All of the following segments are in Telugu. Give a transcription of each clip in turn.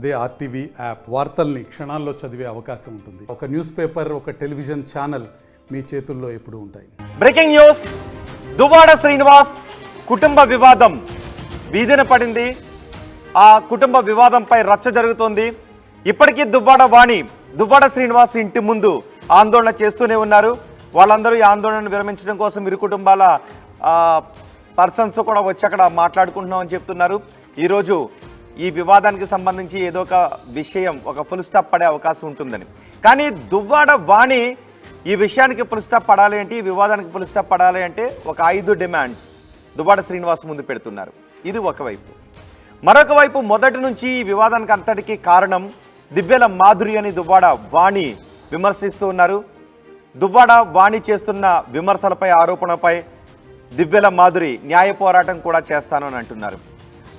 అదే ఆర్టీవీ యాప్ వార్తల్ని క్షణాల్లో చదివే అవకాశం ఉంటుంది. ఒక న్యూస్ పేపర్, ఒక టెలివిజన్ ఛానల్ మీ చేతుల్లో ఎప్పుడూ ఉంటాయి. బ్రేకింగ్ న్యూస్, దువ్వాడ శ్రీనివాస్ కుటుంబ వివాదం వీధిన పడింది. ఆ కుటుంబ వివాదంపై రచ్చ జరుగుతోంది. ఇప్పటికీ దువ్వాడ శ్రీనివాస్ ఇంటి ముందు ఆందోళన చేస్తూనే ఉన్నారు. వాళ్ళందరూ ఈ ఆందోళనను విరమించడం కోసం ఇరు కుటుంబాల పర్సన్స్ కూడా వచ్చి అక్కడ మాట్లాడుకుంటున్నామని చెప్తున్నారు. ఈరోజు ఈ వివాదానికి సంబంధించి ఏదో ఒక విషయం, ఒక ఫుల్ స్టాప్ పడే అవకాశం ఉంటుందని. కానీ దువ్వాడ వాణి ఈ విషయానికి ఫుల్ స్టాప్ పడాలి అంటే, ఈ వివాదానికి ఫుల్ స్టాప్ పడాలి అంటే ఒక 5 డిమాండ్స్ దువ్వాడ శ్రీనివాస్ ముందు పెడుతున్నారు. ఇది ఒకవైపు. మరొక వైపు మొదటి నుంచి ఈ వివాదానికి అంతటికీ కారణం దివ్యల మాధురి అని దువ్వాడ వాణి విమర్శిస్తూ ఉన్నారు. దువ్వాడ వాణి చేస్తున్న విమర్శలపై, ఆరోపణలపై దివ్యల మాధురి న్యాయ పోరాటం కూడా చేస్తాను అని అంటున్నారు.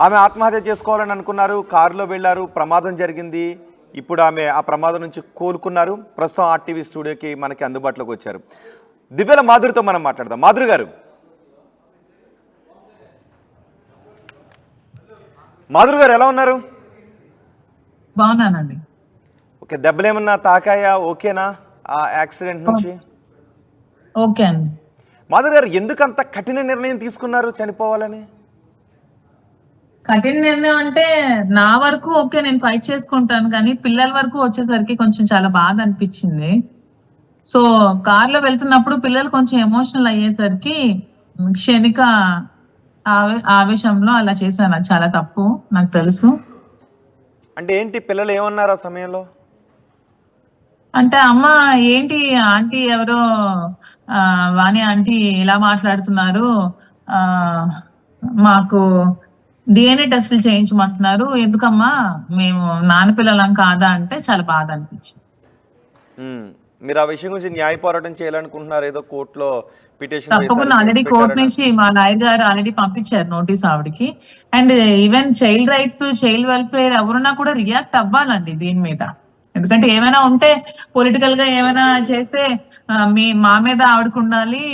ఆమె ఆత్మహత్య చేసుకోవాలని అనుకున్నారు, కారులో వెళ్ళారు, ప్రమాదం జరిగింది. ఇప్పుడు ఆమె ఆ ప్రమాదం నుంచి కోలుకున్నారు. ప్రస్తుతం ఆర్టీవీ స్టూడియోకి మనకి అందుబాటులోకి వచ్చారు. దివ్యల మాధురితో మనం మాట్లాడదాం. మాధురి గారు, ఎలా ఉన్నారు? బాగున్నానండి. ఓకే, దెబ్బలేమన్నా తాకాయా? ఓకేనా ఆ యాక్సిడెంట్ నుంచి? ఓకే అండి. మాధురి గారు, ఎందుకు అంత కఠిన నిర్ణయం తీసుకున్నారు చనిపోవాలని? కఠిన నిర్ణయం అంటే నా వరకు ఓకే, నేను ఫైట్ చేసుకుంటాను, కానీ పిల్లల వరకు వచ్చేసరికి కొంచెం చాలా బాధ అనిపించింది. సో కార్లో వెళ్తున్నప్పుడు పిల్లలు కొంచెం ఎమోషనల్ అయ్యేసరికి క్షణిక ఆవేశంలో అలా చేశాను. అది చాలా తప్పు, నాకు తెలుసు. అంటే ఏంటి, పిల్లలు ఏమన్నారు ఆ సమయంలో? అంటే అమ్మ ఏంటి ఆంటీ ఎవరో వాణి ఆంటీ ఇలా మాట్లాడుతున్నారు, మాకు DNA టెస్టులు చేయించమంటున్నారు, ఎందుకమ్మా మేము నాన్న పిల్లలం కాదా అంటే చాలా బాధ అనిపించింది. మీరు ఆ విషయం గురించి న్యాయ పోరాటం చేయాలనుకుంటున్నారు, ఏదో కోర్టులో పిటిషన్? తప్పకుండా ఆల్రెడీ కోర్టు నుంచి మా లాయర్ గారు ఆల్రెడీ పంపించారు నోటీస్ ఆవిడకి. And even child rights, child welfare ఎవరున్నా కూడా రియాక్ట్ అవ్వాలండి దీని మీద. ఎందుకంటే ఏమైనా ఉంటే పొలిటికల్ గా ఏమైనా చేస్తే మా మీద ఆవిడకు ఉండాలి,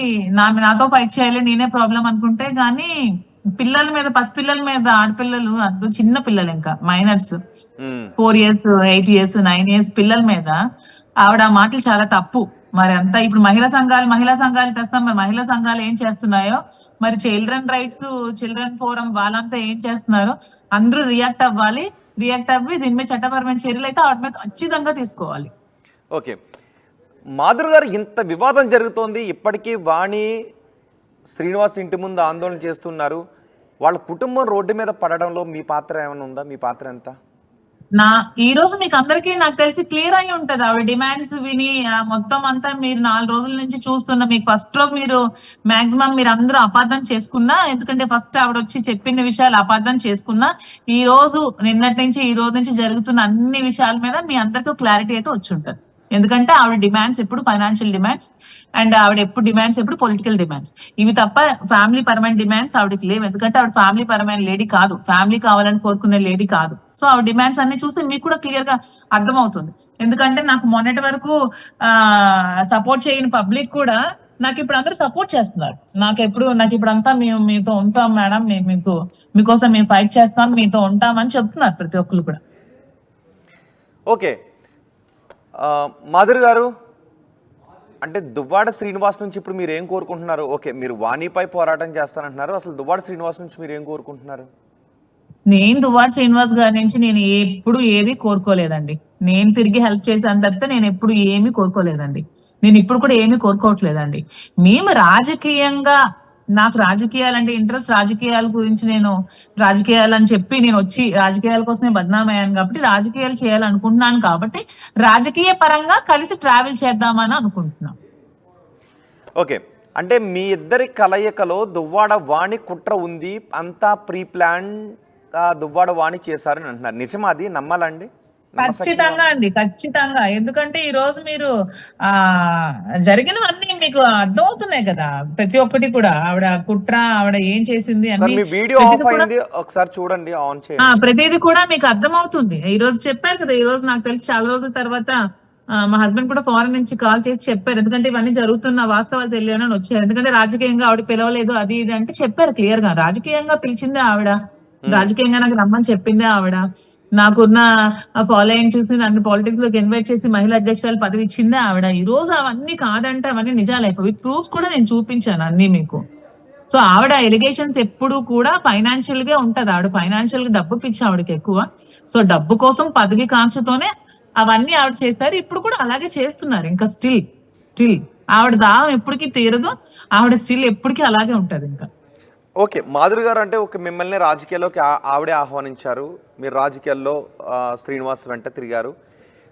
నాతో ఫైట్ చేయాలి, నేనే ప్రాబ్లం అనుకుంటే గానీ పిల్లల మీద, పసిపిల్లల మీద, ఆడపిల్లలు అద్దు చిన్న పిల్లలు, ఇంకా మైనర్స్ 4 years, 8 years, 9 years పిల్లల మీద ఆవిడ మాటలు చాలా తప్పు. మరి అంతా ఇప్పుడు మహిళా సంఘాలు తెస్తాం, మరి మహిళా సంఘాలు ఏం చేస్తున్నాయో, మరి చిల్డ్రన్ రైట్స్, చిల్డ్రన్ ఫోరం వాళ్ళంతా ఏం చేస్తున్నారో అందరూ రియాక్ట్ అవ్వాలి. రియాక్ట్ అవ్వి దీని మీద చట్టపరమైన చర్యలు అయితే వాటి మీద ఖచ్చితంగా తీసుకోవాలి. ఓకే మాధురి గారు, ఇంత వివాదం జరుగుతోంది, ఇప్పటికీ వాణి శ్రీనివాస్ ఇంటి ముందు ఆందోళన చేస్తున్నారు. వాళ్ళ కుటుంబం రోడ్డు మీద పడడంలో మీ పాత్ర ఏమైనా ఉందా? మీ పాత్ర ఎంత? ఈ రోజు మీకు అందరికీ నాకు తెలిసి క్లియర్ అయి ఉంటది. ఆవిడ డిమాండ్స్ విని మొత్తం అంతా మీరు 4 రోజుల నుంచి చూస్తున్న, మీకు ఫస్ట్ రోజు మీరు మాక్సిమం మీరు అందరూ అపార్థం చేసుకున్నా, ఎందుకంటే ఫస్ట్ ఆవిడ వచ్చి చెప్పిన విషయాలు అపార్థం చేసుకున్నా, ఈ రోజు నిన్నటి నుంచి ఈ రోజు నుంచి జరుగుతున్న అన్ని విషయాల మీద మీ అందరికీ క్లారిటీ అయితే వచ్చి ఉంటది. ఎందుకంటే ఆవిడ డిమాండ్స్ ఎప్పుడు ఫైనాన్షియల్ డిమాండ్స్, అండ్ ఆవిడ ఎప్పుడు డిమాండ్స్ ఎప్పుడు పొలిటికల్ డిమాండ్స్, ఇవి తప్ప ఫ్యామిలీ పరమైన డిమాండ్స్ ఆవిడకి లేవు. ఎందుకంటే ఆవిడ ఫ్యామిలీ పరమైన లేడీ కాదు, ఫ్యామిలీ కావాలని కోరుకునే లేడీ కాదు. సో ఆవిడ డిమాండ్స్ అన్ని చూస్తే మీకు కూడా క్లియర్ గా అర్థమవుతుంది. ఎందుకంటే నాకు మొన్నటి వరకు సపోర్ట్ చేయని పబ్లిక్ కూడా నాకు ఇప్పుడు అందరూ సపోర్ట్ చేస్తున్నారు. నాకు ఇప్పుడు అంతా మేము మీతో ఉంటాం మేడం, మీకోసం మేము ఫైట్ చేస్తాం, మీతో ఉంటామని చెప్తున్నారు ప్రతి ఒక్కరు కూడా. ఓకే మాధురి గారు, అంటే దువ్వాడ శ్రీనివాస్ నుంచి ఇప్పుడు మీరు ఏం కోరుకుంటున్నారు? ఓకే, మీరు వాణిపై పోరాటం చేస్తానంటున్నారు, అసలు దువ్వాడ శ్రీనివాస్ నుంచి మీరు ఏం కోరుకుంటున్నారు? నేను దువ్వాడ శ్రీనివాస్ గారి నుంచి నేను ఎప్పుడు ఏది కోరుకోలేదండి. నేను తిరిగి హెల్ప్ చేశాను తప్పితే నేను ఎప్పుడు ఏమీ కోరుకోలేదండి. నేను ఇప్పుడు కూడా ఏమీ కోరుకోవట్లేదండి. మేము రాజకీయంగా, నాకు రాజకీయాలంటే ఇంట్రెస్ట్, రాజకీయాల గురించి నేను రాజకీయాలని చెప్పి నేను వచ్చి రాజకీయాల కోసమే బదనామయ్యాను కాబట్టి రాజకీయాలు చేయాలనుకుంటున్నాను, కాబట్టి రాజకీయ పరంగా కలిసి ట్రావెల్ చేద్దామని అనుకుంటున్నాం. ఓకే, అంటే మీ ఇద్దరి కలయికలో దువ్వాడ వాణి కుట్ర ఉంది, అంతా ప్రీ ప్లాన్ దువ్వాడ వాణి చేశారని అంటున్నారు. నిజమా? అది నమ్మాలండి? ఖచ్చితంగా అండి, ఖచ్చితంగా. ఎందుకంటే ఈ రోజు మీరు జరిగినవన్నీ మీకు అర్థమవుతున్నాయి కదా, ప్రతి ఒక్కటి కూడా ఆవిడ కుట్ర, ఆవిడ ఏం చేసింది అని ప్రతిదీ కూడా మీకు అర్థమవుతుంది. ఈ రోజు చెప్పారు కదా, ఈ రోజు నాకు తెలిసి చాలా రోజుల తర్వాత మా హస్బెండ్ కూడా ఫారెన్ నుంచి కాల్ చేసి చెప్పారు. ఎందుకంటే ఇవన్నీ జరుగుతున్న వాస్తవాలు తెలియని వచ్చారు. ఎందుకంటే రాజకీయంగా ఆవిడ పిలవలేదు అది ఇది అంటే చెప్పారు క్లియర్ గా. రాజకీయంగా పిలిచిందే ఆవిడ, రాజకీయంగా నాకు రమ్మని చెప్పిందే ఆవిడ. నాకున్న ఫాలోయింగ్ చూసి నన్ను పాలిటిక్స్ లోకి ఇన్వైట్ చేసి మహిళా అధ్యక్షురాలు పదవి ఇచ్చిందే ఆవిడ. ఈ రోజు అవన్నీ కాదంటే అవన్నీ నిజాలు అయిపోయి విత్ ప్రూఫ్స్ కూడా నేను చూపించాను అన్ని మీకు. సో ఆవిడ ఎలిగేషన్స్ ఎప్పుడు కూడా ఫైనాన్షియల్ గా ఉంటది. ఆవిడ ఫైనాన్షియల్ గా డబ్బు పిచ్చి ఆవిడకి ఎక్కువ. సో డబ్బు కోసం పదవి కాంక్షతోనే అవన్నీ ఆవిడ చేస్తారు. ఇప్పుడు కూడా అలాగే చేస్తున్నారు. ఇంకా స్టిల్ ఆవిడ దాహం ఎప్పటికీ తీరదు. ఆవిడ స్టిల్ ఎప్పటికీ అలాగే ఉంటది. ఇంకా ఓకే, మాధురి గారు అంటే ఒక మిమ్మల్ని రాజకీయాల్లోకి ఆవిడే ఆహ్వానించారు. మీరు రాజకీయాల్లో శ్రీనివాస్ వెంట తిరిగారు.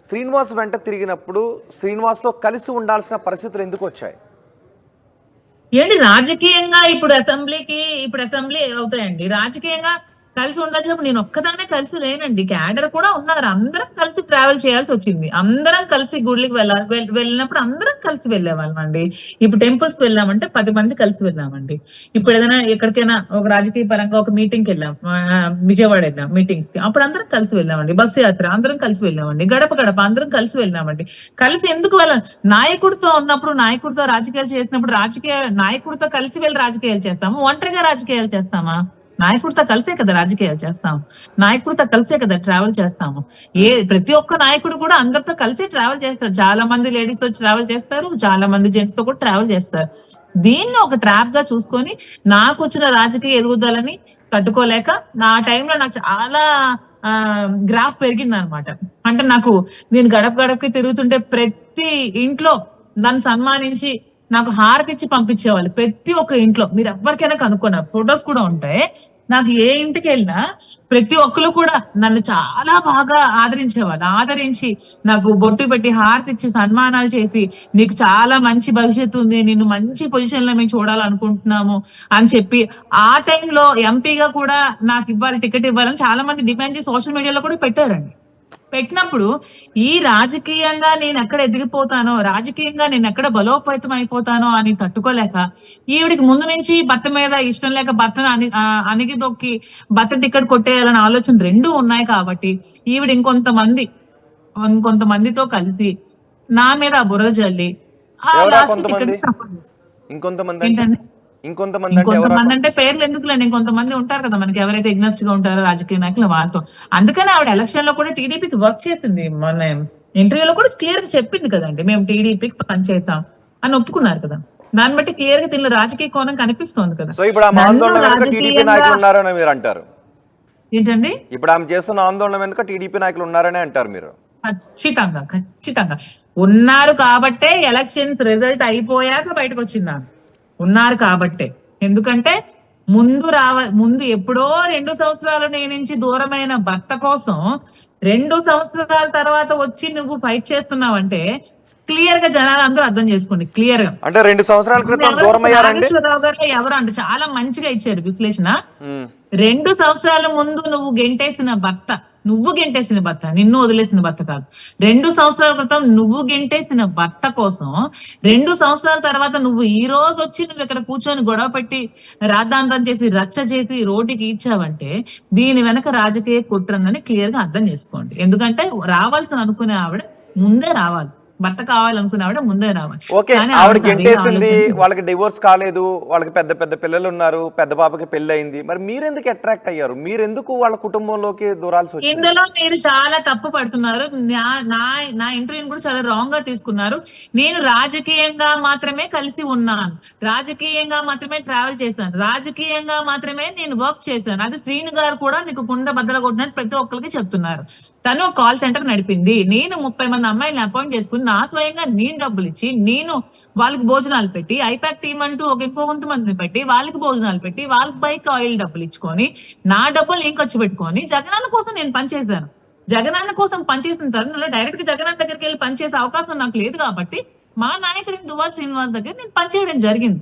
శ్రీనివాస్ వెంట తిరిగినప్పుడు శ్రీనివాస్తో కలిసి ఉండాల్సిన పరిస్థితులు ఎందుకు వచ్చాయి? ఏంటి రాజకీయంగా ఇప్పుడు అసెంబ్లీ అవుతాయండి. రాజకీయంగా కలిసి ఉండొచ్చినప్పుడు నేను ఒక్కదాన్నే కలిసి లేనండి. క్యాడర్ కూడా ఉన్నారు. అందరం కలిసి ట్రావెల్ చేయాల్సి వచ్చింది. అందరం కలిసి గుడికి వెళ్ళినప్పుడు అందరం కలిసి వెళ్ళేవాళ్ళం అండి. ఇప్పుడు టెంపుల్స్ కి వెళ్ళామంటే 10 మంది కలిసి వెళ్ళామండి. ఇప్పుడు ఏదైనా ఎక్కడికైనా ఒక రాజకీయ పరంగా ఒక మీటింగ్ కి వెళ్ళాం, విజయవాడ వెళ్ళాం మీటింగ్స్ కి, అప్పుడు అందరం కలిసి వెళ్ళామండి. బస్సు యాత్ర అందరం కలిసి వెళ్ళామండి. గడప అందరం కలిసి వెళ్ళామండి. కలిసి ఎందుకు వెళ్ళాలి? నాయకుడితో ఉన్నప్పుడు, నాయకుడితో రాజకీయాలు చేసినప్పుడు నాయకుడితో కలిసి వెళ్ళి రాజకీయాలు చేస్తాము. ఒంటరిగా రాజకీయాలు చేస్తామా? నాయకుడితో కలిసే కదా రాజకీయాలు చేస్తాము. నాయకుడితో కలిసే కదా ట్రావెల్ చేస్తాము. ప్రతి ఒక్క నాయకుడు కూడా అందరితో కలిసి ట్రావెల్ చేస్తారు. చాలా మంది లేడీస్ తో ట్రావెల్ చేస్తారు, చాలా మంది జెంట్స్ తో కూడా ట్రావెల్ చేస్తారు. దీన్ని ఒక ట్రాప్ గా చూసుకొని నాకు వచ్చిన రాజకీయ ఎదుగుదలని తట్టుకోలేక నా టైంలో నాకు చాలా గ్రాఫ్ పెరిగింది అనమాట. అంటే నేను గడపకి తిరుగుతుంటే ప్రతి ఇంట్లో నన్ను సన్మానించి నాకు హారతి ఇచ్చి పంపించేవాళ్ళు. ప్రతి ఒక్క ఇంట్లో మీరు ఎవరికైనా కనుక్కున్న ఫొటోస్ కూడా ఉంటాయి. నాకు ఏ ఇంటికి వెళ్ళినా ప్రతి ఒక్కరు కూడా నన్ను చాలా బాగా ఆదరించి నాకు బొట్టు పెట్టి హారతి ఇచ్చి సన్మానాలు చేసి, నీకు చాలా మంచి భవిష్యత్తు ఉంది, నిన్ను మంచి పొజిషన్ లో మేము చూడాలనుకుంటున్నాము అని చెప్పి, ఆ టైంలో ఎంపీగా కూడా నాకు టికెట్ ఇవ్వాలని చాలా మంది డిమాండ్ చేసి సోషల్ మీడియాలో కూడా పెట్టారండి. పెట్టినప్పుడు ఈ రాజకీయంగా నేను ఎక్కడ ఎదిగిపోతానో, రాజకీయంగా నేను ఎక్కడ బలోపేతం అయిపోతానో అని తట్టుకోలేక, ఈవిడికి ముందు నుంచి భర్త మీద ఇష్టం లేక భర్తను అణిగిదొక్కి భర్త టికెట్ కొట్టేయాలని ఆలోచన 2 ఉన్నాయి కాబట్టి ఈవిడ ఇంకొంతమందితో కలిసి నా మీద బురద జల్లి ఇంకొంతమంది అంటే పేర్లు ఎందుకులేండి, ఇంకొంతమంది ఉంటారు కదా మనకి, ఎవరైతే ఎగ్నెస్ట్ గా ఉంటారో రాజకీయ నాయకులు వాళ్ళతో. అందుకని ఆవిడ ఎలక్షన్ లో కూడా టీడీపీకి వర్క్ చేసింది. మన ఇంటర్వ్యూలో కూడా క్లియర్ గా చెప్పింది కదండి, మేము టీడీపీకి పనిచేసాం అని ఒప్పుకున్నారు కదా. దాన్ని బట్టి క్లియర్ గా దీనిలో రాజకీయ కోణం కనిపిస్తోంది కదా. ఏంటండి ఇప్పుడు ఆమె చేస్తున్న ఆందోళన వెనుక టీడీపీ నాయకులు ఉన్నారని అంటారు మీరు? ఖచ్చితంగా ఉన్నారు కాబట్టే ఎలక్షన్స్ రిజల్ట్ అయిపోయాక బయటకు వచ్చిందా, ఉన్నారు కాబట్టే. ఎందుకంటే ముందు ఎప్పుడో 2 సంవత్సరాలు నుంచి దూరమైన భర్త కోసం 2 సంవత్సరాల తర్వాత వచ్చి నువ్వు ఫైట్ చేస్తున్నావంటే క్లియర్ గా జనాలు అందరూ అర్థం చేసుకోండి. క్లియర్ గా అంటే 2 సంవత్సరాల క్రితం దూరం అయ్యారండి. నాగేశ్వరరావు గారు ఎవరు అంటే చాలా మంచిగా ఇచ్చారు విశ్లేషణ. 2 సంవత్సరాల ముందు నువ్వు గెంటేసిన భర్త, నిన్ను వదిలేసిన భర్త కాదు. 2 సంవత్సరాల క్రితం నువ్వు గెంటేసిన భర్త కోసం 2 సంవత్సరాల తర్వాత నువ్వు ఈ రోజు వచ్చి నువ్వు ఇక్కడ కూర్చొని గొడవ పెట్టి రాద్ధాంతం చేసి రచ్చ చేసి రోడ్డుకి ఇచ్చావంటే దీని వెనక రాజకీయ కుట్రందని క్లియర్ గా అర్థం చేసుకోండి. ఎందుకంటే రావాల్సిన అనుకునే ఆవిడ ముందే రావాలి, భర్త కావాలనుకునే ఆవిడ ముందే రావాలి. ఓకే, ఆవిడ గెంటేసింది, వాళ్ళకి డివోర్స్ కాలేదు, వాళ్ళకి పెద్ద పిల్లలు ఉన్నారు, పెద్ద పాపకి పెళ్లి అయింది. మరి మీరెందుకు అట్రాక్ట్ అయ్యారు? మీరెందుకు వాళ్ళ కుటుంబంలోకి దూరాల్సి వచ్చింది? ఇందులో మీరు చాలా తప్పు పడుతున్నారు. నా ఇంటర్వ్యూని కూడా చాలా రాంగ్ గా తీసుకున్నారు. నేను రాజకీయంగా మాత్రమే కలిసి ఉన్నాను, రాజకీయంగా మాత్రమే ట్రావెల్ చేశాను, రాజకీయంగా మాత్రమే నేను వర్క్ చేశాను. అది శ్రీను గారు కూడా మీకు కుండ బద్దలు కొట్టినట్టు ప్రతి ఒక్కరికి చెప్తున్నారు. తను కాల్ సెంటర్ నడిపింది, నేను 30 మంది అమ్మాయిని అపాయింట్ చేసుకుని నా స్వయంగా నేను డబ్బులు ఇచ్చి నేను వాళ్ళకి భోజనాలు పెట్టి, ఐపాక్ టీమ్ అంటూ ఇంకో కొంతమందిని పెట్టి వాళ్ళకి భోజనాలు పెట్టి వాళ్ళకి బైక్ ఆయిల్ డబ్బులు ఇచ్చుకొని నా డబ్బులు నేను ఖర్చు పెట్టుకొని జగనన్న కోసం నేను పనిచేశాను. జగనన్న కోసం పనిచేసిన తరుణంలో డైరెక్ట్ గా జగనన్న దగ్గరికి వెళ్ళి పనిచేసే అవకాశం నాకు లేదు కాబట్టి మా నాయకుడి దువ్వాడ శ్రీనివాస్ దగ్గర నేను పనిచేయడం జరిగింది.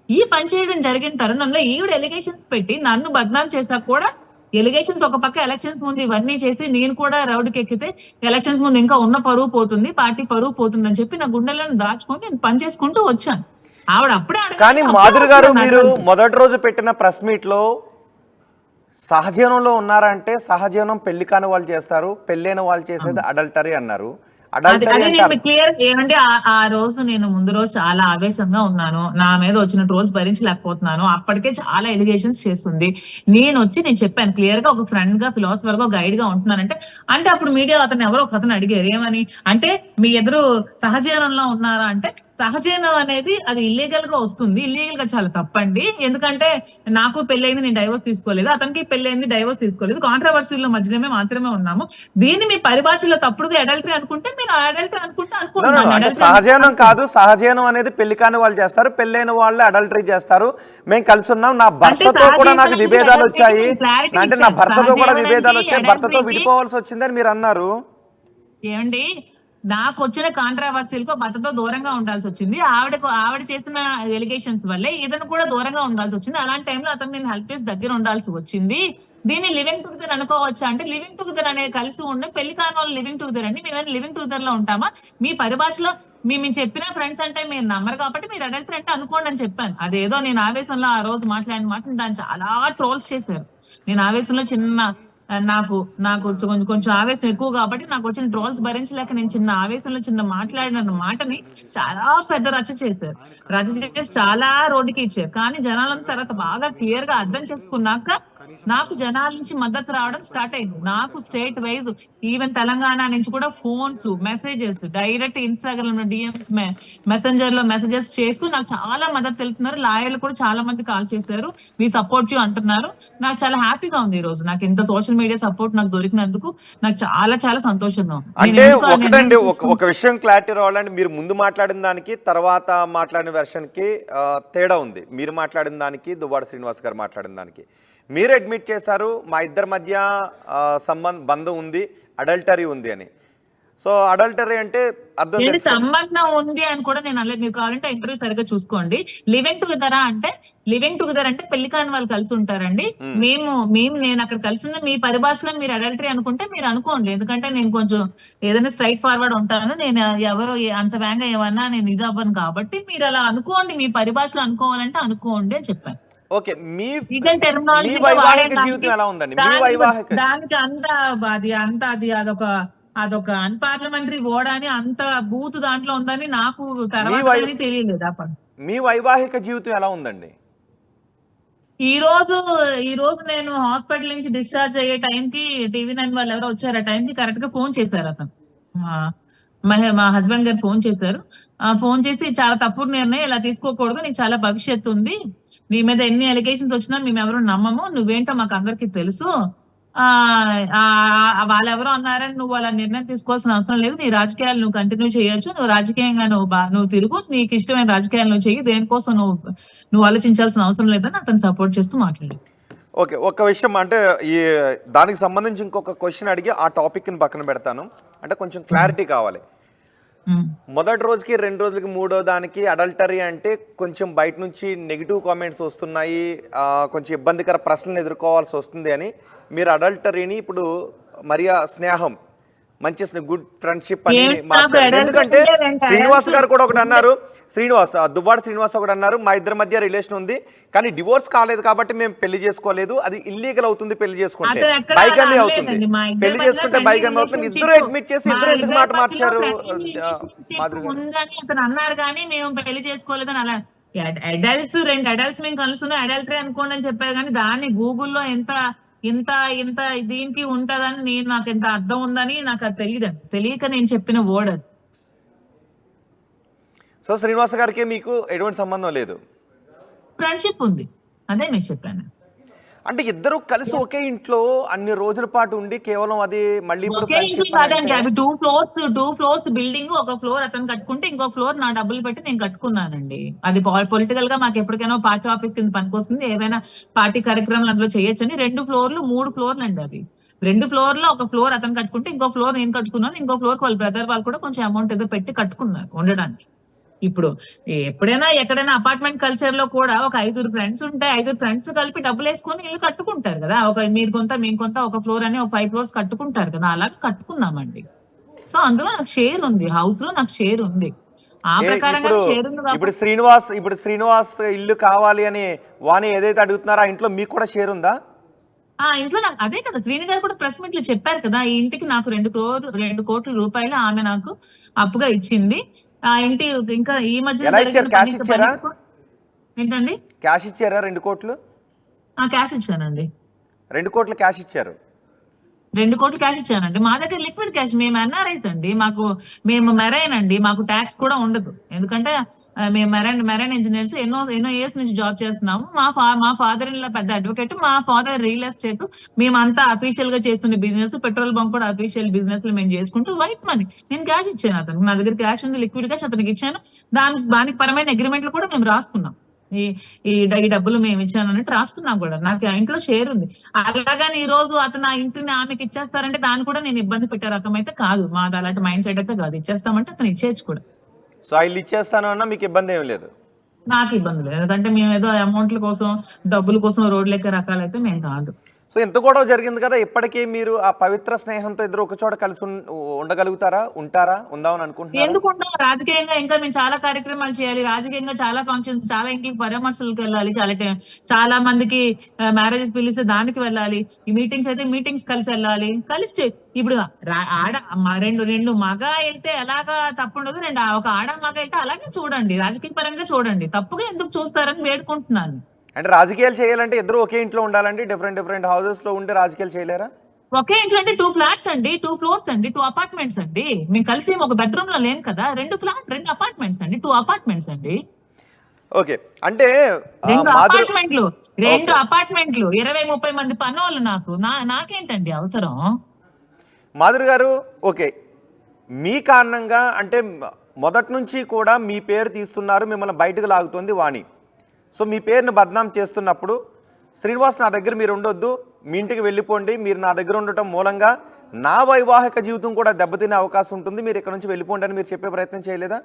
ఈ పనిచేయడం జరిగిన తరుణంలో ఈవిడ ఎలిగేషన్స్ పెట్టి నన్ను బద్నాం చేశాక కూడా, ఎలిగేషన్స్ ఒక పక్క ఎలక్షన్స్ ముందు ఇవన్నీ చేసి నేను కూడా రౌడ్కి ఎక్కితే ఎలక్షన్స్ ముందు ఇంకా ఉన్న పరువు పోతుంది, పార్టీ పరువు పోతుంది అని చెప్పి నా గుండెలను దాచుకొని నేను పని చేసుకుంటూ వచ్చాను. ఆవిడ అప్పుడే కానీ మాధురి గారు, మీరు మొదటి రోజు పెట్టిన ప్రెస్ మీట్ లో సహజీవనంలో ఉన్నారంటే సహజీవనం పెళ్లి కాని వాళ్ళు చేస్తారు, పెళ్ళైన వాళ్ళు చేసేది అడల్టరీ అన్నారు. అడల్టరీ అదే నేను అంటారు. మీకు క్లియర్ ఏమంటే ఆ రోజు నేను ముందు రోజు చాలా ఆవేశంగా ఉన్నాను. నా మీద వచ్చిన ట్రోల్స్ భరించలేకపోతున్నాను. అప్పటికే చాలా ఎలిగేషన్స్ చేస్తుంది. నేను చెప్పాను క్లియర్ గా, ఒక ఫ్రెండ్ గా, ఫిలాసఫర్ గా, గైడ్ గా ఉంటున్నానంటే, అంటే అప్పుడు మీడియా అతను ఎవరో ఒక అతను అడిగారు ఏమని, అంటే మీ ఎదురు సహజీవనంలో ఉన్నారా అంటే, సహజీవనం అనేది అది ఇల్లీగల్ గా వస్తుంది, ఇల్లీగల్ గా చాలా తప్పండి. ఎందుకంటే నాకు పెళ్ళైంది, నేను డైవోర్స్ తీసుకోలేదు, అతనికి పెళ్ళైంది, డైవోర్స్ తీసుకోలేదు, కాంట్రవర్సీలో మధ్యలో మాత్రమే ఉన్నాము. దీన్ని మీ పరిభాషలో తప్పుడుగా అడల్టరీ అనుకుంటే మీరు అడల్టరీ అనుకుంటే అనుకుంటున్నాను. అంటే సహజీవనం కాదు, సహజీవనం అనేది పెళ్లి కాని వాళ్ళు చేస్తారు, పెళ్ళైన వాళ్ళు అడల్టరీ చేస్తారు. మేము కలిసి ఉన్నాం, నా భర్తతో కూడా నాకు విభేదాలు వచ్చాయి, అంటే నా భర్తతో కూడా విభేదాలు వచ్చాయి, భర్తతో విడిపోవాల్సి వచ్చిందని మీరు అన్నారు. ఏమండి, నాకు వచ్చిన కాంట్రవర్సీలకు భర్తతో దూరంగా ఉండాల్సి వచ్చింది. ఆవిడ చేసిన ఎలిగేషన్స్ వల్లే ఇతను కూడా దూరంగా ఉండాల్సి వచ్చింది. అలాంటి టైంలో అతను నేను హెల్ప్ చేసి దగ్గర ఉండాల్సి వచ్చింది. దీన్ని లివింగ్ టుగెదర్ అనుకోవచ్చా అంటే, లివింగ్ టుగెదర్ అనే కలిసి ఉండే పెళ్లి కాని వాళ్ళు లివింగ్ టుగెదర్ అండి. మేము లివింగ్ టుగెదర్ లో ఉంటామా? మీ పరిభాషలో మేము చెప్పిన ఫ్రెండ్స్ అంటే మీరు నమ్మరు కాబట్టి మీరు అడల్టరీ అంటే అనుకోండి అని చెప్పాను. అదేదో నేను ఆవేశంలో ఆ రోజు మాట్లాడిన మాట దాన్ని చాలా ట్రోల్స్ చేశారు. నేను ఆవేశంలో నాకు కొంచెం ఆవేశం ఎక్కువ కాబట్టి నాకు వచ్చిన ట్రోల్స్ భరించలేక నేను చిన్న ఆవేశంలో మాట్లాడిన మాటని చాలా పెద్ద రచ్చ చేశారు. రచ్చ చేసి చాలా రోడ్డుకి ఇచ్చారు. కానీ జనాలంతా తర్వాత బాగా క్లియర్ గా అర్థం చేసుకున్నాక నాకు జనాల నుంచి మద్దతు రావడం స్టార్ట్ అయింది. నాకు స్టేట్ వైజ్ ఈవెన్ తెలంగాణ నుంచి కూడా ఫోన్స్, మెసేజెస్, డైరెక్ట్ ఇన్స్టాగ్రామ్ లో డిఎంస్, మెసెంజర్ లో మెసేజెస్ చేస్తూ నాకు చాలా మద్దతు తెలుపుతున్నారు. లాయర్లు కూడా చాలా మంది కాల్ చేశారు, మీ సపోర్ట్ యూ అంటున్నారు. నాకు చాలా హ్యాపీగా ఉంది ఈ రోజు. నాకు ఇంత సోషల్ మీడియా సపోర్ట్ నాకు దొరికినందుకు నాకు చాలా చాలా సంతోషంగా ఉంది. అంటే ఒకటండి, ఒక విషయం క్లారిటీ రావాలంటే, మీరు ముందు మాట్లాడిన దానికి తర్వాత మాట్లాడిన వెర్షన్ కి తేడా ఉంది. మీరు మాట్లాడిన దానికి, దువ్వాడ శ్రీనివాస్ గారు మాట్లాడిన దానికి మీరు అడ్మిట్ చేశారు మా ఇద్దరి మధ్య బంధం ఉంది, అడల్టరీ ఉంది అని. సో అడల్టరీ అంటే అర్థం సంబంధం ఉంది అని కూడా నేను అనలేదు. మీరు కావాలంటే ఇంటర్వ్యూ సరిగ్గా చూసుకోండి. లివింగ్ టుగెదరా అంటే, లివింగ్ టుగెదర్ అంటే పెళ్లి కాని వాళ్ళు కలిసి ఉంటారండి. నేను అక్కడ కలిసి ఉన్న మీ పరిభాషలో మీరు అడల్టరీ అనుకుంటే మీరు అనుకోండి. ఎందుకంటే నేను కొంచెం ఏదైనా స్ట్రైట్ ఫార్వర్డ్ ఉంటాను. నేను ఎవరు అంత వేగంగా ఏమన్నా నేను ఇది అవ్వను కాబట్టి మీరు అలా అనుకోండి, మీ పరిభాషలో అనుకోవాలంటే అనుకోండి అని చెప్పాను. ఓకే, మీ వైవాహిక జీవితం ఎలా ఉందండి? మీ వైవాహిక దానికి అదొక అన్పార్లమెంటరీ వర్డ్ అని, అంత బూత్ దాంట్లో ఉందని నాకు తర్వాత తెలియలేదు. మీ వైవాహిక జీవితం ఎలా ఉందండి? ఈ రోజు నేను హాస్పిటల్ నుంచి డిశ్చార్జ్ అయ్యే టైంకి TV9 వాళ్ళు ఎవరో వచ్చారు. ఆ టైంకి కరెక్ట్ గా ఫోన్ చేశారు. అతను మా హస్బెండ్ గారు ఫోన్ చేశారు. ఫోన్ చేసి, చాలా తప్పుడు నిర్ణయం, ఇలా తీసుకోకూడదు, నీకు చాలా భవిష్యత్తు ఉంది, నీ మీద ఎన్ని అలిగేషన్స్ వచ్చినా మేము ఎవరు నమ్మము, నువ్వేంటో మాకు అందరికి తెలుసు, వాళ్ళెవరో అన్నారని నువ్వు అలా నిర్ణయం తీసుకోవాల్సిన అవసరం లేదు, నీ రాజకీయాలు నువ్వు కంటిన్యూ చేయొచ్చు, నువ్వు రాజకీయంగా నువ్వు తిరుగు, నీకు ఇష్టమైన రాజకీయాలు నువ్వు చెయ్యి, దేనికోసం నువ్వు ఆలోచించాల్సిన అవసరం లేదని అతను సపోర్ట్ చేస్తూ మాట్లాడాడు. ఓకే, ఒక విషయం అంటే దానికి సంబంధించి ఇంకొక క్వశ్చన్ అడిగి ఆ టాపిక్ ని పక్కన పెడతాను. అంటే కొంచెం క్లారిటీ కావాలి. మొదటి రోజుకి, 2 రోజులకి, 3వ దానికి అడల్టరీ అంటే కొంచెం బయట నుంచి నెగిటివ్ కామెంట్స్ వస్తున్నాయి, కొంచెం ఇబ్బందికర ప్రశ్నలు ఎదుర్కోవాల్సి వస్తుంది అని మీరు అడల్టరీని ఇప్పుడు మరియా స్నేహం, మంచి గుడ్ ఫ్రెండ్షిప్ అని మార్చారు. ఎందుకంటే శ్రీనివాస్ గారు కూడా ఒకటి అన్నారు, దువ్వాడ శ్రీనివాస్ ఒకటి అన్నారు, మా ఇద్దరి మధ్య రిలేషన్ ఉంది కానీ డివోర్స్ కాలేదు కాబట్టి మేము పెళ్లి చేసుకోలేదు, అది ఇల్లీగల్ అవుతుంది, పెళ్లి చేసుకుంటే బైగమీ అవుతుంది, పెళ్లి చేసుకుంటే బైగమీ అవుతుంది. ఇద్దరు అడ్మిట్ చేసి ఇద్దరు ఎందుకు మాట మార్చారు అతను అన్నారు కానీ మేము పెళ్లి చేసుకోలేదని. అలా రెండు అడల్ట్స్ మేము కలుసుకున్నా అడల్టరీ అనుకోండి అని చెప్పారు. కానీ దాన్ని గూగుల్లో ఇంత దీనికి ఉంటదని నాకు ఎంత అర్థం ఉందని నాకు అది తెలియక నేను చెప్పిన వర్డ్ అది. సో శ్రీనివాస గారికి మీకు ఎటువంటి సంబంధం లేదు, ఫ్రెండ్షిప్ ఉంది, అదే మీకు చెప్పాను. అంటే ఇద్దరు కలిసి ఒకే ఇంట్లో అన్ని రోజుల పాటు ఉండి కేవలం అది మళ్ళీ అవి టూ ఫ్లోర్స్ బిల్డింగ్, ఒక ఫ్లోర్ అతను కట్టుకుంటే ఇంకో ఫ్లోర్ నా డబ్బులు పెట్టి నేను కట్టుకున్నానండి. అది పొలిటికల్ గా మాకు ఎప్పటికైనా పార్టీ ఆఫీస్ కింద పనికొస్తుంది, ఏవైనా పార్టీ కార్యక్రమాలు అందులో చేయొచ్చని 2 ఫ్లోర్లు 3 ఫ్లోర్లు అండి. అవి 2 ఫ్లోర్లో ఒక ఫ్లోర్ అతను కట్టుకుంటే ఇంకో ఫ్లోర్ నేను కట్టుకున్నాను, ఇంకో ఫ్లోర్ వాళ్ళ బ్రదర్ వాళ్ళు కూడా కొంచెం అమౌంట్ ఏదో పెట్టి కట్టుకున్నారు ఉండడానికి. ఇప్పుడు ఎప్పుడైనా ఎక్కడైనా అపార్ట్మెంట్ కల్చర్ లో కూడా ఒక 5 ఫ్రెండ్స్ ఉంటే 5 ఫ్రెండ్స్ కలిపి డబ్బులు వేసుకొని ఇల్లు కట్టుకుంటారు కదా. ఒక మీరు కొంత మేము కొంత ఒక ఫ్లోర్ అని ఒక 5 ఫ్లోర్స్ కట్టుకుంటారు కదా, అలాగే కట్టుకున్నామండి. సో అందులో నాకు షేర్ ఉంది, హౌస్ లో నాకు షేర్ ఉంది, ఆ ప్రకారంగా షేర్ ఉంది. ఇప్పుడు శ్రీనివాస్ ఇల్లు కావాలి అని వాణి ఏదైతే అడుగుతున్నారో ఆ ఇంట్లో మీకు కూడా షేర్ ఉందా? ఇంట్లో నాకు అదే కదా శ్రీని గారు కూడా ప్రెస్ మీట్ లో చెప్పారు కదా, ఈ ఇంటికి నాకు 2 కోట్ల రూపాయలు ఆమె నాకు అప్పుగా ఇచ్చింది. ఆ ఇంటి ఇంకా ఈ మధ్య ఎలా ఇచ్చారు? క్యాష్ ఇచ్చారా? ఏంటండి? క్యాష్ ఇచ్చారా 2 కోట్లు? క్యాష్ ఇచ్చానండి. 2 కోట్లు క్యాష్ ఇచ్చారు. 2 కోట్లు క్యాష్ ఇచ్చానండి. మా దగ్గర లిక్విడ్ క్యాష్, మేము ఎన్ఆర్ఐస్ అండి, మేము మెరైన్ అండి, మాకు ట్యాక్స్ కూడా ఉండదు. ఎందుకంటే మేము మెరైన్ ఇంజనీర్స్ ఎన్నో ఇయర్స్ నుంచి జాబ్ చేస్తున్నాము. మా ఫాదర్ ఇన్ లా పెద్ద అడ్వకేట్, మా ఫాదర్ రియల్ ఎస్టేట్, మేమంతా అఫీషియల్ గా చేస్తున్న బిజినెస్, పెట్రోల్ బంక్ కూడా అఫీషియల్ బిజినెస్ లో మేము చేసుకుంటూ వైట్ మనీ. నేను క్యాష్ ఇచ్చాను అతను, నా దగ్గర క్యాష్ ఉంది, లిక్విడ్ క్యాష్ అతనికి ఇచ్చాను. దానికి పరమైన అగ్రిమెంట్లు కూడా మేము రాసుకున్నాం. ఈ డబ్బులు మేము ఇచ్చాను అన్నట్టు రాస్తున్నాం కూడా. నాకు ఆ ఇంట్లో షేర్ ఉంది. అలాగని ఈ రోజు అతను ఆ ఇంటిని ఆమెకి ఇచ్చేస్తారంటే దాన్ని కూడా నేను ఇబ్బంది పెట్టే రకం అయితే కాదు. మాది అలాంటి మైండ్ సెట్ అయితే కాదు. ఇచ్చేస్తామంటే అతను ఇచ్చేయచ్చు కూడా. సో ఇల్లు ఇచ్చేస్తాను అన్నా మీకు ఇబ్బంది ఏం లేదు? నాకు ఇబ్బంది లేదు, ఎందుకంటే మేము ఏదో అమౌంట్ల కోసం డబ్బుల కోసం రోడ్లు ఎక్కే రకాలైతే మేము కాదు. సో ఎంత గొడవ జరిగింది కదా, ఇప్పటికీ మీరు ఆ పవిత్ర స్నేహంతో ఇద్దరు ఒక చోట కలిసి ఉండగలుగుతారా? ఉందామని అనుకుంటున్నారా? ఎందుకుండా రాజకీయంగా ఇంకా మేము చాలా కార్యక్రమాలు చేయాలి, రాజకీయంగా చాలా ఫంక్షన్స్, చాలా ఇంటికి పరామర్శలకు వెళ్ళాలి, చాలా మందికి మ్యారేజెస్ పిలిస్తే దానికి వెళ్ళాలి, ఈ మీటింగ్స్ అయితే మీటింగ్స్ కలిసి వెళ్ళాలి. కలిసి ఇప్పుడు రెండు మగ వెళ్తే ఎలాగా తప్పు ఉండదు, ఒక ఆడ మగ వెళ్తే అలాగే చూడండి, రాజకీయ పరంగా చూడండి, తప్పుగా ఎందుకు చూస్తారని వేడుకుంటున్నాను. అంటే రాజకీయాలు చేయాలంటే ఇద్దరు ఒకే ఇంట్లో ఉండాలండి? డిఫరెంట్ హౌసెస్ లో ఉండి రాజకీయాలు చేయలేరా? ఒకే ఇంట్లో అంటే 2 ఫ్లాట్స్ అండి, 2 ఫ్లోర్స్ అండి, 2 అపార్ట్మెంట్స్ అండి. మేము కలిసి ఒక బెడ్రూమ్ లో లేం కదా, 2 అపార్ట్మెంట్స్ అండి, 2 అపార్ట్మెంట్స్ అండి. ఓకే, అంటే 2 అపార్ట్మెంట్లు 20-30 మంది పనోళ్ళు. నాకేంటండి అవసరం? మాధురి గారు, ఓకే, మీ కారణంగా అంటే మొదటి నుంచి కూడా మీ పేరు తీస్తున్నారు, మిమ్మల్ని బయటకు లాగుతుంది వాణి. సో మీ పేరుని బద్నాం చేస్తున్నప్పుడు శ్రీనివాస్ నా దగ్గర మీరు ఉండొద్దు, మీ ఇంటికి వెళ్ళిపోండి, మీరు నా దగ్గర ఉండటం మూలంగా నా వైవాహిక జీవితం కూడా దెబ్బతినే అవకాశం ఉంటుంది, మీరు ఇక్కడ నుంచి వెళ్ళిపోండి అని మీరు చెప్పే ప్రయత్నం చేయలేదా?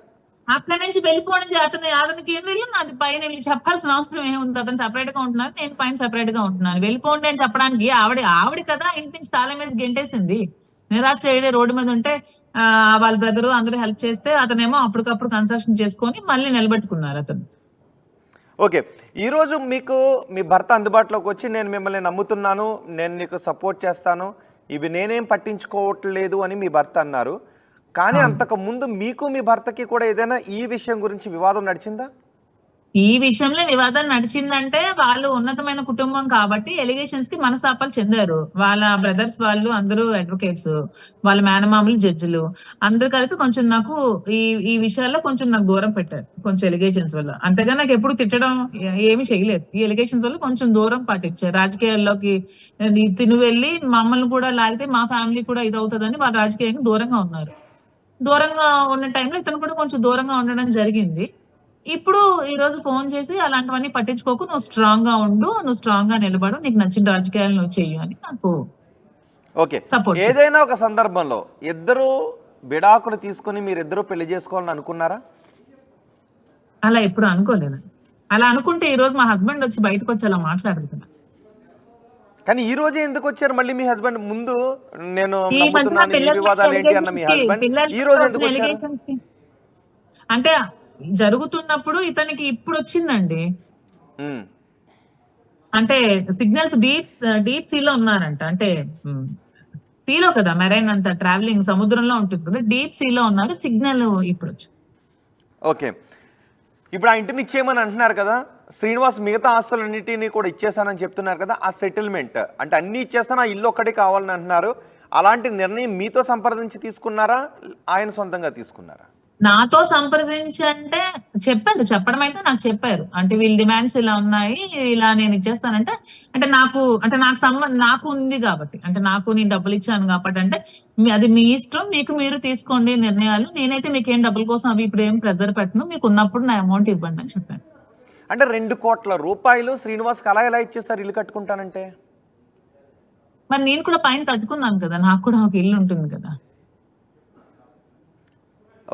అక్కడి నుంచి వెళ్ళిపోవడం అతనికి ఏం తెలియదు, నాది పైన చెప్పాల్సిన అవసరం ఏముంది? అతను సెపరేట్ గా ఉంటున్నారు, నేను పైన సెపరేట్ గా ఉంటున్నాను. వెళ్ళిపోండి అని చెప్పడానికి ఆవిడ కదా ఇంటి నుంచి తాళం వేసి గెంటేసింది. నిరాశ రోడ్డు మీద ఉంటే వాళ్ళ బ్రదరు అందరూ హెల్ప్ చేస్తే అతనేమో అప్పటికప్పుడు కన్స్ట్రక్షన్ చేసుకొని మళ్ళీ నిలబెట్టుకున్నారు అతను. ఓకే, ఈరోజు మీకు మీ భర్త అందుబాటులోకి వచ్చి నేను మిమ్మల్ని నమ్ముతున్నాను, నేను నీకు సపోర్ట్ చేస్తాను, ఇవి నేనేం పట్టించుకోవట్లేదు అని మీ భర్త అన్నారు. కానీ అంతకు ముందు మీకు మీ భర్తకి కూడా ఏదైనా ఈ విషయం గురించి వివాదం నడిచిందా? ఈ విషయంలో వివాదం నడిచిందంటే వాళ్ళు ఉన్నతమైన కుటుంబం కాబట్టి ఎలిగేషన్స్ కి మనస్తాపాలు చెందారు. వాళ్ళ బ్రదర్స్ వాళ్ళు అందరూ అడ్వకేట్స్, వాళ్ళ మేనమామలు జడ్జిలు, అందరు కలిపి కొంచెం నాకు ఈ విషయాల్లో కొంచెం నాకు దూరం పెట్టారు, కొంచెం ఎలిగేషన్స్ వల్ల. అంతగా నాకు ఎప్పుడు తిట్టడం ఏమి చేయలేదు. ఈ ఎలిగేషన్స్ వల్ల కొంచెం దూరం పాటించారు. రాజకీయాల్లోకి తిని వెళ్ళి మమ్మల్ని కూడా లాగితే మా ఫ్యామిలీ కూడా ఇదవుతుందని వాళ్ళు రాజకీయంగా దూరంగా ఉన్నారు. దూరంగా ఉన్న టైంలో ఇతను కూడా కొంచెం దూరంగా ఉండడం జరిగింది. ఇప్పుడు ఈ రోజు ఫోన్ చేసి అలాంటివన్నీ పట్టించుకోకు, నువ్వు స్ట్రాంగ్ గా ఉండు, నువ్వు స్ట్రాంగ్ గా నిలబడు, నీకు నచ్చిన రాజకీయాలు నువ్వు చెయ్యి అని నాకు సపోర్ట్. ఏదైనా ఒక సందర్భంలో ఇద్దరు విడాకులు తీసుకుని మీరిద్దరూ పెళ్లి చేసుకోవాలని అనుకున్నారా? అలా ఎప్పుడు అనుకోలేదు. అలా అనుకుంటే ఈ రోజు మా హస్బెండ్ వచ్చి బయటకు వచ్చి అలా మాట్లాడుతున్నా. కానీ ఈ రోజే ఎందుకు వచ్చారు మళ్ళీ మీ హస్బెండ్? ముందు నేను నమ్ముతున్నాను ఈ వివాదాలు ఏంటి అన్న మీ హస్బెండ్ ఈ రోజు ఎందుకు వచ్చారు? అంటే జరుగుతున్నప్పుడు ఇతనికి ఇప్పుడు వచ్చిందండి. అంటే సిగ్నల్స్ డీప్ సీలో ఉన్నారంట. అంటే సీలో కదా మెరైన్ అంతా ట్రావెలింగ్ సముద్రంలో ఉంటుంది కదా, డీప్ సీలో ఉన్నారు, సిగ్నల్ ఇప్పుడు వచ్చి. ఓకే, ఇప్పుడు ఆ ఇంటిని ఇచ్చేయమని అంటున్నారు కదా, శ్రీనివాస్ మిగతా ఆస్తులన్నింటినీ కూడా ఇచ్చేస్తానని చెప్తున్నారు కదా, ఆ సెటిల్మెంట్ అంటే అన్ని ఇచ్చేస్తాను, ఆ ఇల్లు ఒక్కడే కావాలని అంటున్నారు. అలాంటి నిర్ణయం మీతో సంప్రదించి తీసుకున్నారా, ఆయన సొంతంగా తీసుకున్నారా? నాతో సంప్రదించి అంటే చెప్పడం అయితే నాకు చెప్పారు. అంటే వీళ్ళ డిమాండ్స్ ఇలా ఉన్నాయి, ఇలా నేను ఇచ్చేస్తానంటే, అంటే నాకు ఉంది కాబట్టి, అంటే నేను డబ్బులు ఇచ్చాను కాబట్టి, అంటే అది మీ ఇష్టం, మీరు తీసుకోండి నిర్ణయాలు, నేనైతే మీకు ఏం డబ్బుల కోసం అవి ఇప్పుడు ఏం ప్రెజర్ పెట్టను, మీకు ఉన్నప్పుడు నా అమౌంట్ ఇవ్వండి అని చెప్పాను. అంటే 2 కోట్ల రూపాయలు శ్రీనివాస్కి అలా ఎలా ఇచ్చేస్తారు ఇల్లు కట్టుకుంటానంటే? మరి నేను కూడా పైన కట్టుకున్నాను కదా, నాకు కూడా ఒక ఇల్లు ఉంటుంది కదా.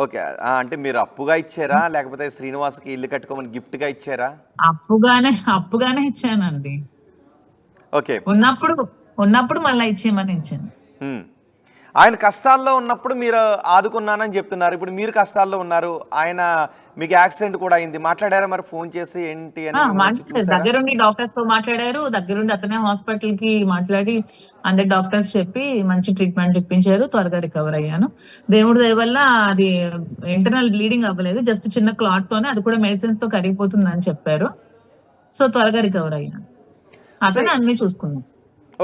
ఓకే, అంటే మీరు అప్పుగా ఇచ్చారా లేకపోతే శ్రీనివాస్కి ఇల్లు కట్టుకోమని గిఫ్ట్ గా ఇచ్చారా? అప్పుగానే ఇచ్చానండి. ఓకే, ఉన్నప్పుడు మళ్ళీ ఇచ్చేయమని ఇచ్చాను. ఆయన కష్టాల్లో ఉన్నప్పుడు మీరు ఆదుకున్నానని చెప్తున్నారు. ఇప్పుడు మీరు కష్టాల్లో ఉన్నారు. ఆయన మీకు యాక్సిడెంట్ కూడా అయింది. మాట్లాడారా మరి ఫోన్ చేసి ఏంటి అని? మాట్లాడారు, దగ్గరుండి డాక్టర్స్ తో మాట్లాడారు, దగ్గరుండి అతనే హాస్పిటల్ కి మాట్లాడి అందరి డాక్టర్స్ చెప్పి మంచి ట్రీట్మెంట్ ఇప్పించారు, త్వరగా రికవర్ అయ్యాను. దేవుడి దయ వల్ల అది ఇంటర్నల్ బ్లీడింగ్ అవ్వలేదు, జస్ట్ చిన్న క్లాట్ తోనే, అది కూడా మెడిసిన్స్ తో కరిగిపోతుంది అని చెప్పారు. సో త్వరగా రికవర్ అయ్యాను, అతనే అన్ని చూసుకున్నాం.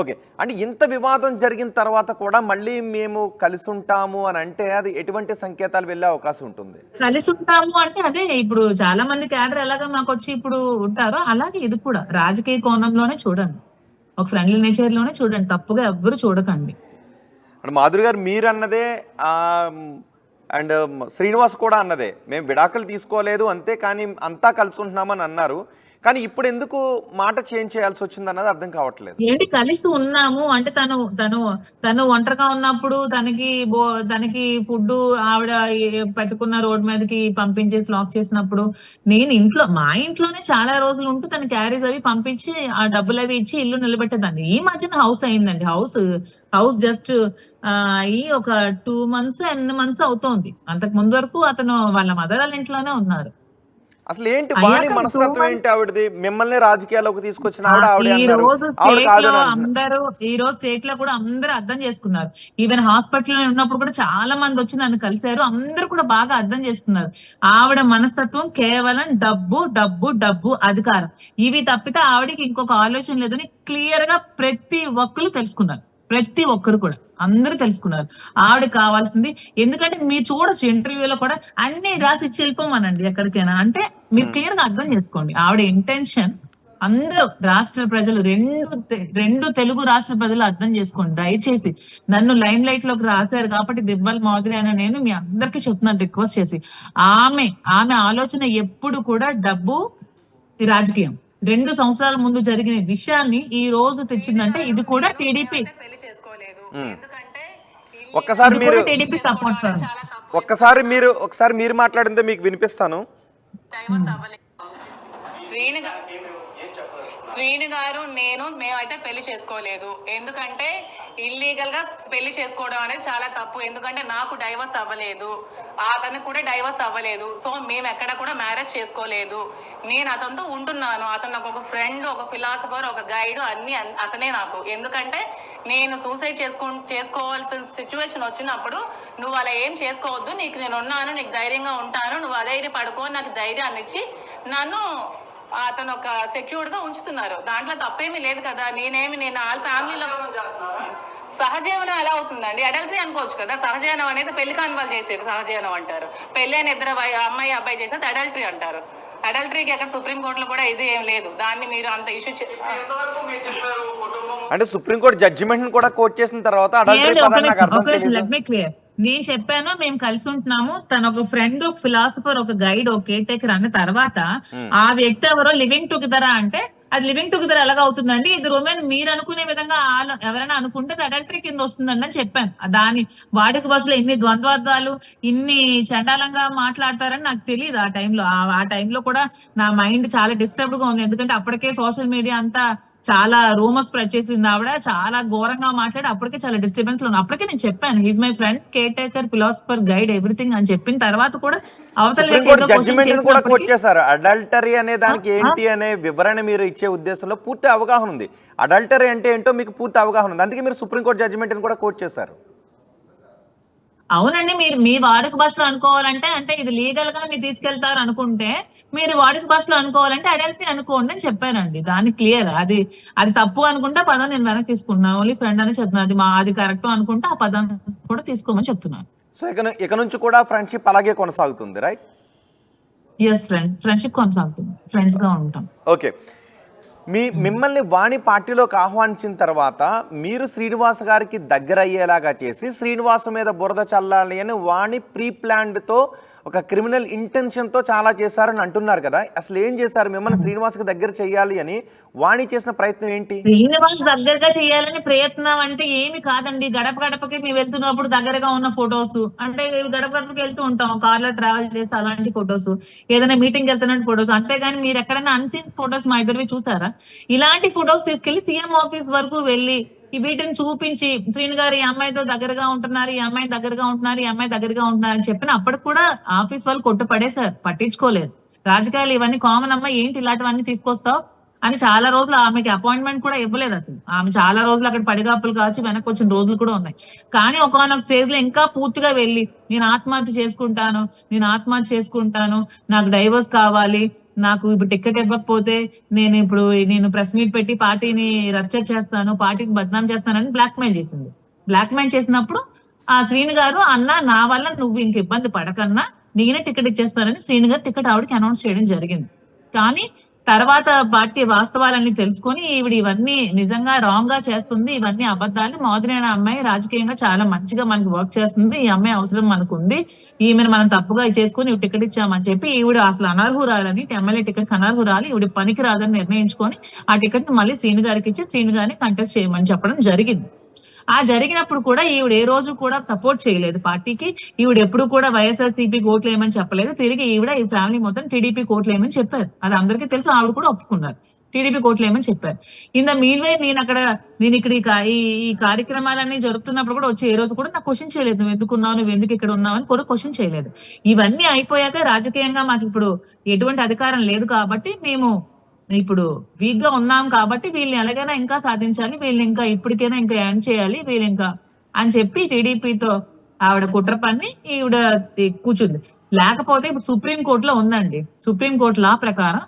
ఓకే, అంటే ఇంత వివాదం జరిగిన తర్వాత కూడా మళ్ళీ మేము కలిసి ఉంటాము అని అంటే అది ఎటువంటి సంకేతాలు వెళ్ళే అవకాశం ఉంటుంది? కలిసి ఉంటాము అంటే అదే, ఇప్పుడు చాలా మంది క్యాడర్ ఎలాగా మాకు వచ్చి ఇప్పుడు ఉంటారో అలాగే ఇది కూడా రాజకీయ కోణంలోనే చూడండి, ఒక ఫ్రెండ్లీ నేచర్ లోనే చూడండి, తప్పుగా ఎవ్వరు చూడకండి. అంటే మాధురి గారు మీరు అన్నదే అండ్ శ్రీనివాస్ కూడా అన్నదే, మేము విడాకులు తీసుకోలేదు అంతే, కానీ అంతా కలిసి ఉంటున్నామని అన్నారు. కానీ ఇప్పుడు ఎందుకు మాట చేంజ్ చేయాల్సి వచ్చింది అన్నది అర్థం కావట్లేదు. ఏంటి కలిసి ఉన్నాము అంటే తను ఒంటరిగా ఉన్నప్పుడు తనకి ఫుడ్ ఆవిడ పెట్టుకున్న రోడ్ మీదకి పంపించేసి లాక్ చేసినప్పుడు నేను మా ఇంట్లోనే చాలా రోజులు ఉంటూ తన క్యారీస్ అవి పంపించి ఆ డబ్బులు అవి ఇచ్చి ఇల్లు నిలబెట్టేదాన్ని. ఈ మధ్యన హౌస్ అయిందండి, హౌస్ జస్ట్ అయ్యి ఒక 2 months ఎన్ని మంత్స్ అవుతోంది. అంతకు ముందు వరకు అతను వాళ్ళ మదర్ వాళ్ళ ఇంట్లోనే ఉన్నారు. అసలు ఏంటి వాణి మనస్తత్వం ఏంటి ఆవిడది? మిమ్మల్ని రాజకీయాల్లోకి తీసుకొచ్చిన ఈ రోజు స్టేట్ లో కూడా అందరూ అర్థం చేసుకున్నారు. ఈవెన్ హాస్పిటల్ ఉన్నప్పుడు కూడా చాలా మంది వచ్చి నన్ను కలిశారు, అందరూ కూడా బాగా అర్థం చేసుకున్నారు. ఆవిడ మనస్తత్వం కేవలం డబ్బు డబ్బు డబ్బు అధికారం, ఇవి తప్పితే ఆవిడకి ఇంకొక ఆలోచన లేదని క్లియర్ గా ప్రతి ఒక్కరు తెలుసుకున్నారు. ప్రతి ఒక్కరు కూడా అందరూ తెలుసుకున్నారు ఆవిడ కావాల్సింది. ఎందుకంటే మీరు చూడొచ్చు ఇంటర్వ్యూలో కూడా అన్ని రాసి ఇచ్చి వెళ్ళిపోమనండి ఎక్కడికైనా, అంటే మీరు క్లియర్ గా అర్థం చేసుకోండి ఆవిడ ఇంటెన్షన్. అందరూ రాష్ట్ర ప్రజలు, రెండు తెలుగు రాష్ట్ర ప్రజలు అర్థం చేసుకోండి దయచేసి. నన్ను లైమ్ లైట్ లోకి రాశారు కాబట్టి దివ్వల్ మాధురి అని నేను మీ అందరికీ చెప్తున్నాను రిక్వెస్ట్ చేసి, ఆమె ఆలోచన ఎప్పుడు కూడా డబ్బు రాజకీయం. 2 సంవత్సరాల ముందు జరిగిన విషయాన్ని ఈ రోజు తెచ్చిందంటే ఇది కూడా టీడీపీ. ఒకసారి మీరు మాట్లాడిందే మీకు వినిపిస్తాను. శ్రీని గారు మేమైతే పెళ్లి చేసుకోలేదు, ఎందుకంటే ఇల్లీగల్ గా పెళ్లి చేసుకోవడం అనేది చాలా తప్పు. ఎందుకంటే నాకు డైవర్స్ అవ్వలేదు, అతనికి కూడా డైవర్స్ అవ్వలేదు. సో మేము ఎక్కడ కూడా మ్యారేజ్ చేసుకోలేదు. నేను అతనితో ఉంటున్నాను. అతను నాకు ఒక ఫ్రెండ్, ఒక ఫిలాసఫర్, ఒక గైడ్, అన్ని అతనే నాకు. ఎందుకంటే నేను సూసైడ్ చేసుకోవాల్సిన సిచ్యువేషన్ వచ్చినప్పుడు నువ్వు అలా ఏం చేసుకోవద్దు, నీకు నేను ఉన్నాను, నీకు ధైర్యంగా ఉంటాను, నువ్వు అధైర్య పడుకో, నాకు ధైర్యాన్ని ఇచ్చి నన్ను అతను ఒక సెక్యూర్డ్ గా ఉంచుతున్నారు. దాంట్లో తప్పేమీ లేదు కదా. నేను వాళ్ళ ఫ్యామిలీలో సహజీవనం ఎలా అవుతుందండి? అడల్టరీ అనుకోవచ్చు కదా. సహజీవనం అనేది పెళ్లి కాని వాళ్ళు చేసేది సహజీవనం అంటారు. పెళ్లి అయిన 2 అమ్మాయి అబ్బాయి చేసేది అడల్టరీ అంటారు. అడల్టరీకి అక్కడ సుప్రీంకోర్టులో కూడా ఇది ఏం లేదు. దాన్ని మీరు అంత ఇష్యూ అంటే సుప్రీంకోర్టు జడ్జిమెంట్ కూడా కోట్ చేసిన తర్వాత అడల్టరీ పదాన్ని నాకు అర్థం తెలియదు. నేను చెప్పాను మేము కలిసి ఉంటున్నాము, తను ఒక ఫ్రెండ్, ఒక ఫిలాసఫర్, ఒక గైడ్, ఒక కేర్ టేకర్ అన్న తర్వాత ఆ వ్యక్తి ఎవరో లివింగ్ టుగెదర్ అంటే అది లివింగ్ టుగెదర్ ఎలాగ అవుతుందండి? ఇది రొమాన్ మీరు అనుకునే విధంగా ఎవరైనా అనుకుంటే అడల్టరీ కింద వస్తుందండి అని చెప్పాను. వాడికి బస్సులో ఇన్ని ద్వంద్వార్థాలు, ఇన్ని చండాలంగా మాట్లాడతారని నాకు తెలియదు ఆ టైంలో. ఆ టైంలో కూడా నా మైండ్ చాలా డిస్టర్బ్డ్ గా ఉంది. ఎందుకంటే అప్పటికే సోషల్ మీడియా అంతా చాలా రూమర్స్ స్ప్రెడ్ చేసింది, ఆవిడ చాలా ఘోరంగా మాట్లాడి అప్పటికే చాలా డిస్టర్బెన్స్ లో. అప్పటికే నేను చెప్పాను he's my friend, care taker, philosopher, guide, everything అని చెప్పిన తర్వాత కూడా అడల్టరీ అనే దానికి ఏంటి అనే వివరణ మీరు ఇచ్చే ఉద్దేశంలో పూర్తి అవగాహన ఉంది. అడల్టరీ అంటే ఏంటో మీకు పూర్తి అవగాహన ఉంది, అందుకే మీరు సుప్రీంకోర్టు జడ్జిమెంట్ కూడా కోట్ చేశారు. అవునండి, మీరు మీ వాడుక భాషలో అనుకోవాలంటే అంటే ఇది లీగల్ గా మీరు తీసుకెళ్తారు అనుకుంటే మీరు వాడుక భాషలో అనుకోవాలంటే అడల్టరీ అనుకోండి అని చెప్పానండి. దాని క్లియర్. అది తప్పు అనుకుంటే ఆ పదం నేను వెనక్కి తీసుకున్నాను, ఓన్లీ ఫ్రెండ్ అని చెప్తున్నాను. అది కరెక్ట్ అనుకుంటే ఆ పదం కూడా తీసుకోమని చెప్తున్నాను. సో ఇక నుంచి కూడా ఫ్రెండ్షిప్ అలాగే కొనసాగుతుంది, రైట్? ఎస్, ఫ్రెండ్షిప్ కొనసాగుతుంది, ఫ్రెండ్స్ గా ఉంటాం. ఓకే, మిమ్మల్ని వాణి పార్టీలోకి ఆహ్వానించిన తర్వాత మీరు శ్రీనివాస్ గారికి దగ్గర అయ్యేలాగా చేసి శ్రీనివాస్ మీద బురద చల్లాలి అని వాణి ప్రీ ప్లాన్డ్తో ఒక క్రిమినల్ ఇంటెన్షన్తో చాలా చేశారని అంటున్నారు కదా. అసలు ఏం చేశారు? మిమ్మల్ని శ్రీనివాస్కి దగ్గర చేయాలి అని వాణి చేసిన ప్రయత్నం ఏంటి? శ్రీనివాస్ దగ్గరగా చేయాలని ప్రయత్నం అంటే ఏమి కాదండి. గడప గడపకి మేము వెళ్తున్నప్పుడు దగ్గరగా ఉన్న ఫొటోస్, అంటే గడప గడపకి వెళ్తూ ఉంటాం కార్లో ట్రావెల్ చేస్తే అలాంటి ఫొటోస్, ఏదైనా మీటింగ్ వెళ్తున్నట్టు ఫొటోస్. అంతేగాని మీరు ఎక్కడైనా అన్సీన్ ఫొటోస్ మా ఇద్దరివి చూసారా? ఇలాంటి ఫొటోస్ తీసుకెళ్లి సీఎం ఆఫీస్ వరకు వెళ్ళి వీటిని చూపించి శ్రీను గారు ఈ అమ్మాయితో దగ్గరగా ఉంటున్నారు, ఈ అమ్మాయి దగ్గరగా ఉంటున్నారు, ఈ అమ్మాయి దగ్గరగా ఉంటున్నారు అని చెప్పిన అప్పటికి కూడా ఆఫీస్ వాళ్ళు కొట్టు పడేశారు, పట్టించుకోలేదు. రాజకీయాలు ఇవన్నీ కామన్ అమ్మా, ఏంటి ఇలాంటివన్నీ తీసుకొస్తావు అని చాలా రోజులు ఆమెకి అపాయింట్మెంట్ కూడా ఇవ్వలేదు. అసలు ఆమె చాలా రోజులు అక్కడ పడిగాపులు కాచి వెనక్కి వచ్చిన రోజులు కూడా ఉన్నాయి. కానీ ఒకనొక స్టేజ్ లో ఇంకా పూర్తిగా వెళ్ళి నేను ఆత్మహత్య చేసుకుంటాను, నాకు డైవర్స్ కావాలి, నాకు ఇప్పుడు టికెట్ ఇవ్వకపోతే నేను ప్రెస్ మీట్ పెట్టి పార్టీని రచ్చర్ చేస్తాను, పార్టీకి బద్నాం చేస్తానని బ్లాక్ మెయిల్ చేసింది. బ్లాక్ మెయిల్ చేసినప్పుడు ఆ శ్రీను గారు అన్న నా వల్ల నువ్వు ఇంక ఇబ్బంది పడకన్నా నేనే టికెట్ ఇచ్చేస్తానని శ్రీను గారు టికెట్ ఆవిడకి అనౌన్స్ చేయడం జరిగింది. కానీ తర్వాత పార్టీ వాస్తవాలన్నీ తెలుసుకొని ఈవిడ ఇవన్నీ నిజంగా రాంగ్ గా చేస్తుంది, ఇవన్నీ అబద్ధాలు, మోదినేని అమ్మాయి రాజకీయంగా చాలా మంచిగా మనకి వర్క్ చేస్తుంది, ఈ అమ్మాయి అవసరం మనకు ఉంది, ఈమెను మనం తప్పుగా చేసుకుని టికెట్ ఇచ్చామని చెప్పి ఈవిడ అసలు అనర్హురాలని, ఎమ్మెల్యే టికెట్ అనర్హురాలి, ఈవిడ పనికి రాదని నిర్ణయించుకొని ఆ టికెట్ ని మళ్ళీ శ్రీను గారికి ఇచ్చి శ్రీను గారిని కంటెస్ట్ చేయమని చెప్పడం జరిగింది. ఆ జరిగినప్పుడు కూడా ఈవిడ ఏ రోజు కూడా సపోర్ట్ చేయలేదు పార్టీకి. ఈవిడ ఎప్పుడు కూడా వైఎస్ఆర్సీపీ ఓట్లు వేయమని చెప్పలేదు. తిరిగి ఈవిడ ఈ ఫ్యామిలీ మొత్తం టీడీపీ ఓట్లు వేయమని చెప్పారు. అది అందరికీ తెలుసు, ఆవిడ కూడా ఒప్పుకున్నారు, టీడీపీ ఓట్లు వేయమని చెప్పారు. ఇన్ ద మీన్ వే నేను ఇక్కడ ఈ కార్యక్రమాలన్నీ జరుగుతున్నప్పుడు కూడా వచ్చి ఏ రోజు కూడా నాకు క్వశ్చన్ చేయలేదు, నువ్వు ఎందుకు ఇక్కడ ఉన్నావు అని కూడా క్వశ్చన్ చేయలేదు. ఇవన్నీ అయిపోయాక రాజకీయంగా మాకు ఇప్పుడు ఎటువంటి అధికారం లేదు కాబట్టి మేము ఇప్పుడు వీక్ గా ఉన్నాం కాబట్టి వీళ్ళని ఎలాగైనా ఇంకా సాధించాలి, వీళ్ళని ఇంకా ఇప్పటికైనా ఇంకా ఏం చేయాలి వీళ్ళు ఇంకా అని చెప్పి టీడీపీతో ఆవిడ కుట్ర పన్ని ఈవిడ కూర్చుంది. లేకపోతే ఇప్పుడు సుప్రీంకోర్టులో ఉందండి, సుప్రీంకోర్టు లా ప్రకారం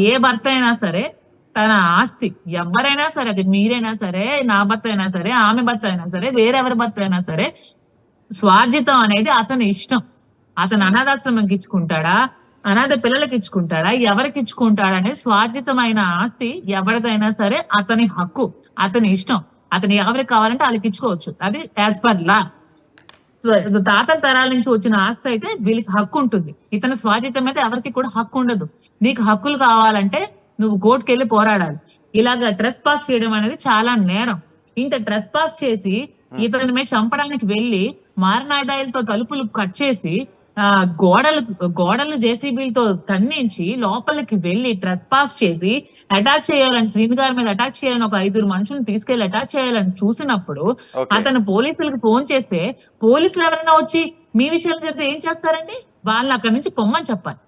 ఏ భర్త అయినా సరే తన ఆస్తి ఎవరైనా సరే, అది మీరైనా సరే, నా భర్త అయినా సరే, ఆమె భర్త అయినా సరే, వేరెవరి భర్త అయినా సరే, స్వార్జితం అనేది అతని ఇష్టం. అతను అనాథాశ్రమంకి ఇచ్చుకుంటాడా, అనాథ పిల్లలకి ఇచ్చుకుంటాడా, ఎవరికి ఇచ్చుకుంటాడా అనేది స్వార్జితమైన ఆస్తి ఎవరిదైనా సరే అతని హక్కు, అతని ఇష్టం. అతను ఎవరికి కావాలంటే వాళ్ళకి ఇచ్చుకోవచ్చు, అది యాజ్ పర్ లా. తాతల తరాల నుంచి వచ్చిన ఆస్తి అయితే వీళ్ళకి హక్కు ఉంటుంది. ఇతని స్వార్జితం అయితే ఎవరికి కూడా హక్కు ఉండదు. నీకు హక్కులు కావాలంటే నువ్వు కోర్టుకు వెళ్ళి పోరాడాలి. ఇలాగ ట్రెస్ పాస్ చేయడం అనేది చాలా నేరం. ఇంత ట్రెస్ పాస్ చేసి ఇతని మీద చంపడానికి వెళ్ళి మారణాయుధాలతో తలుపులు కట్ చేసి గోడలు జేసీబీలతో తన్నించి లోపలికి వెళ్లి ట్రెస్ పాస్ చేసి అటాక్ చేయాలని, శ్రీను గారి మీద అటాక్ చేయాలని ఒక 5 మనుషులను తీసుకెళ్లి అటాక్ చేయాలని చూసినప్పుడు అతను పోలీసులకు ఫోన్ చేస్తే పోలీసులు ఎవరైనా వచ్చి మీ విషయాలు చెప్తే ఏం చేస్తారండి? వాళ్ళని అక్కడి నుంచి పొమ్మని చెప్పాలి.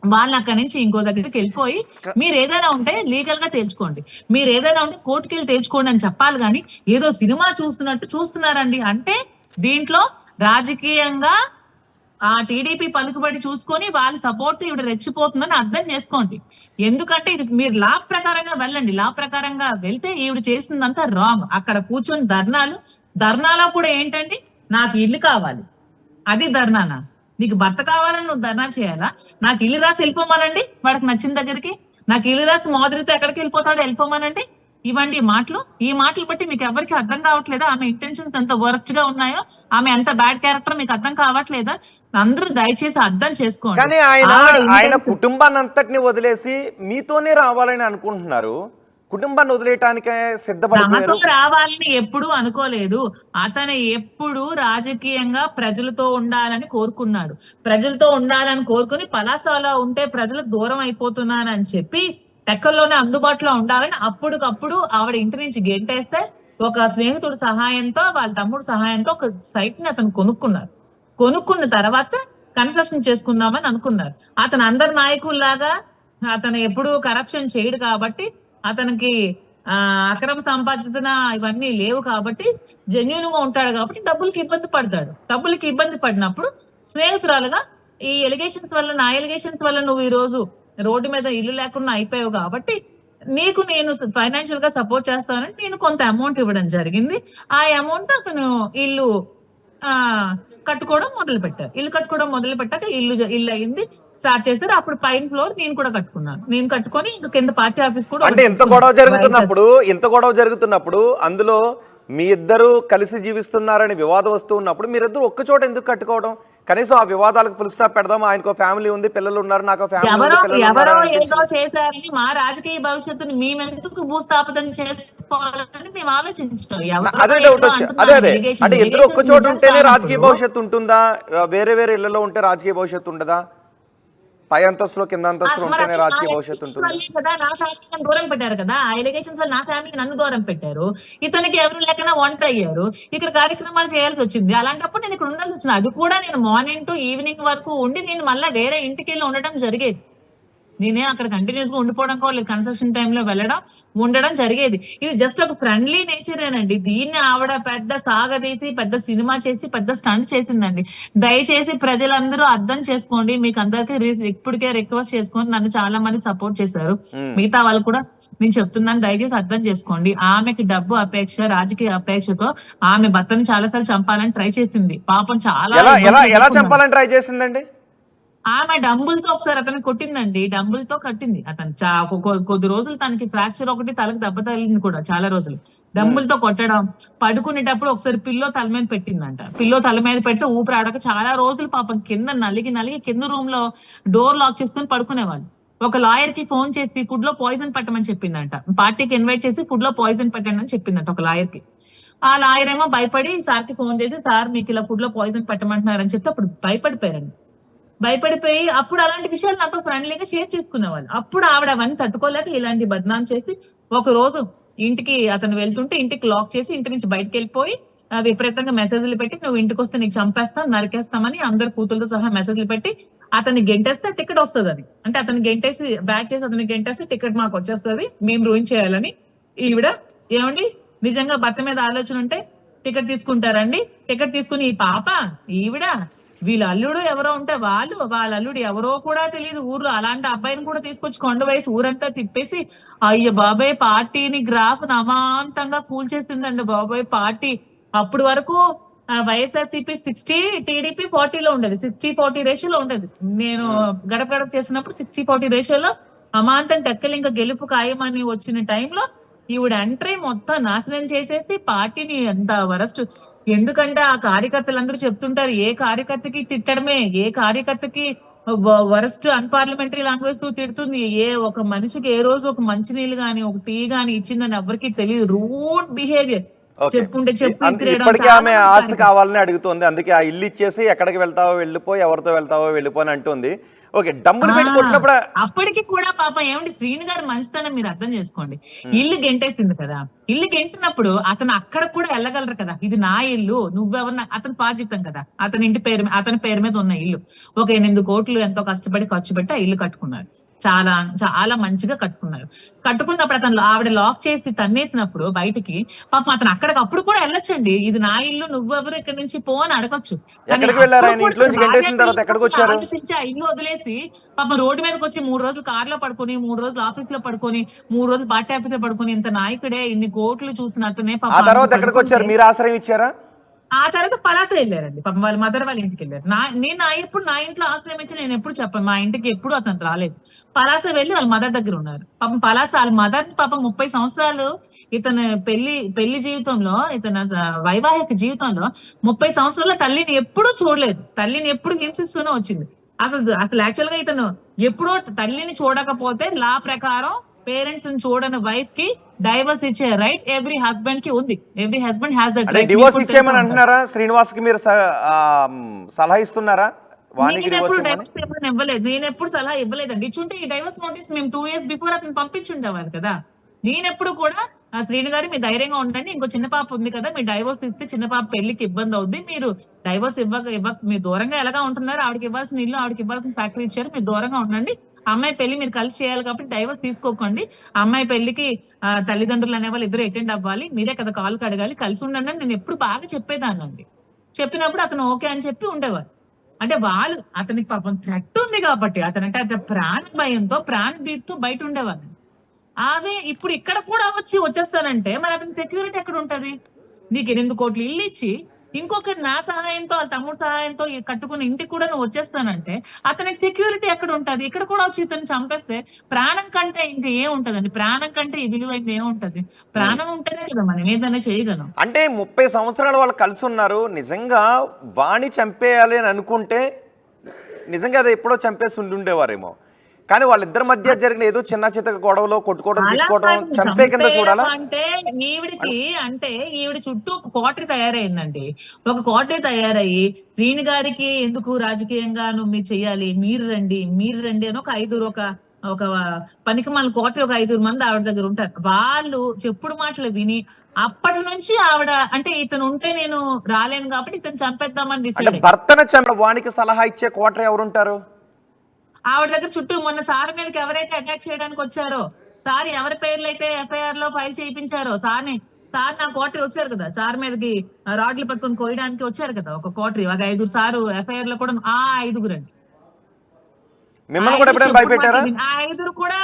వాళ్ళని అక్కడి నుంచి ఇంకో దగ్గరికి వెళ్ళిపోయి మీరు ఏదైనా ఉంటే లీగల్ గా తేల్చుకోండి, మీరు ఏదైనా ఉంటే కోర్టుకి వెళ్ళి తేల్చుకోండి అని చెప్పాలి. కానీ ఏదో సినిమా చూస్తున్నట్టు చూస్తున్నారండి. అంటే దీంట్లో రాజకీయంగా ఆ టీడీపీ పలుకుబడి చూసుకొని వాళ్ళ సపోర్ట్ ఈవిడ రెచ్చిపోతుందని అర్థం చేసుకోండి. ఎందుకంటే ఇది మీరు లా ప్రకారంగా వెళ్ళండి, లా ప్రకారంగా వెళ్తే ఈవిడ చేసిందంతా రాంగ్. అక్కడ కూర్చొని ధర్నాలో కూడా ఏంటండి, నాకు ఇల్లు కావాలి, అది ధర్నానా? నీకు భర్త కావాలని నువ్వు ధర్నా చేయాలా? నాకు ఇల్లు రాసి వెళ్ళిపోమానండి వాడికి నచ్చిన దగ్గరికి, నాకు ఇల్లు రాసి మోదరితో ఎక్కడికి వెళ్ళిపోతాడో వెళ్ళిపోమానండి. ఇవ్వండి ఈ మాటలు బట్టి మీకు ఎవరికి అర్థం కావట్లేదా ఆమె ఇంటెన్షన్స్ ఎంత వర్స్ట్ గా ఉన్నాయో, ఆమె ఎంత బ్యాడ్ క్యారెక్టర్ మీకు అర్థం కావట్లేదా? అందరూ దయచేసి అర్థం చేసుకోండి. కానీ ఆయన కుటుంబాన్ని అంతటిని వదిలేసి మీతోనే రావాలని అనుకుంటున్నారు, కుటుంబాన్ని వదిలేయటానికే సిద్ధపడిపోయారు. రావాలని ఎప్పుడు అనుకోలేదు. అతను ఎప్పుడు రాజకీయంగా ప్రజలతో ఉండాలని కోరుకున్నాడు. ప్రజలతో ఉండాలని కోరుకుని పలాసలో ఉంటే ప్రజలు దూరం అయిపోతున్నారని చెప్పి టెక్కల్లోనే అందుబాటులో ఉండాలని అప్పటికప్పుడు ఆవిడ ఇంటి నుంచి గెంటేస్తే ఒక స్నేహితుడి సహాయంతో, వాళ్ళ తమ్ముడు సహాయంతో ఒక సైట్ ని అతను కొనుక్కున్న తర్వాత కన్స్ట్రక్షన్ చేసుకుందామని అనుకున్నారు. అతను అందరి నాయకుల్లాగా అతను ఎప్పుడు కరప్షన్ చేయడు కాబట్టి, అతనికి అక్రమ సంపాదించిన ఇవన్నీ లేవు కాబట్టి, జెన్యూన్ గా ఉంటాడు కాబట్టి డబ్బులకి ఇబ్బంది పడినప్పుడు స్నేహితురాలుగా ఈ ఎలిగేషన్స్ వల్ల, నా ఎలిగేషన్స్ వల్ల నువ్వు ఈ రోజు రోడ్డు మీద ఇల్లు లేకుండా అయిపోయావు కాబట్టి నీకు నేను ఫైనాన్షియల్ గా సపోర్ట్ చేస్తానని నేను కొంత అమౌంట్ ఇవ్వడం జరిగింది. ఆ అమౌంట్ అతను ఇల్లు కట్టుకోవడం మొదలు పెట్టారు. ఇల్లు కట్టుకోవడం మొదలు పెట్టాక ఇల్లు అయింది, స్టార్ట్ చేస్తారు. అప్పుడు పైన ఫ్లోర్ నేను కూడా కట్టుకున్నాను. నేను కట్టుకొని ఇంకా కింద పార్టీ ఆఫీస్ కూడా. అంటే ఇంత గొడవ జరుగుతున్నప్పుడు అందులో మీ ఇద్దరు కలిసి జీవిస్తున్నారని వివాదం వస్తూ ఉన్నప్పుడు మీరిద్దరు ఒక్క చోట ఎందుకు కట్టుకోవడం? కనీసం ఆ వివాదాలకు ఫుల్ స్టాప్ పెడదాం, ఆయనకు ఫ్యామిలీ ఉంది, పిల్లలు ఉన్నారు, నాకు ఫ్యామిలీ. ఎవరో ఏదో చేశారని మా రాజకీయ భవిష్యత్తుని మేమెందుకు భూస్థాపితం చేసుకోవాలని మేము ఆలోచించాం. అదే డౌట్ వచ్చి అంటే ఇద్దరు ఒక్క చోట ఉంటేనే రాజకీయ భవిష్యత్తు ఉంటుందా? వేరే ఇళ్లలో ఉంటే రాజకీయ భవిష్యత్తు ఉండదా? పై అంతస్తులో కింద అంతస్తులో ఉంటేనే రాజకీయ భవిష్యత్తు ఉంటుంది కదా. నా ఫ్యామిలీ నన్ను దూరం పెట్టారు కదా, ఆ ఎలిగేషన్స్ వల్ల నా ఫ్యామిలీ నన్ను దూరం పెట్టారు. ఇతనికి ఎవరు లేకన్నా ఒంటరి అయ్యారు, ఇక్కడ కార్యక్రమాలు చేయాల్సి వచ్చింది. అలాంటప్పుడు నేను ఇక్కడ ఉండాల్సి వచ్చింది. అది కూడా నేను మార్నింగ్ టు ఈవినింగ్ వరకు ఉండి నేను మళ్ళీ వేరే ఇంటికి వెళ్ళి ఉండడం జరిగేది. నేనే అక్కడ కంటిన్యూస్ గా ఉండిపోవడం కూడా లేదు, కన్స్ట్రక్షన్ టైంలో వెళ్ళడం ఉండడం జరిగేది. ఇది జస్ట్ ఒక ఫ్రెండ్లీ నేచరేనండి. దీన్ని ఆవిడ పెద్ద సాగదీసి పెద్ద సినిమా చేసి పెద్ద స్టంట్ చేసిందండి. దయచేసి ప్రజలందరూ అర్థం చేసుకోండి. మీకు అందరికీ ఇప్పటికే రిక్వెస్ట్ చేసుకోండి. నన్ను చాలా మంది సపోర్ట్ చేశారు, మిగతా వాళ్ళు కూడా నేను చెప్తున్నాను, దయచేసి అర్థం చేసుకోండి. ఆమెకి డబ్బు అపేక్ష, రాజకీయ అపేక్షతో ఆమె భర్తను చాలాసార్లు చంపాలని ట్రై చేసింది. పాపం ఎలా చంపాలని ట్రై చేసిందండి? ఆమె డంబుల్తో ఒకసారి అతను కొట్టిందండి, డంబుల్తో కట్టింది. అతను కొద్ది రోజులు తనకి ఫ్రాక్చర్ ఒకటి, తలకు దెబ్బ తగిలింది కూడా చాలా రోజులు. డంబుల్తో కొట్టడం, పడుకునేటప్పుడు ఒకసారి పిల్లో తల మీద పెట్టిందంట. పిల్లో తల మీద పెడితే ఊపిరి ఆడక చాలా రోజులు పాపం కింద నలిగి కింద రూమ్ లో డోర్ లాక్ చేసుకుని పడుకునేవాళ్ళు. ఒక లాయర్ కి ఫోన్ చేసి ఫుడ్ లో పాయిజన్ పెట్టమని చెప్పిందంట. పార్టీకి ఇన్వైట్ చేసి ఫుడ్ లో పాయిజన్ పెట్టండి అని చెప్పిందంట ఒక లాయర్ కి. ఆ లాయర్ ఏమో భయపడి సార్ కి ఫోన్ చేసి, సార్ మీకు ఇలా ఫుడ్ లో పాయిజన్ పెట్టమంటున్నారని చెప్తే అప్పుడు భయపడిపోయి అప్పుడు అలాంటి విషయాలు నాతో ఫ్రెండ్లీగా షేర్ చేసుకునేవాళ్ళు. అప్పుడు ఆవిడ అవన్నీ తట్టుకోలేక ఇలాంటి బద్నాం చేసి ఒక రోజు ఇంటికి అతను వెళ్తుంటే ఇంటికి లాక్ చేసి ఇంటి నుంచి బయటకు వెళ్ళిపోయి విపరీతంగా మెసేజ్లు పెట్టి, నువ్వు ఇంటికి వస్తే నీకు చంపేస్తాం, నరికేస్తామని అందరు కూతులతో సహా మెసేజ్లు పెట్టి అతన్ని గెంటేస్తే టికెట్ వస్తుంది అని. అంటే అతను గెంటేసి బ్యాక్ చేసి అతన్ని గెంటేసి టికెట్ మాకు వచ్చేస్తుంది, మేము రూయిన్ చేయాలని. ఈవిడ ఏమండి నిజంగా భర్త మీద ఆలోచన ఉంటే టికెట్ తీసుకుంటారండి? టికెట్ తీసుకుని ఈ పాప ఈవిడ వీళ్ళ అల్లుడు ఎవరో ఉంటే వాళ్ళ అల్లుడు ఎవరో కూడా తెలియదు ఊర్లో, అలాంటి అబ్బాయిని కూడా తీసుకొచ్చి కొండ వయసు ఊరంతా తిప్పేసి అయ్య బాబాయ్ పార్టీని గ్రాఫ్ అమాంతంగా కూల్చేసిందండి బాబాయ్ పార్టీ. అప్పుడు వరకు వైఎస్ఆర్సీపీ 60, టీడీపీ 40లో ఉండేది, 60-40 రేషియోలో ఉండేది. నేను గడప చేసినప్పుడు 60-40 రేషియోలో అమాంతం టెక్కలు ఇంకా గెలుపు ఖాయమని వచ్చిన టైంలో ఈవిడ ఎంట్రీ మొత్తం నాశనం చేసేసి పార్టీని ఎంత వరస్ట్. ఎందుకంటే ఆ కార్యకర్తలందరూ చెప్తుంటారు, ఏ కార్యకర్తకి తిట్టడమే, ఏ కార్యకర్తకి వరస్ట్ అన్పార్లమెంటరీ లాంగ్వేజ్ తిడుతుంది, ఏ ఒక మనిషికి ఏ రోజు ఒక మంచినీళ్ళు గాని ఒక టీ గాని ఇచ్చిందని ఎవరికి తెలియదు. Rude behaviour. ఇప్పటికీ ఆమె ఆస్తి కావాలని అడుగుతుంది, అందుకే ఆ ఇల్లు ఇచ్చేసి ఎక్కడికి వెళ్తావో వెళ్ళిపో, ఎవరితో వెళ్తావో వెళ్ళిపో అని అంటుంది. ఓకే, డబ్బులు పెట్టి కొట్టినప్పుడు అప్పటికి కూడా పాపం ఏమండి శ్రీను గారు మంచితనం మీరు అర్థం చేసుకోండి. ఇల్లు గెంటేసింది కదా, ఇల్లు గెంటినప్పుడు అతను అక్కడ కూడా వెళ్ళగలరు కదా, ఇది నా ఇల్లు నువ్వెవరన్నా, అతను స్వాజితం కదా, అతని అతని పేరు మీద ఉన్న ఇల్లు. ఒక 8 కోట్లు ఎంతో కష్టపడి ఖర్చు పెట్టి ఆ ఇల్లు కట్టుకున్నారు. చాలా చాలా మంచిగా కట్టుకున్నప్పుడు ఆవిడ లాక్ చేసి తన్నేసినప్పుడు బయటికి పాపం అతను అప్పుడు కూడా వెళ్ళొచ్చండి, ఇది నా ఇల్లు నువ్వెవరు ఇక్కడ నుంచి పో అని అడగొచ్చు. ఆ ఇల్లు వదిలేసి పాపం రోడ్డు మీదకి వచ్చి 3 రోజులు కార్ లో పడుకొని, 3 రోజులు ఆఫీస్ లో పడుకొని, 3 రోజులు పార్టీ ఆఫీస్ లో పడుకొని, ఇంత నాయకుడే ఇన్ని కోట్లు చూసిన అతనే ఇచ్చారా? ఆ తర్వాత పలాస వెళ్ళారండి పాపం, వాళ్ళ మదర్ వాళ్ళ ఇంటికి వెళ్ళారు. ఎప్పుడు నా ఇంట్లో ఆశ్రయం ఇచ్చి నేను ఎప్పుడు చెప్పాను, మా ఇంటికి ఎప్పుడు అతను రాలేదు. పలాస వెళ్ళి వాళ్ళ మదర్ దగ్గర ఉన్నారు. పాపం పలాస వాళ్ళ మదర్ పాపం 30 సంవత్సరాలు ఇతను పెళ్లి జీవితంలో, ఇతను వైవాహిక జీవితంలో 30 సంవత్సరాల తల్లిని ఎప్పుడూ చూడలేదు, తల్లిని ఎప్పుడు హింసిస్తూనే వచ్చింది. అసలు యాక్చువల్ గా ఇతను ఎప్పుడో తల్లిని చూడకపోతే లా ప్రకారం పేరెంట్స్ ని చూడని వైఫ్ కి డైవర్స్ ఇచ్చే రైట్ ఎవ్రీ హస్బెండ్ కి ఉంది. Every husband has that right. Divorce ఇచ్చేయమని అంటున్నారా? శ్రీనివాస్ కి మీరు సలహా ఇస్తున్నారా? నేను ఎప్పుడు సలహా ఇవ్వలేదండి. ఇచ్చుంటే ఈ డైవర్స్ నోటీస్ మేము 2 years బిఫోర్ అతను పంపించుండేవారు కదా. నేనెప్పుడు కూడా శ్రీను గారు మీరు ధైర్యంగా ఉండండి, ఇంకో చిన్న పాప ఉంది కదా, మీరు డైవర్స్ ఇస్తే చిన్న పాప పెళ్లికి ఇబ్బంది అవుద్ది, మీరు డైవర్స్ మీరు దూరంగా ఎలాగా ఉంటున్నారు, ఆవిడకి ఇవ్వాల్సిన ఇల్లు ఆవిడకి ఇవ్వాల్సిన ఫ్యాక్టరీ ఇచ్చారు, మీరు దూరంగా ఉండండి, అమ్మాయి పెళ్లి మీరు కలిసి చేయాలి కాబట్టి డైవర్స్ తీసుకోకండి, అమ్మాయి పెళ్లికి తల్లిదండ్రులు అనే వాళ్ళు ఇద్దరు అటెండ్ అవ్వాలి, మీరే కదా కాల్ కడగాలి, కలిసి ఉండండి అని నేను ఎప్పుడు బాగా చెప్పేదానండి. చెప్పినప్పుడు అతను ఓకే అని చెప్పి ఉండేవారు. అంటే వాళ్ళు అతనికి పాపం థ్రెట్ ఉంది కాబట్టి అతనంటే అతని ప్రాణ భయంతో ప్రాణ భీతితో బయట ఉండేవారు. అదే ఇప్పుడు ఇక్కడ కూడా వచ్చేస్తానంటే మరి అతని సెక్యూరిటీ ఎక్కడ ఉంటది? నీకు 8 కోట్లు ఇల్లు ఇచ్చి ఇంకొకరి నా సహాయంతో వాళ్ళ తమ్ముడు సహాయంతో కట్టుకుని ఇంటికి కూడా నువ్వు వచ్చేస్తానంటే అతనికి సెక్యూరిటీ ఎక్కడ ఉంటది? ఇక్కడ కూడా వచ్చి ఇతను చంపేస్తే ప్రాణం కంటే ఇంకా ఏం ఉంటదండి? ప్రాణం కంటే ఈ విలువైంది ఏముంటది? ప్రాణం ఉంటేనే కదా మనం ఏదైనా చేయగలం. అంటే 30 సంవత్సరాలు వాళ్ళు కలిసి ఉన్నారు, నిజంగా వాణి చంపేయాలి అని అనుకుంటే నిజంగా అది ఎప్పుడో చంపేసి ఉండేవారేమో. కానీ వాళ్ళిద్దరి మధ్య జరిగిన ఏదో చిన్న చితక గొడవలో కొట్టుకోవడం అలా తిట్టుకోవడం కాదు, చంపే కింద చూడాలా? అంటే ఈవిడ చుట్టూ ఒక కోటరీ తయారైందండి. ఒక కోటరీ తయారయ్యి శ్రీని గారికి ఎందుకు రాజకీయంగా మీరు చెయ్యాలి, మీరు రండి అని ఒక ఐదుగురు ఒక పనికిమాల కోటరీ ఒక 5 మంది ఆవిడ దగ్గర ఉంటారు. వాళ్ళు చెప్పుడు మాటలు విని అప్పటి నుంచి ఆవిడ అంటే ఇతను ఉంటే నేను రాలేను కాబట్టి ఇతను చంపేద్దామని అంటే డిసైడ్. భర్తను చంప వానికి సలహా ఇచ్చే కోటరీ ఎవరుంటారు? ఆవిడ దగ్గర చుట్టూ మొన్న సార్ మీదకి ఎవరైతే అటాక్ చేయడానికి వచ్చారో, సార్ ఎవరి పేర్లు అయితే ఎఫ్ఐఆర్ లో ఫైల్ చేయించారో, సార్ నా కోటరీ వచ్చారు కదా, సార్ మీదకి రాడ్లు పట్టుకొని కోయడానికి వచ్చారు కదా ఒక కోటరీ, ఒక 5 సారు ఎఫ్ఐఆర్ లో కూడా ఆ 5 అండి. మిమ్మల్ని కూడా ఎప్పుడైనా భయపెట్టారా? ఆ 5 కూడా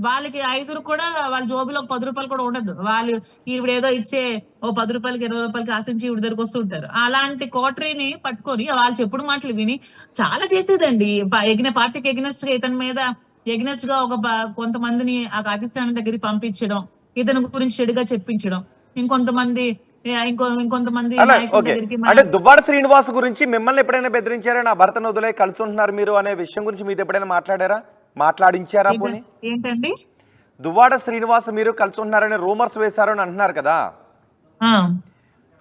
వాళ్ళకి 5 కూడా వాళ్ళ జోబులో ఒక 10 రూపాయలు కూడా ఉండదు. వాళ్ళు ఈవిడ ఏదో ఇచ్చే ఓ 10 రూపాయలకి 20 రూపాయలకి ఆశించి ఈవిడ దగ్గరకు వస్తుంటారు. అలాంటి కోటరీని పట్టుకొని వాళ్ళు చెప్పుడు మాటలు విని చాలా చేసేదండి. పార్టీకి ఎగ్నెస్ట్ గా ఇతని మీద ఎగ్నెస్ట్ గా కొంతమందిని ఆ అధిష్టానం దగ్గరికి పంపించడం, ఇతని గురించి చెడుగా చెప్పించడం, ఇంకొంతమంది నాయకుల దగ్గరికి. అంటే దువ్వాడ శ్రీనివాస్ గురించి మిమ్మల్ని ఎప్పుడైనా బెదిరించారా? నా భర్తను వదిలే కలిసి ఉంటున్నారు మీరు అనే విషయం గురించి మీతో ఎప్పుడైనా మాట్లాడించారా? పోనీ ఏంటండి దువ్వాడ శ్రీనివాస్ మీరు కలిసి ఉంటున్నారని రూమర్స్ వేశారు అని అంటున్నారు కదా,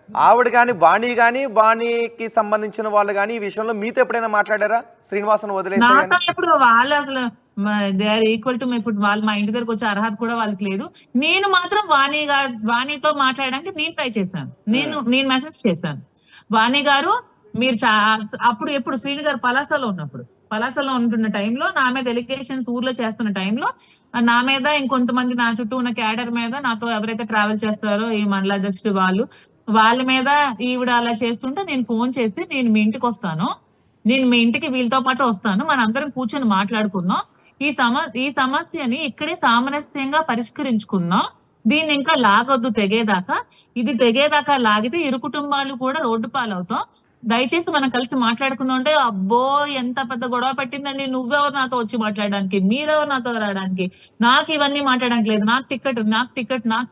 ఆవిడ కానీ వాణికి సంబంధించిన వాళ్ళు కానీ ఈ విషయంలో మీతో ఎప్పుడైనా మాట్లాడారా? శ్రీనివాసను వదిలేసి ఇప్పుడు వాళ్ళు అసలు they are equal to my food. వాళ్ళు మా ఇంటి దగ్గరకు వచ్చే అర్హత కూడా వాళ్ళకి లేదు. నేను మాత్రం వాణితో మాట్లాడడానికి నేను ట్రై చేశాను. నేను మెసేజ్ చేశాను, వాణి గారు మీరు ఎప్పుడు శ్రీని గారు పలాసలో ఉంటున్న టైంలో నా మీద ఎలిగేషన్స్ ఊర్లో చేస్తున్న టైంలో నా మీద ఇంకొంతమంది నా చుట్టూ ఉన్న క్యాడర్ మీద, నాతో ఎవరైతే ట్రావెల్ చేస్తారో ఈ మండల అధ్యక్షుడు వాళ్ళ మీద ఈవిడ అలా చేస్తుంటే నేను ఫోన్ చేసి నేను మీ ఇంటికి వస్తాను, నేను మీ ఇంటికి వీళ్ళతో పాటు వస్తాను, మనందరం కూర్చొని మాట్లాడుకుందాం, ఈ సమస్యని ఇక్కడే సామరస్యంగా పరిష్కరించుకుందాం, దీన్ని ఇంకా లాగొద్దు తెగేదాకా, ఇది తెగేదాకా లాగితే ఇరు కుటుంబాలు కూడా రోడ్డు పాలవుతాం, దయచేసి మనం కలిసి మాట్లాడుకుందాం. అంటే అబ్బో ఎంత పెద్ద గొడవ పెట్టిందండి, నువ్వెవరు నాతో వచ్చి మాట్లాడడానికి, మీరెవరు నాతో రావడానికి, నాకు ఇవన్నీ మాట్లాడడానికి లేదు, నాకు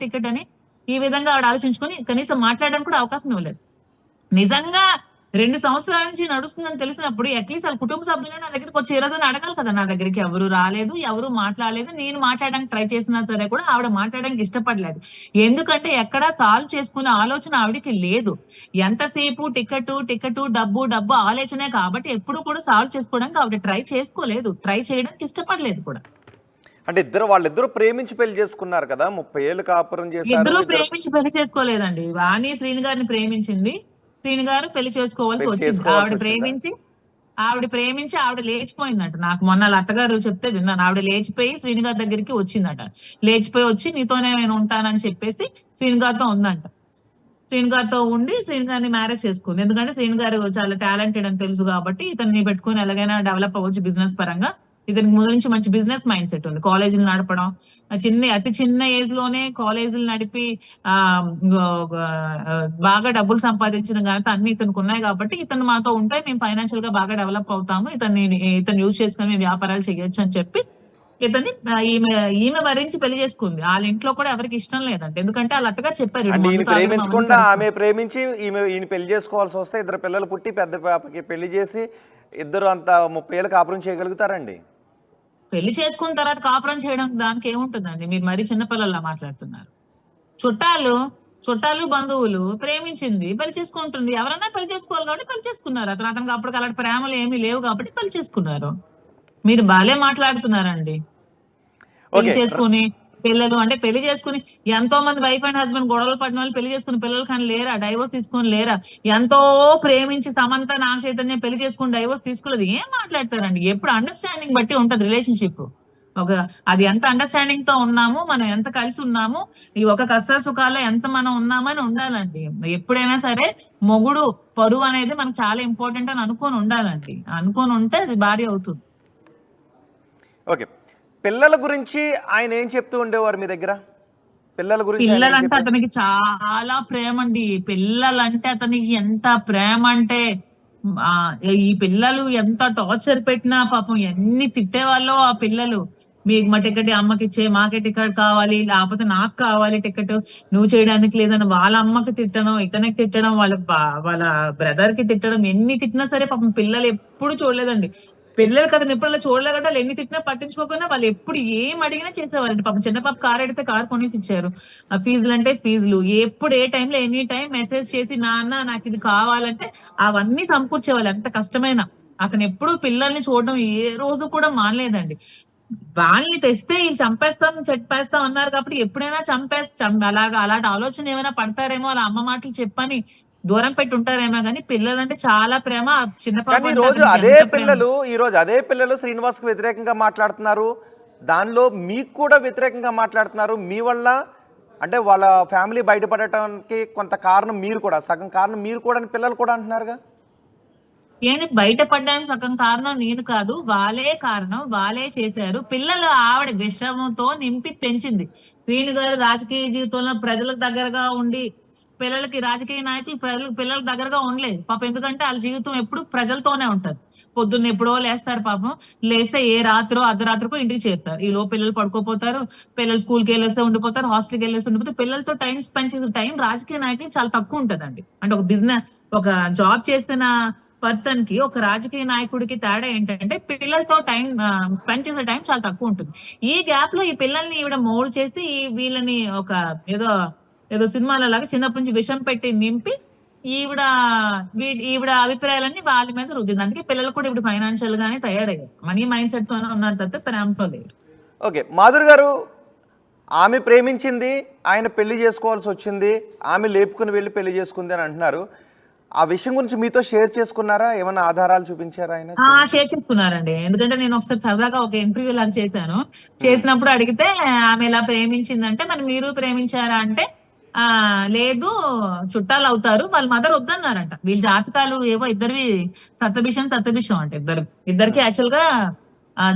టికెట్ అని ఈ విధంగా ఆవిడ ఆలోచించుకొని కనీసం మాట్లాడడానికి కూడా అవకాశం ఇవ్వలేదు. నిజంగా 2 సంవత్సరాల నుంచి నడుస్తుందని తెలిసినప్పుడు అట్లీస్ట్ వాళ్ళ కుటుంబ సభ్యులు నా దగ్గరికి వచ్చి ఈ రోజున అడగాలి కదా. నా దగ్గరికి ఎవరు రాలేదు, ఎవరు మాట్లాడలేదు, నేను మాట్లాడడానికి ట్రై చేసినా సరే కూడా ఆవిడ మాట్లాడడానికి ఇష్టపడలేదు. ఎందుకంటే ఎక్కడా సాల్వ్ చేసుకునే ఆలోచన ఆవిడకి లేదు. ఎంతసేపు టికెట్ డబ్బు ఆలోచనే కాబట్టి ఎప్పుడు కూడా సాల్వ్ చేసుకోవడానికి ఆవిడ ట్రై చేసుకోలేదు, ట్రై చేయడానికి ఇష్టపడలేదు కూడా. అంటే వాళ్ళిద్దరు ప్రేమించి పెళ్లి చేసుకున్నారు కదా, 30 ఏళ్ళు కాపురం చేశారు. ఇద్దరు ప్రేమించి పెళ్లి చేసుకోలేదండి. వాణి శ్రీని గారిని ప్రేమించింది, శ్రీని గారు పెళ్లి చేసుకోవాల్సి వచ్చింది. ఆవిడ ప్రేమించి ఆవిడ లేచిపోయిందట. నాకు మొన్న అత్తగారు చెప్తే విన్నాను. ఆవిడ లేచిపోయి శ్రీని గారి దగ్గరికి వచ్చిందట. లేచిపోయి వచ్చి నీతోనే నేను ఉంటానని చెప్పేసి శ్రీని గారితో ఉందంట. శ్రీని గారితో ఉండి శ్రీని గారిని మ్యారేజ్ చేసుకుంది. ఎందుకంటే శ్రీని గారు చాలా టాలెంటెడ్ అని తెలుసు కాబట్టి ఇతన్ని పెట్టుకుని ఎలాగైనా డెవలప్ అవ్వచ్చు బిజినెస్ పరంగా. ఇతనికి ముందు నుంచి మంచి బిజినెస్ మైండ్ సెట్ ఉంది. కాలేజీలు నడపడం, అతి చిన్న ఏజ్ లోనే కాలేజీలు నడిపి బాగా డబ్బులు సంపాదించిన ఘనత అన్ని ఇతనికి ఉన్నాయి కాబట్టి ఇతను మాతో ఉంటే మేము ఫైనాన్షియల్ గా బాగా డెవలప్ అవుతాము, ఇతను యూజ్ చేసుకుని మేము వ్యాపారాలు చేయొచ్చు అని చెప్పి ఇతన్ని ఈమె వరించి పెళ్లి చేసుకుంది. వాళ్ళ ఇంట్లో కూడా ఎవరికి ఇష్టం లేదంటే, ఎందుకంటే వాళ్ళ అత్తగా చెప్పారు ప్రేమించకుండా ఆమె ప్రేమించి ఈయన పెళ్లి చేసుకోవాల్సి వస్తే 2 పిల్లలు పుట్టి పెద్ద పాపకి పెళ్లి చేసి ఇద్దరు అంత 30 ఏళ్ళు కాపురం చేయగలుగుతారండి. పెళ్లి చేసుకున్న తర్వాత కాపురం చేయడం దానికి ఏముంటుందండి? మీరు మరీ చిన్నపిల్లల్లా మాట్లాడుతున్నారు. చుట్టాలు బంధువులు ప్రేమించింది పెళ్లి చేసుకుంటుంది. ఎవరన్నా పెళ్లి చేసుకోవాలి కాబట్టి పెళ్లి చేసుకున్నారు. అతనికి అప్పటికి అలాంటి ప్రేమలు ఏమీ లేవు కాబట్టి పెళ్లి చేసుకున్నారు. మీరు బాలే మాట్లాడుతున్నారండి. పెళ్లి చేసుకుని పెళ్లి చేసుకుని ఎంతో మంది వైఫ్ అండ్ హస్బెండ్ గొడవలు పడిన వాళ్ళు పెళ్లి చేసుకుని పిల్లలు కానీ లేరా, డైవోర్స్ తీసుకుని లేరా? ఎంతో ప్రేమించి సమంత నాగ చైతన్య పెళ్లి చేసుకుని డైవోర్స్ తీసుకోలేదు. ఏం మాట్లాడతారండి? ఎప్పుడు అండర్స్టాండింగ్ బట్టి ఉంటది రిలేషన్షిప్. అది ఎంత అండర్స్టాండింగ్ తో ఉన్నాము, మనం ఎంత కలిసి ఉన్నాము, ఈ ఒక కష్ట సుఖాల్లో ఎంత మనం ఉన్నామని ఉండాలండి. ఎప్పుడైనా సరే మొగుడు పరువు అనేది మనకు చాలా ఇంపార్టెంట్ అని అనుకొని ఉండాలండి. అనుకొని ఉంటే అది భార్య అవుతుంది. ఓకే, పిల్లల గురించి ఆయన ఏం చెప్తూ ఉండేవారు మీ దగ్గర? పిల్లలంటే అతనికి చాలా ప్రేమ అండి. పిల్లలంటే అతనికి ఎంత ప్రేమ అంటే ఈ పిల్లలు ఎంత టార్చర్ పెట్టినా పాపం ఎన్ని తిట్టేవాళ్ళో ఆ పిల్లలు. మీకు మా టికెట్ అమ్మకి ఇచ్చే, మాకే టికెట్ కావాలి, లేకపోతే నాకు కావాలి టికెట్, నువ్వు చేయడానికి లేదని వాళ్ళ అమ్మకి తిట్టడం, ఇతనికి తిట్టడం, వాళ్ళ బ్రదర్ కి తిట్టడం, ఎన్ని తిట్టినా సరే పాపం పిల్లలు ఎప్పుడు చూడలేదండి. పిల్లలకి అతను ఎప్పుడు చూడలేక వాళ్ళు ఎన్ని తిట్టినా పట్టించుకోకుండా వాళ్ళు ఎప్పుడు ఏం అడిగినా చేసేవాళ్ళండి. పాపం చిన్న పాప కార్ అడిగితే కార్ కొనేసి ఇచ్చారు. ఆ ఫీజులు అంటే ఫీజులు ఎప్పుడు ఏ టైంలో ఎనీ టైం మెసేజ్ చేసి నాన్న నాకు ఇది కావాలంటే అవన్నీ సమకూర్చేవాళ్ళు. ఎంత కష్టమైనా అతను ఎప్పుడు పిల్లల్ని చూడడం ఏ రోజు కూడా మానలేదండి. వాళ్ళని తెస్తే వీళ్ళు చెప్పేస్తాం అన్నారు కాబట్టి ఎప్పుడైనా అలాంటి ఆలోచన ఏమైనా పడతారేమో అలా అమ్మ మాటలు చెప్పని దూరం పెట్టి ఉంటారేమో కానీ పిల్లలంటే చాలా ప్రేమ. ఆ చిన్న పాప కానీ అంటే ఈ రోజు అతనికి అదే పిల్లలు శ్రీనివాస్ కు వ్యతిరేకంగా మాట్లాడుతున్నారు, దానిలో మీకు కూడా వ్యతిరేకంగా మాట్లాడుతున్నారు. మీ వల్ల అంటే వాళ్ళ ఫ్యామిలీ బయటపడటానికి కొంత కారణం మీరు కూడా, సగం కారణం మీరు కూడా అని పిల్లలు కూడా అంటున్నారుగా. నేను బయటపడ్డానికి సగం కారణం నేను కాదు, వాళ్ళే కారణం, వాళ్ళే చేశారు. పిల్లలు ఆవిడ విషముతో నింపి పెంచింది. శ్రీను గారు రాజకీయ జీవితంలో ప్రజలకు దగ్గరగా ఉండి పిల్లలకి రాజకీయ నాయకులు పిల్లలకు దగ్గరగా ఉండలేదు పాపం. ఎందుకంటే వాళ్ళ జీవితం ఎప్పుడు ప్రజలతోనే ఉంటది. పొద్దున్న ఎప్పుడో లేస్తారు పాపం, లేస్తే ఏ రాత్రో అర్ధరాత్రికో ఇంటికి చేరుతారు. ఈ లోపు పిల్లలు పడుకోపోతారు, పిల్లలు స్కూల్కి వెళ్ళేస్తే ఉండిపోతారు, హాస్టల్కి వెళ్ళేస్తే ఉండిపోతారు. పిల్లలతో టైం స్పెండ్ చేసే టైం రాజకీయ నాయకులు చాలా తక్కువ ఉంటదండి. అంటే ఒక జాబ్ చేసిన పర్సన్ కి ఒక రాజకీయ నాయకుడికి తేడా ఏంటంటే పిల్లలతో టైం స్పెండ్ చేసే టైం చాలా తక్కువ ఉంటుంది. ఈ గ్యాప్ లో ఈ పిల్లల్ని ఈవిడ మోల్డ్ చేసి వీళ్ళని ఒక ఏదో సినిమాల లాగా చిన్నప్పటి నుంచి విషం పెట్టి నింపి ఈవిడ అభిప్రాయాలన్నీ వాళ్ళ మీద రుద్దింది. అందుకే పిల్లలు కూడా ఇప్పుడు ఫైనాన్షియల్ గానే తయారయ్యారు. మనీ మైండ్ సెట్ తోనే ఉన్నారు తప్ప ప్రేమతో లేరు. ఓకే, మాధురి గారు, ఆమె ప్రేమించింది, ఆయన పెళ్లి చేసుకోవాల్సి వచ్చింది, ఆమె లేపుకుని వెళ్ళి పెళ్లి చేసుకుంది అని అంటున్నారు. ఆ విషయం గురించి మీతో షేర్ చేసుకున్నారా? ఏమైనా ఆధారాలు చూపించారా ఆయన? షేర్ చేసుకున్నారండి. ఎందుకంటే నేను ఒకసారి సరదాగా ఒక ఇంటర్వ్యూ లాగా చేసినప్పుడు అడిగితే ఆమె ఇలా ప్రేమించిందంటే మరి మీరు ప్రేమించారా అంటే లేదు చుట్టాలు అవుతారు, వాళ్ళ మదర్ వద్దన్నారంట. వీళ్ళ జాతకాలు ఏవో ఇద్దరివి సతభిషం అంటే ఇద్దరికి యాక్చువల్ గా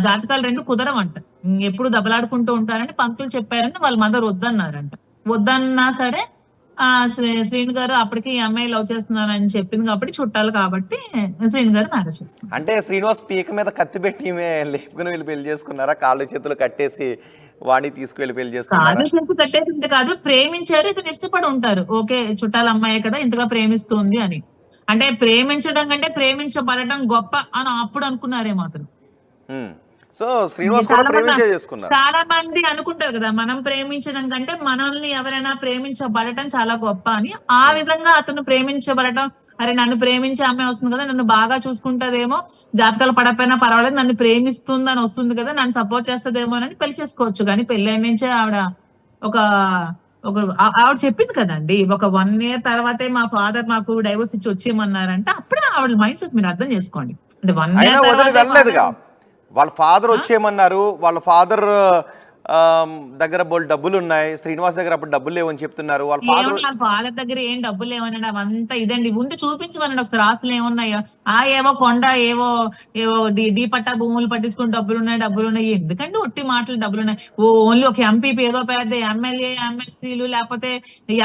జాతకాలు రెండు కుదరవంట. ఎప్పుడు దెబ్బలాడుకుంటూ ఉంటారని పంతులు చెప్పారని వాళ్ళ మదర్ వద్దన్నారంట. వద్దన్నా సరే శ్రీను గారు అప్పటికి ఈ అమ్మాయి లవ్ చేస్తున్నారని చెప్పింది కాబట్టి చుట్టాలు కాబట్టి శ్రీను గారు మ్యారేజ్ చేస్తున్నారు. అంటే శ్రీనివాస్ పీక మీద కత్తి పెట్టి లేపుకుని వెళ్ళి పెళ్లి చేసుకున్నారా? కాళ్ళు చేతులు కట్టేసి వాడిని తీసుకువెళ్ళి పెళ్లి చేసుకున్నారా? చేసి కట్టేసింది కాదు, ప్రేమించారు, ఇతను ఇష్టపడి ఉంటారు. ఓకే చుట్టాల అమ్మాయి కదా ఇంతగా ప్రేమిస్తుంది అని. అంటే ప్రేమించడం కంటే ప్రేమించబడటం గొప్ప అని అప్పుడు అనుకున్నారేమో అతను. సో శ్రీనివాస్ కూడా ప్రేమించే చేసుకున్నారు. చాలా మంది అనుకుంటారు కదా మనం ప్రేమించడం కంటే మనల్ని ఎవరైనా ప్రేమించబడటం చాలా గొప్ప అని. ఆ విధంగా అతను ప్రేమించబడటం, అరే నన్ను ప్రేమించే అమ్మాయి వస్తుంది కదా, నన్ను బాగా చూసుకుంటదేమో, జాతకాలు పడకపోయినా పర్వాలేదు, నన్ను ప్రేమిస్తుంది అని వస్తుంది కదా, నన్ను సపోర్ట్ చేస్తుందేమో అని పెళ్లి చేసుకోవచ్చు. కానీ పెళ్లి నుంచే ఆవిడ చెప్పింది కదండి, ఒక 1 year తర్వాతే మా ఫాదర్ మాకు డైవోర్స్ ఇచ్చి వచ్చేయమన్నారంటే అప్పుడే ఆవిడ మైండ్ సెట్ మీరు అర్థం చేసుకోండి. అంటే 1 year వెళ్ళలేదుగా, వాళ్ళ ఫాదర్ వచ్చేయమన్నారు, వాళ్ళ ఫాదర్ దగ్గర బోల్ డబ్బులు ఉన్నాయి, శ్రీనివాస్ దగ్గర అప్పుడు డబ్బులు లేవని చెప్తున్నారు. వాళ్ళ ఫాదర్ దగ్గర ఏం డబ్బులు లేవనండి, అవంతా ఇదండి. ఉంటే చూపించమనండి ఒకసారి ఆస్తులు ఏమున్నాయో. ఏవో కొండ ఏవో డీ పట్టా భూములు పట్టించుకుని డబ్బులు ఉన్నాయి. ఎందుకంటే ఒట్టి మాటలు డబ్బులు ఉన్నాయి. ఓన్లీ ఒక ఎంపీపీ ఏదో పెద్ద ఎమ్మెల్యే ఎమ్మెల్సీలు లేకపోతే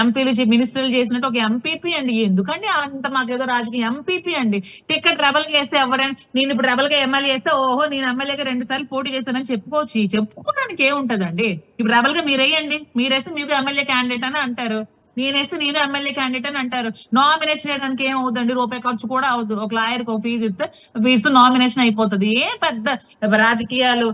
ఎంపీలు మినిస్టర్లు చేసినట్టు ఒక ఎంపీపీ అండి. ఎందుకండి అంత మాకేదో రాజకీయ ఎంపీపీ అండి. టికెట్ రెబల్ గా వేస్తే ఎవరైనా, నేను ఇప్పుడు రెబల్ గా ఎమ్మెల్యే వేస్తే ఓహో నేను ఎమ్మెల్యేగా 2 సార్లు పోటీ చేస్తానని చెప్పుకోవడానికి ఏముంటదండి. ఇప్పుడు రెబల్ గా మీరేయండి, మీరేస్తే మీకు ఎమ్మెల్యే క్యాండిడేట్ అని అంటారు, నేనేస్తే నేను ఎమ్మెల్యే క్యాండిడేట్ అని అంటారు. నామినేషన్ చేయడానికి ఏమవుతుందండి, రూపాయి ఖర్చు కూడా అవుతుంది. ఒక లాయర్కి ఒక ఫీజుతో నామినేషన్ అయిపోతుంది. ఏ పెద్ద రాజకీయాలు,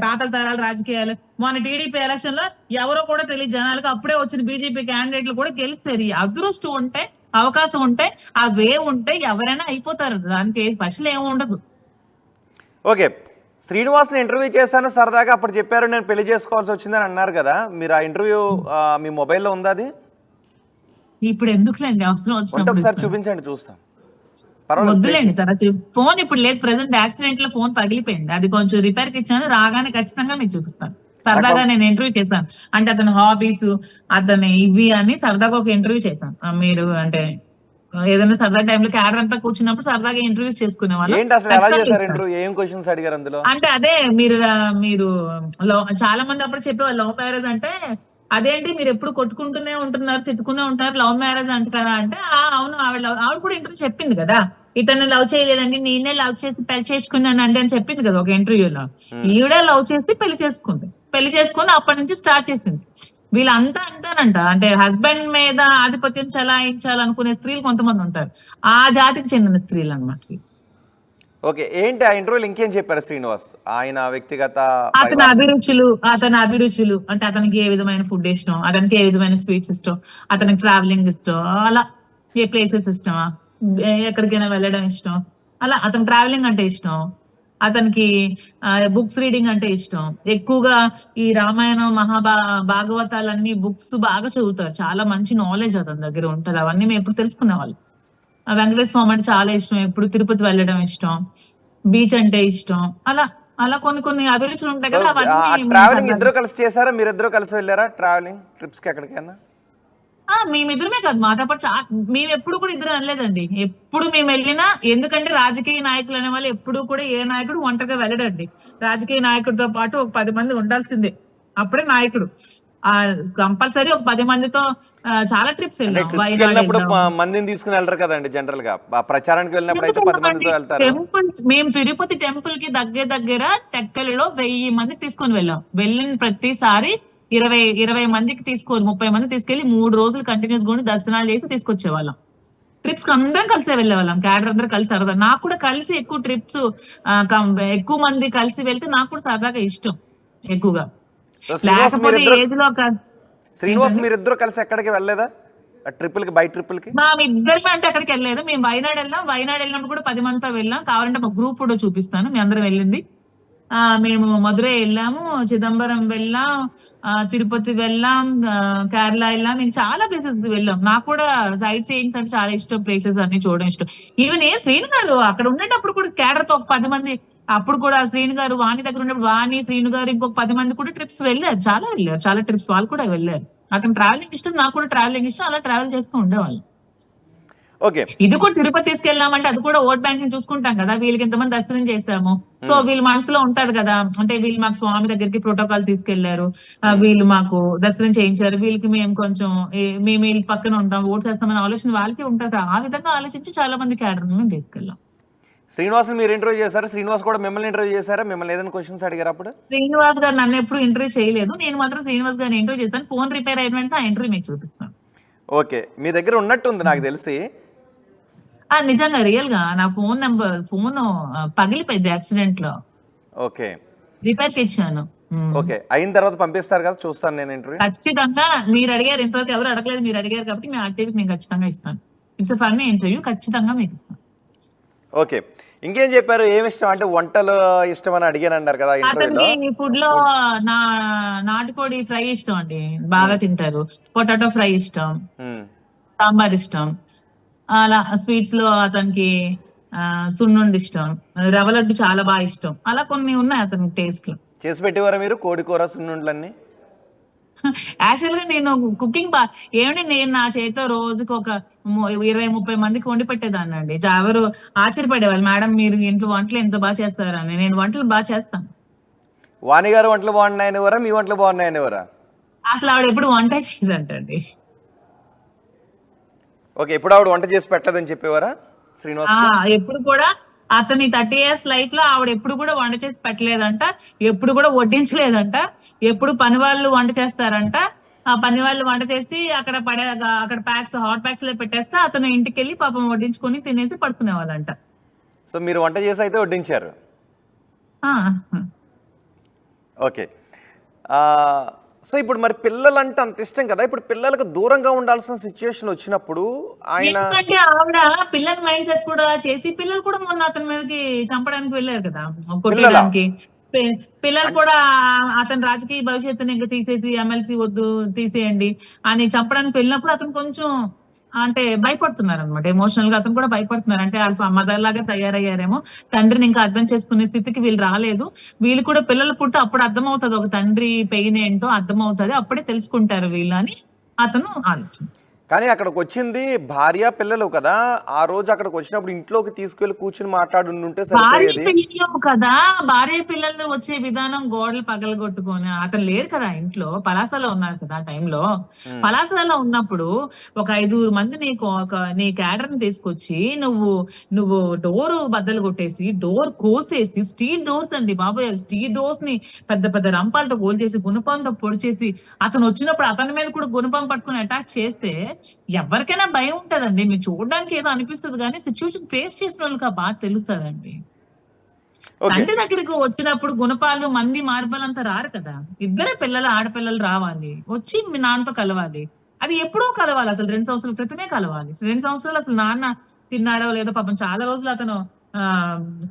పాతల తరాల రాజకీయాలు. మొన్న టీడీపీ ఎలక్షన్ లో ఎవరో కూడా తెలియదు జనాలకు, అప్పుడే వచ్చిన బీజేపీ క్యాండిడేట్లు కూడా గెలిచారు. అదృష్టం ఉంటే, అవకాశం ఉంటే, ఆ వే ఉంటే ఎవరైనా అయిపోతారు. దానికి ఫస్ట్ ఏమి ఉండదు. ఓకే, శ్రీనివాస్ని ఇంటర్వ్యూ చేశాను సరదాగా, అప్పుడు చెప్పారు నేను పెళ్లి చేసుకోవాల్సి వచ్చిందని అన్నారు కదా, మీరు ఆ ఇంటర్వ్యూ మీ మొబైల్లో ఉందా? అది ఇప్పుడు ఎందుకులేండి, అవసరం వచ్చినప్పుడు ఒకసారి చూపించండి చూస్తాం. వద్దులేండి తర్వాత ఫోన్ ఇప్పుడు లేదు, ప్రెసెంట్ యాక్సిడెంట్ లో ఫోన్ పగిలిపోయింది, అది కొంచెం రిపేర్ కి ఇచ్చాను, రాగానే ఖచ్చితంగా మీకు చూపిస్తాను. సరదాగా నేను ఇంటర్వ్యూ చేశాను, అంటే అతని హాబీస్ అతని ఇవి అని సరదాగా ఒక ఇంటర్వ్యూ చేశాను. మీరు అంటే ఏదైనా సరదా టైంలో క్యాడర్ అంతా కూర్చున్నప్పుడు సరదాగా ఇంటర్వ్యూస్ చేసుకునేవాళ్ళు. అంటే అదే మీరు చాలా మంది అప్పుడు చెప్పేవాళ్ళు లవ్ మ్యారేజ్ అంటే అదేంటి మీరు ఎప్పుడు కొట్టుకుంటూనే ఉంటున్నారు, తిట్టుకునే ఉంటారు, లవ్ మ్యారేజ్ అంట కదా అంటే అవును, ఆవిడ కూడా ఇంటర్వ్యూ చెప్పింది కదా, ఇతను లవ్ చేయలేదండి నేనే లవ్ చేసి పెళ్లి చేసుకున్నానండి అని చెప్పింది కదా ఒక ఇంటర్వ్యూలో. ఈవిడే లవ్ చేసి పెళ్లి చేసుకుని అప్పటి నుంచి స్టార్ట్ చేసింది. వీళ్ళంతా అంటారంట, అంటే హస్బెండ్ మీద ఆధిపత్యం చెలాయించాలనుకునే స్త్రీలు కొంతమంది ఉంటారు, ఆ జాతికి చెందిన స్త్రీలు అన్నమాట. ఓకే, ఏంటి ఆ ఇంటర్వ్యూలో ఇంకేం చెప్పారు శ్రీనివాస్? ఆయన వ్యక్తిగత అతని అభిరుచులు అంటే అతనికి ఏ విధమైన ఫుడ్ ఇష్టం, అతనికి ఏ విధమైన స్వీట్స్ ఇష్టం, అతనికి ట్రావెలింగ్ ఇష్టం, అలా ఏ ప్లేసెస్ ఇష్టమా, ఎక్కడికైనా వెళ్ళడం ఇష్టం, అలా అతను ట్రావెలింగ్ అంటే ఇష్టం, అతనికి బుక్స్ రీడింగ్ అంటే ఇష్టం. ఎక్కువగా ఈ రామాయణం భాగవతాలన్నీ బుక్స్ బాగా చదువుతారు. చాలా మంచి నాలెడ్జ్ అతని దగ్గర ఉంటది. అవన్నీ మేము ఎప్పుడు తెలుసుకునేవాళ్ళు. వెంకటేశ్వర స్వామి అంటే చాలా ఇష్టం, ఎప్పుడు తిరుపతి వెళ్ళడం ఇష్టం, బీచ్ అంటే ఇష్టం, అలా అలా కొన్ని అభిరుచులు ఉంటాయి కదా. ట్రావెలింగ్ ఇద్దరు కలిసి చేశారా? మీరిద్దరు కలిసి వెళ్ళారా ట్రావెలింగ్ ట్రిప్స్ కి ఎక్కడికైనా? మేమిద్దరమే కాదు, మాతో పాటు మేము ఎప్పుడు కూడా ఇద్దరు అనలేదండి. ఎప్పుడు మేము వెళ్ళినా, ఎందుకంటే రాజకీయ నాయకులు అనే వాళ్ళు ఎప్పుడు కూడా ఏ నాయకుడు ఒంటరిగా వెళ్ళడండి. రాజకీయ నాయకుడితో పాటు ఒక 10 మంది ఉండాల్సిందే, అప్పుడే నాయకుడు. కంపల్సరీ ఒక 10 మందితో చాలా ట్రిప్స్ వెళ్ళినప్పుడు మందిని తీసుకుని వెళ్ళరు కదండి జనరల్ గా. ప్రచారానికి వెళ్ళినప్పుడు అయితే 10 మందితో వెళ్తారు. మేము తిరుపతి టెంపుల్ కి దగ్గర టెక్కలిలో 1000 మందికి తీసుకొని వెళ్ళాం. వెళ్ళిన ప్రతిసారి 20 మందికి 30 మంది తీసుకెళ్లి 3 రోజులు కంటిన్యూస్ గా దర్శనాలు చేసి తీసుకొచ్చేవాళ్ళం. ట్రిప్స్ కి అందరం కలిసే వెళ్ళేవాళ్ళం, క్యాడర్ అందరూ కలిసి సరదా. నాకు కూడా కలిసి ఎక్కువ ట్రిప్స్ ఎక్కువ మంది కలిసి వెళ్తే నాకు కూడా సరదాగా ఇష్టం ఎక్కువగా. లేకపోతే ఏజ్ లో శ్రీనివాస్ మీరిద్దరు కలిసి ఎక్కడికి వెళ్ళలేదా ట్రిపుల్కి, బై ట్రిపుల్కి? ఇద్దరమే అంటే అక్కడికి వెళ్ళలేదు. మేము వైనాడ్ వెళ్ళాం. వైనాడ్ వెళ్ళినప్పుడు కూడా 10 మందితో వెళ్ళాం. కావాలంటే మా గ్రూప్ ఫోటో చూపిస్తాను, మీ అందరం వెళ్ళింది. మేము మధురై వెళ్ళాము, చిదంబరం వెళ్ళాం, తిరుపతి వెళ్ళాం, కేరళ వెళ్ళాం. మేము చాలా ప్లేసెస్ వెళ్ళాం. నాకు కూడా సైట్ సీయింగ్స్ అంటే చాలా ఇష్టం, ప్లేసెస్ అన్ని చూడడం ఇష్టం. ఈవెన్ శ్రీను గారు అక్కడ ఉండేటప్పుడు కూడా క్యాడర్ తో ఒక 10 మంది, అప్పుడు కూడా శ్రీను గారు వాణి దగ్గర ఉన్నప్పుడు వాణి, శ్రీను గారు, ఇంకొక 10 మంది కూడా ట్రిప్స్ వెళ్ళారు. చాలా ట్రిప్స్ వాళ్ళు కూడా వెళ్ళారు. అతను ట్రావెలింగ్ ఇష్టం, నాకు కూడా ట్రావెలింగ్ ఇష్టం. అలా ట్రావెల్ చేస్తూ ఉండేవాళ్ళు. ఓకే, ఇది కూడా తిరుపతి తీసుకెళ్ళామంటే అది కూడా ఓట్ బ్యాంకింగ్ చూసుకుంటాం కదా. వీళ్ళకి ఎంతమంది దర్శనం చేశాము, సో వీళ్ళ మనసులో ఉంటది కదా, అంటే వీళ్ళు మాకు స్వామి దగ్గరికి ప్రోటోకాల్ తీసుకెళ్లారు, వీళ్ళు మాకు దర్శనం చేయించారు, వీళ్ళకి మేము కొంచెం మేము వీళ్ళ పక్కన ఉంటాం, ఓట్ చేస్తామని ఆలోచన వాళ్ళకి ఉంటది. ఆ విధంగా ఆలోచించి చాలా మంది క్యాడర్ మేము తీసుకెళ్ళాం. శ్రీనివాస్ మీరు ఇంటర్వ్యూ చేశారు, శ్రీనివాస్ కూడా మిమ్మల్ని ఇంటర్వ్యూ చేశారా? మిమ్మల్ని ఏదైనా క్వశ్చన్స్ అడిగారు అప్పుడు? శ్రీనివాస్ గారు నన్ను ఎప్పుడు ఇంటర్వ్యూ చేయలేదు. నేను మాత్రం శ్రీనివాస్ గారిని ఇంటర్వ్యూ చేస్తాను. ఫోన్ రిపేర్ అయిన వెంటనే ఆ ఇంటర్వ్యూ మీకు చూపిస్తాను. ఓకే, మీ దగ్గర ఉన్నట్టుంది నాకు తెలిసి. నిజంగా రియల్ గా నా ఫోన్ పగిలిపోయింది యాక్సిడెంట్ లో. ఓకే, రిపేర్ కి ఇచ్చాను. ఓకే, అయిన తర్వాత పంపిస్తారు కదా, చూస్తాను నేను ఇంటర్వ్యూ. ఖచ్చితంగా మీరు అడిగారు, ఇంతవరకు ఎవరు అడగలేదు, మీరు అడిగారు కాబట్టి మీ ఆర్టీవీకి నేను ఖచ్చితంగా ఇస్తాను. ఇట్స్ ఫన్నీ ఇంటర్వ్యూ, ఖచ్చితంగా మీకు ఇస్తాను. ఓకే, ఇంకేం చెప్పారు? ఏమి ఇష్టం అంటే వంటలు ఇష్టం అని అడిగాను అన్నారు కదా ఇంటర్వ్యూలో. అతనికి ఫుడ్ లో నాటుకోడి ఫ్రై ఇష్టం అండి, బాగా తింటారు. పొటాటో ఫ్రై ఇష్టం, సాంబార్ ఇష్టం. అలా స్వీట్స్ లో అతనికి సున్నుండి ఇష్టం, రవ్వ లడ్డు చాలా బాగా ఇష్టం. అలా కొన్ని ఉన్నాయి అతనికి టేస్ట్ లో. చేసి పెట్టేవారా మీరు కోడి కూర, సున్నుండ్లన్నీ? యాక్చువల్ గా నేను కుకింగ్ ఏమంటే నేను నా చేతితో రోజుకి ఒక 20-30 మందికి వండి పెట్టేదాన్ని అండి. ఎవరు ఆశ్చర్యపడేవాళ్ళు, మేడం మీరు ఇంట్లో వంటలు ఎంత బాగా చేస్తారని. నేను వంటలు బాగా చేస్తాను. వాణి గారు వంటలు బాగున్నాయనివరా, మీ వంటలు బాగున్నాయనివరా? అసలు ఆవిడ ఎప్పుడు వంట చేయదంటండి. ఓకే, ఎప్పుడు ఆవిడ వంట చేసి పెట్టలేదని చెప్పేవారా శ్రీనివాస్? ఎప్పుడు కూడా అతని 30 years లైఫ్ లో ఆవిడ ఎప్పుడు కూడా వంట చేసి పెట్టలేదంట, ఎప్పుడు కూడా వడ్డించలేదంట. ఎప్పుడు పని వాళ్ళు వంట చేస్తారంట, ఆ పని వాళ్ళు వంట చేసి అక్కడ ప్యాక్స్, హాట్ ప్యాక్స్ లో పెట్టేస్తే అతను ఇంటికి వెళ్ళి పాపం వడ్డించుకొని తినేసి పడుకునే వాళ్ళంట. సో మీరు వంట చేసి అయితే వడ్డించారు? ఓకే, సో ఇప్పుడు మరి పిల్లలు అంటే అంత ఇష్టం కదా, ఇప్పుడు పిల్లలకు దూరంగా ఉండాల్సిన సిచ్యుయేషన్ వచ్చినప్పుడు ఆయన ఆవిడ పిల్లల మైండ్ సెట్ కూడా చేసి, పిల్లలు కూడా మొన్న అతని మీదకి చంపడానికి వెళ్ళారు కదా, కొట్టడానికి. పిల్లలు కూడా అతని రాజకీయ భవిష్యత్తుని ఇంకా తీసేసి ఎమ్మెల్సీ వద్దు తీసేయండి అని చంపడానికి వెళ్ళినప్పుడు అతను కొంచెం అంటే భయపడుతున్నారు అనమాట. ఎమోషనల్ గా అతను కూడా భయపడుతున్నారు. అంటే వాళ్ళ మదర్ లాగా తయారయ్యారేమో, తండ్రిని ఇంకా అర్థం చేసుకునే స్థితికి వీళ్ళు రాలేదు. వీళ్ళు కూడా పిల్లలు పుట్టితే అప్పుడు అర్థం అవుతుంది, ఒక తండ్రి పెయిన్ ఏంటో అర్థం అవుతుంది, అప్పుడే తెలుసుకుంటారు వీళ్ళు అని అతను ఆలోచన. కానీ అక్కడికి వచ్చింది భార్య పిల్లలు కదా, ఆ రోజు అక్కడికి వచ్చినప్పుడు ఇంట్లోకి తీసుకెళ్లి కూర్చుని మాట్లాడుంటే కదా. భార్య పిల్లలు వచ్చే విధానం గోడలు పగలగొట్టుకొని, అతను లేరు కదా ఇంట్లో, పలాసలో ఉన్నారు కదా ఆ టైంలో. పలాసలో ఉన్నప్పుడు ఒక 5 మంది నీ క్యాడర్ ని తీసుకొచ్చి నువ్వు డోర్ బద్దలు కొట్టేసి, డోర్ కోసేసి, స్టీల్ డోర్స్ అండి బాబాయ్, స్టీల్ డోర్స్ ని పెద్ద పెద్ద రంపాలతో గోల్ చేసి, గుణపంతో పొడి చేసి, అతను వచ్చినప్పుడు అతని మీద కూడా గుణపం పట్టుకుని అటాక్ చేస్తే ఎవరికైనా భయం ఉంటదండి. మీరు చూడడానికి ఏదో అనిపిస్తుంది కానీ సిచ్యువేషన్ ఫేస్ చేసిన వాళ్ళకి బాగా తెలుస్తుందండి. తండ్రి దగ్గరికి వచ్చినప్పుడు గుణపాలు మంది మార్బలంతా రారు కదా. ఇద్దరే పిల్లలు, ఆడపిల్లలు రావాలి, వచ్చి మీ నాన్నతో కలవాలి. అది ఎప్పుడో కలవాలి, అసలు 2 సంవత్సరాల క్రితమే కలవాలి. 2 సంవత్సరాలు అసలు నాన్న తిన్నాడో లేదో పాపం. చాలా రోజులు అతను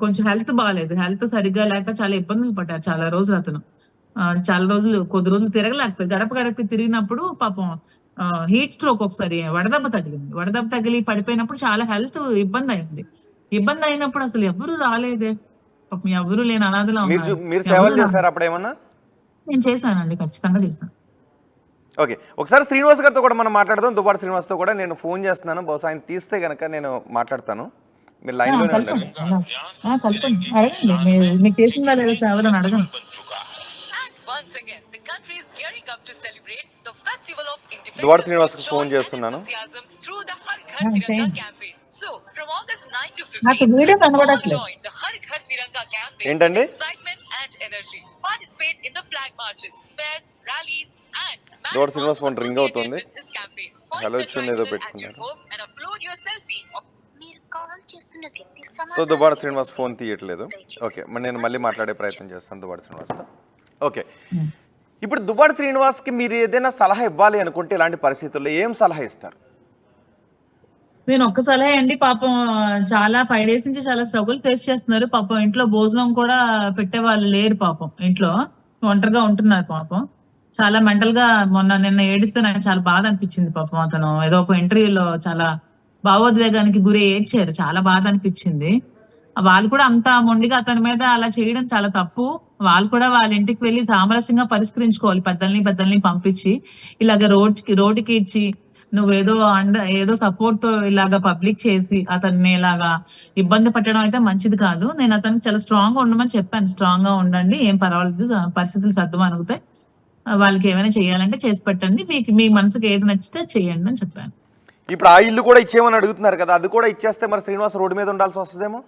కొంచెం హెల్త్ బాగాలేదు, హెల్త్ సరిగ్గా లేక చాలా ఇబ్బందులు పడ్డారు చాలా రోజులు అతను. చాలా రోజులు, కొద్ది రోజులు తిరగలేకపోయి, గడప తిరిగినప్పుడు పాపం హీట్ స్ట్రోక్ ఒకసారి వడదెబ్బ తగిలింది. వడదెబ్బ తగిలి పడిపోయినప్పుడు చాలా హెల్త్ ఇబ్బంది అయింది. ఇబ్బంది అయినప్పుడు అసలు ఎవరు రాలేదే పాపం, ఎవరు లేని అనాథలా ఉన్నారు. నేను చేశానండి, ఖచ్చితంగా చేశాను. ఓకే, ఒకసారి శ్రీనివాస్ గారితో కూడా మనం మాట్లాడదాం. దువ్వాడ శ్రీనివాస్తో కూడా నేను ఫోన్ చేస్తున్నాను, బహుశా ఆయన తీస్తే కనుక నేను మాట్లాడతాను. మీరు లైన్ లోనే ఉండండి. అడగండి, మీకు చేసిందా లేదా సేవలను అడగండి. దువ్వాడ శ్రీనివాస్ ఫోన్ చేస్తున్నాను. నాకు వీడియో కనబడట్లేదు. ఏంటండి? దువ్వాడ శ్రీనివాస్ ఫోన్ రింగ్ అవుతుంది. హలో ఇచ్చింది ఏదో పెట్టుకున్నారు. సో దువ్వాడ శ్రీనివాస్ ఫోన్ తీయట్లేదు. ఓకే, నేను మళ్ళీ మాట్లాడే ప్రయత్నం చేస్తాను దువ్వాడ శ్రీనివాస్తో. ఓకే, ఇప్పుడు దువ్వాడ శ్రీనివాస్కి మీరు ఏదైనా సలహా ఇవ్వాలి అనుకుంటే ఇలాంటి పరిస్థితుల్లో ఏం సలహా ఇస్తారు? నేను ఒక్క సలహా అండి, పాపం చాలా 5 days నుంచి చాలా స్ట్రగుల్ ఫేస్ చేస్తున్నారు. పాపం ఇంట్లో భోజనం కూడా పెట్టే వాళ్ళు లేరు, పాపం ఇంట్లో ఒంటరిగా ఉంటున్నారు. పాపం చాలా మెంటల్ గా నిన్న ఏడిస్తే నాకు చాలా బాధ అనిపించింది. పాపం అతను ఏదో ఒక ఇంటర్వ్యూలో చాలా భావోద్వేగానికి గురి ఏడ్చారు, చాలా బాధ అనిపించింది. వాళ్ళు కూడా అంత మొండిగా అతని మీద అలా చేయడం చాలా తప్పు. వాళ్ళు కూడా వాళ్ళ ఇంటికి వెళ్ళి సామరస్యంగా పరిష్కరించుకోవాలి, పెద్దల్ని పంపించి. ఇలాగ రోడ్డుకి ఇచ్చి నువ్వేదో ఏదో సపోర్ట్ తో ఇలాగా పబ్లిక్ చేసి అతన్ని ఇలాగా ఇబ్బంది పెట్టడం అయితే మంచిది కాదు. నేను అతనికి చాలా స్ట్రాంగ్ గా ఉండమని చెప్పాను. స్ట్రాంగ్ గా ఉండండి, ఏం పర్వాలేదు, పరిస్థితులు సర్దుమణుగుతాయి, వాళ్ళకి ఏమైనా చేయాలంటే చేసి పెట్టండి, మీ మనసుకి ఏది నచ్చితే చేయండి అని చెప్పాను. ఇప్పుడు ఆ ఇల్లు కూడా ఇచ్చేయమని అడుగుతున్నారు కదా, అది కూడా ఇచ్చేస్తే మరి శ్రీనివాస్ రోడ్డు మీద ఉండాల్సి వస్తుందేమో.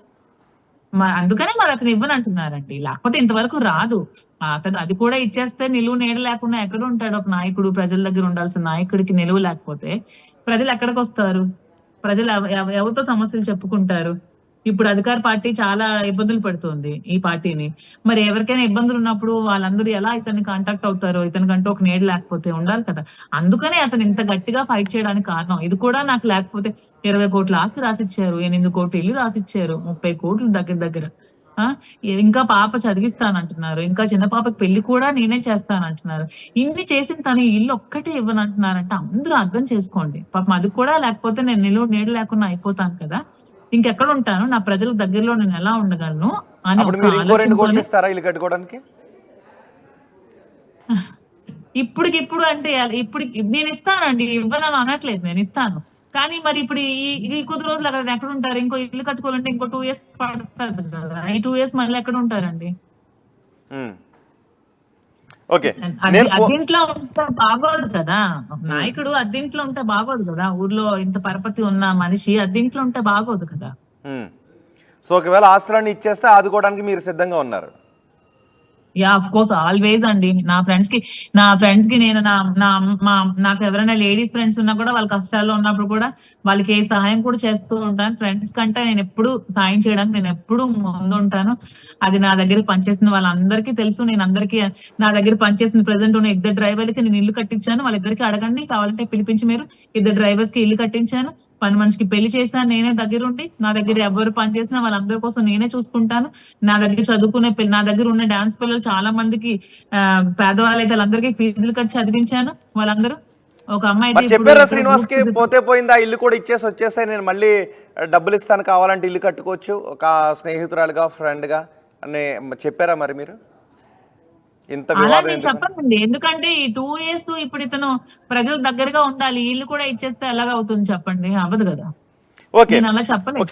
అందుకనే మరి అతను ఇవ్వని అంటున్నారండి, లేకపోతే ఇంతవరకు రాదు. అతను అది కూడా ఇచ్చేస్తే నిలువు నీడ లేకుండా ఎక్కడ ఉంటాడు ఒక నాయకుడు? ప్రజల దగ్గర ఉండాల్సిన నాయకుడికి నిలువు లేకపోతే ప్రజలు ఎక్కడికి వస్తారు? ప్రజలు ఎవరితో సమస్యలు చెప్పుకుంటారు? ఇప్పుడు అధికార పార్టీ చాలా ఇబ్బందులు పడుతుంది ఈ పార్టీని. మరి ఎవరికైనా ఇబ్బందులు ఉన్నప్పుడు వాళ్ళందరూ ఎలా ఇతన్ని కాంటాక్ట్ అవుతారో? ఇతనికంటూ ఒక నీడ లేకపోతే ఉండాలి కదా. అందుకనే అతను ఇంత గట్టిగా ఫైట్ చేయడానికి కారణం. ఇది కూడా నాకు లేకపోతే 20 కోట్ల ఆస్తి రాసిచ్చారు, 8 కోట్ల ఇల్లు రాసిచ్చారు, 30 కోట్లు దగ్గర. ఇంకా పాప చదివిస్తానంటున్నారు, ఇంకా చిన్న పాపకి పెళ్లి కూడా నేనే చేస్తానంటున్నారు. ఇన్ని చేసిన తను ఇల్లు ఒక్కటే ఇవ్వనంటున్నారంటే అందరూ అర్థం చేసుకోండి. పాపం అది కూడా లేకపోతే నేను నిలువు నీడ లేకుండా అయిపోతాను కదా, ఇంకెక్కడ ఉంటాను, నా ప్రజల దగ్గరలో నేను ఎలా ఉండగలను అని ఇప్పటికిప్పుడు అంటే ఇప్పుడు నేను ఇస్తానండి, ఇవ్వనని అనట్లేదు, నేను ఇస్తాను. కానీ మరి ఇప్పుడు ఈ కొద్ది రోజులు అక్కడ ఎక్కడ ఉంటారు? ఇంకో ఇల్లు కట్టుకోవాలంటే ఇంకో 2 years పడుతుంది కదా. ఈ 2 years మళ్ళీ ఎక్కడ ఉంటారండి? అద్దెంట్లో ఉంటే బాగోదు కదా, నాయకుడు అద్దెంట్లో ఉంటే బాగోదు కదా. ఊర్లో ఇంత పరపతి ఉన్న మనిషి అద్దెంట్లో ఉంటే బాగోదు కదా. సో ఒకవేళ ఆస్త్రాన్ని ఇచ్చేస్తే ఆదుకోవడానికి మీరు సిద్ధంగా ఉన్నారు? యా, ఆఫ్ కోర్స్, ఆల్వేస్ అండి. నా ఫ్రెండ్స్ కి నేను నాకు ఎవరైనా లేడీస్ ఫ్రెండ్స్ ఉన్నా కూడా వాళ్ళ కష్టాల్లో ఉన్నప్పుడు కూడా వాళ్ళకి ఏ సహాయం కూడా చేస్తూ ఉంటాను. ఫ్రెండ్స్ కంటే నేను ఎప్పుడు సాయం చేయడానికి నేను ఎప్పుడు ముందుంటాను. అది నా దగ్గర పనిచేసిన వాళ్ళందరికీ తెలుసు. నేను అందరికీ నా దగ్గర పనిచేసిన ప్రెసెంట్ ఉన్న 2 డ్రైవర్లకి నేను ఇల్లు కట్టించాను. వాళ్ళిద్దరికి అడగండి, కావాలంటే పిలిపించి మీరు. 2 డ్రైవర్స్ కి ఇల్లు కట్టించాను, పని మనిషికి పెళ్లి చేశాను నేనే దగ్గరుండి. నా దగ్గర ఎవరు పని చేసినా వాళ్ళందరి కోసం నేనే చూసుకుంటాను. నా దగ్గర చదువుకునే నా దగ్గర ఉన్న డాన్స్ పిల్లలు చాలా మందికి పేదవాళ్ళైతే వాళ్ళందరికీ ఫీజులు కట్టి చదివించాను. వాళ్ళందరూ ఒక అమ్మాయి చెప్పారా శ్రీనివాస్ కి పోతే పోయింది, ఆ ఇల్లు కూడా ఇచ్చేసి వచ్చేసాయి, నేను మళ్ళీ డబ్బులు ఇస్తాను, కావాలంటే ఇల్లు కట్టుకోవచ్చు ఒక స్నేహితురాలుగా, ఫ్రెండ్ గా అని చెప్పారా మరి మీరు? అలా నేను చెప్పనండి, ఎందుకంటే ఈ 2 years ఇప్పుడు ఇతను ప్రజల దగ్గరగా ఉండాలి, ఇల్లు కూడా ఇచ్చేస్తే ఎలాగ అవుతుంది చెప్పండి? అవ్వదు కదా. నేను అలా చెప్పలేదు.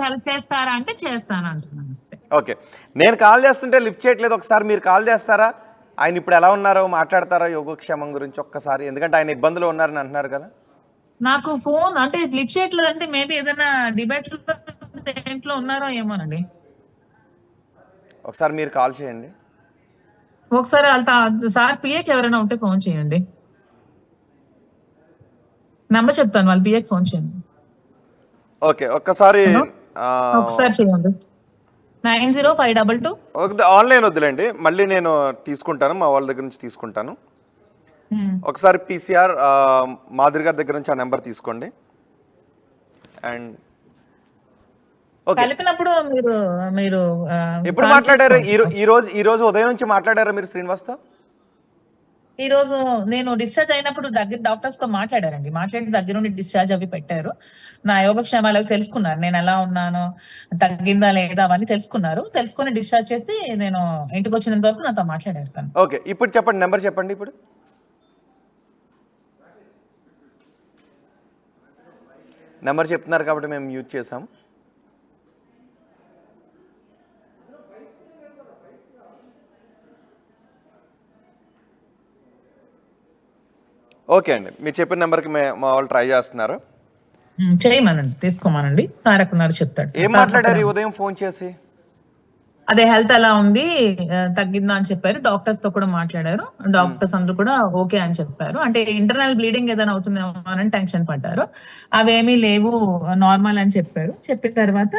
హెల్ప్ చేస్తారా అంటే చేస్తాను అంటున్నాను. ఓకే, నేను కాల్ చేస్తుంటే లిఫ్ట్ చేయట్లేదు, ఒకసారి మీరు కాల్ చేస్తారా? ఆయన ఇప్పుడు ఎలా ఉన్నారో మాట్లాడతారా యోగక్షేమం గురించి ఒక్కసారి? ఎందుకంటే ఆయన ఇబ్బందులు ఉన్నారని అంటున్నారు కదా. నాకు ఫోన్ అంటే లిఫ్ట్ చేయట్లేదు అంటే మేబీ ఏదైనా డిబేట్ దేంట్లో ఉన్నారో ఏమోనండి. ఒకసారి మీరు కాల్ చేయండి. ఒకసారి సార్ పిఏకి ఎవరైనా ఉంటే ఫోన్ చేయండి, నెంబర్ చెప్తాను, వాళ్ళ పిఏకి ఫోన్ చేయండి. ఓకే, ఒక్కసారి ఒకసారి చేయండి 90522. ఆన్లైన్ వద్దులేండి, మళ్ళీ నేను తీసుకుంటాను, మా వాళ్ళ దగ్గర నుంచి తీసుకుంటాను. ఒకసారి పీసీఆర్ మాధురి గారి దగ్గర నుంచి ఆ నెంబర్ తీసుకోండి. అండ్ ఓకే, కలిపినప్పుడు మీరు ఎప్పుడు మాట్లాడారు? ఈ రోజు ఉదయం నుంచి మాట్లాడారా మీరు శ్రీనివాస్తో? ఈ రోజు నేను డిశ్చార్జ్ అయినప్పుడు దగ్గర డాక్టర్స్ తో మాట్లాడారండి. మాట్లాడి దగ్గర నుండి డిశ్చార్జ్ అవి పెట్టారు. నా యోగక్షేమాలు తెలుసుకున్నారు, నేను ఎలా ఉన్నాను, తగ్గిందా లేదా అవన్నీ తెలుసుకున్నారు. తెలుసుకుని డిశ్చార్జ్ చేసి నేను ఇంటికి వచ్చినంత వరకు నాతో మాట్లాడారు తను. ఓకే, ఇప్పుడు చెప్పండి, నెంబర్ చెప్పండి. ఇప్పుడు నెంబర్ చెప్తున్నారు కాబట్టి మేము యూజ్ చేసాం. ఓకే అండి, మీరు చెప్పిన నెంబర్కి మా వాళ్ళు ట్రై చేస్తున్నారు. చేయమనండి, తీసుకోమనండి. సార్ అక్కడ చెప్తాడు. ఏం మాట్లాడారు ఈ ఉదయం ఫోన్ చేసి? అదే హెల్త్ ఎలా ఉంది, తగ్గిందా అని చెప్పారు. డాక్టర్స్ తో కూడా మాట్లాడారు. డాక్టర్స్ అందరూ కూడా ఓకే అని చెప్పారు. అంటే ఇంటర్నల్ బ్లీడింగ్ ఏదైనా అవుతుందేమో అని టెన్షన్ పడ్డారు. అవేమీ లేవు, నార్మల్ అని చెప్పారు. చెప్పిన తర్వాత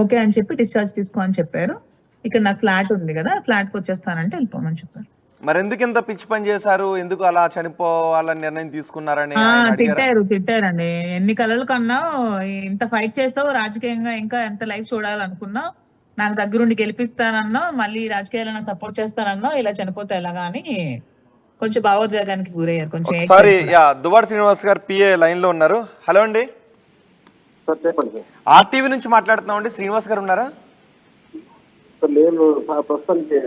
ఓకే అని చెప్పి డిశ్చార్జ్ తీసుకో అని చెప్పారు. ఇక్కడ నాకు ఫ్లాట్ ఉంది కదా, ఫ్లాట్ కి వచ్చేస్తానంటే వెళ్ళిపోమని చెప్పారు. మరి ఎందుకు ఇంత పిచ్చి పని చేశారు? ఎందుకు అలా చనిపోవాలని నిర్ణయం తీసుకున్నారని తిట్టారండి. ఎన్ని కలలు కన్నా ఇంత ఫైట్ చేస్తావు రాజకీయంగా, ఇంకా ఎంత లైఫ్ చూడాలనుకున్నావు, నాకు దగ్గరుండి గెలిపిస్తానన్నా, మళ్ళీ రాజకీయాల్లో నాకు సపోర్ట్ చేస్తానన్నా, ఇలా చనిపోతే ఎలాగా అని కొంచెం భావోద్వేగానికి గురయ్యారు. కొంచెం సారీ, దువ్వాడ శ్రీనివాస్ గారు పిఏ లైన్ లో ఉన్నారు. హలో అండి, ఆర్టీవీ నుంచి మాట్లాడుతున్నాం అండి. శ్రీనివాస్ గారు ఉన్నారా? నేను ప్రస్తుతానికి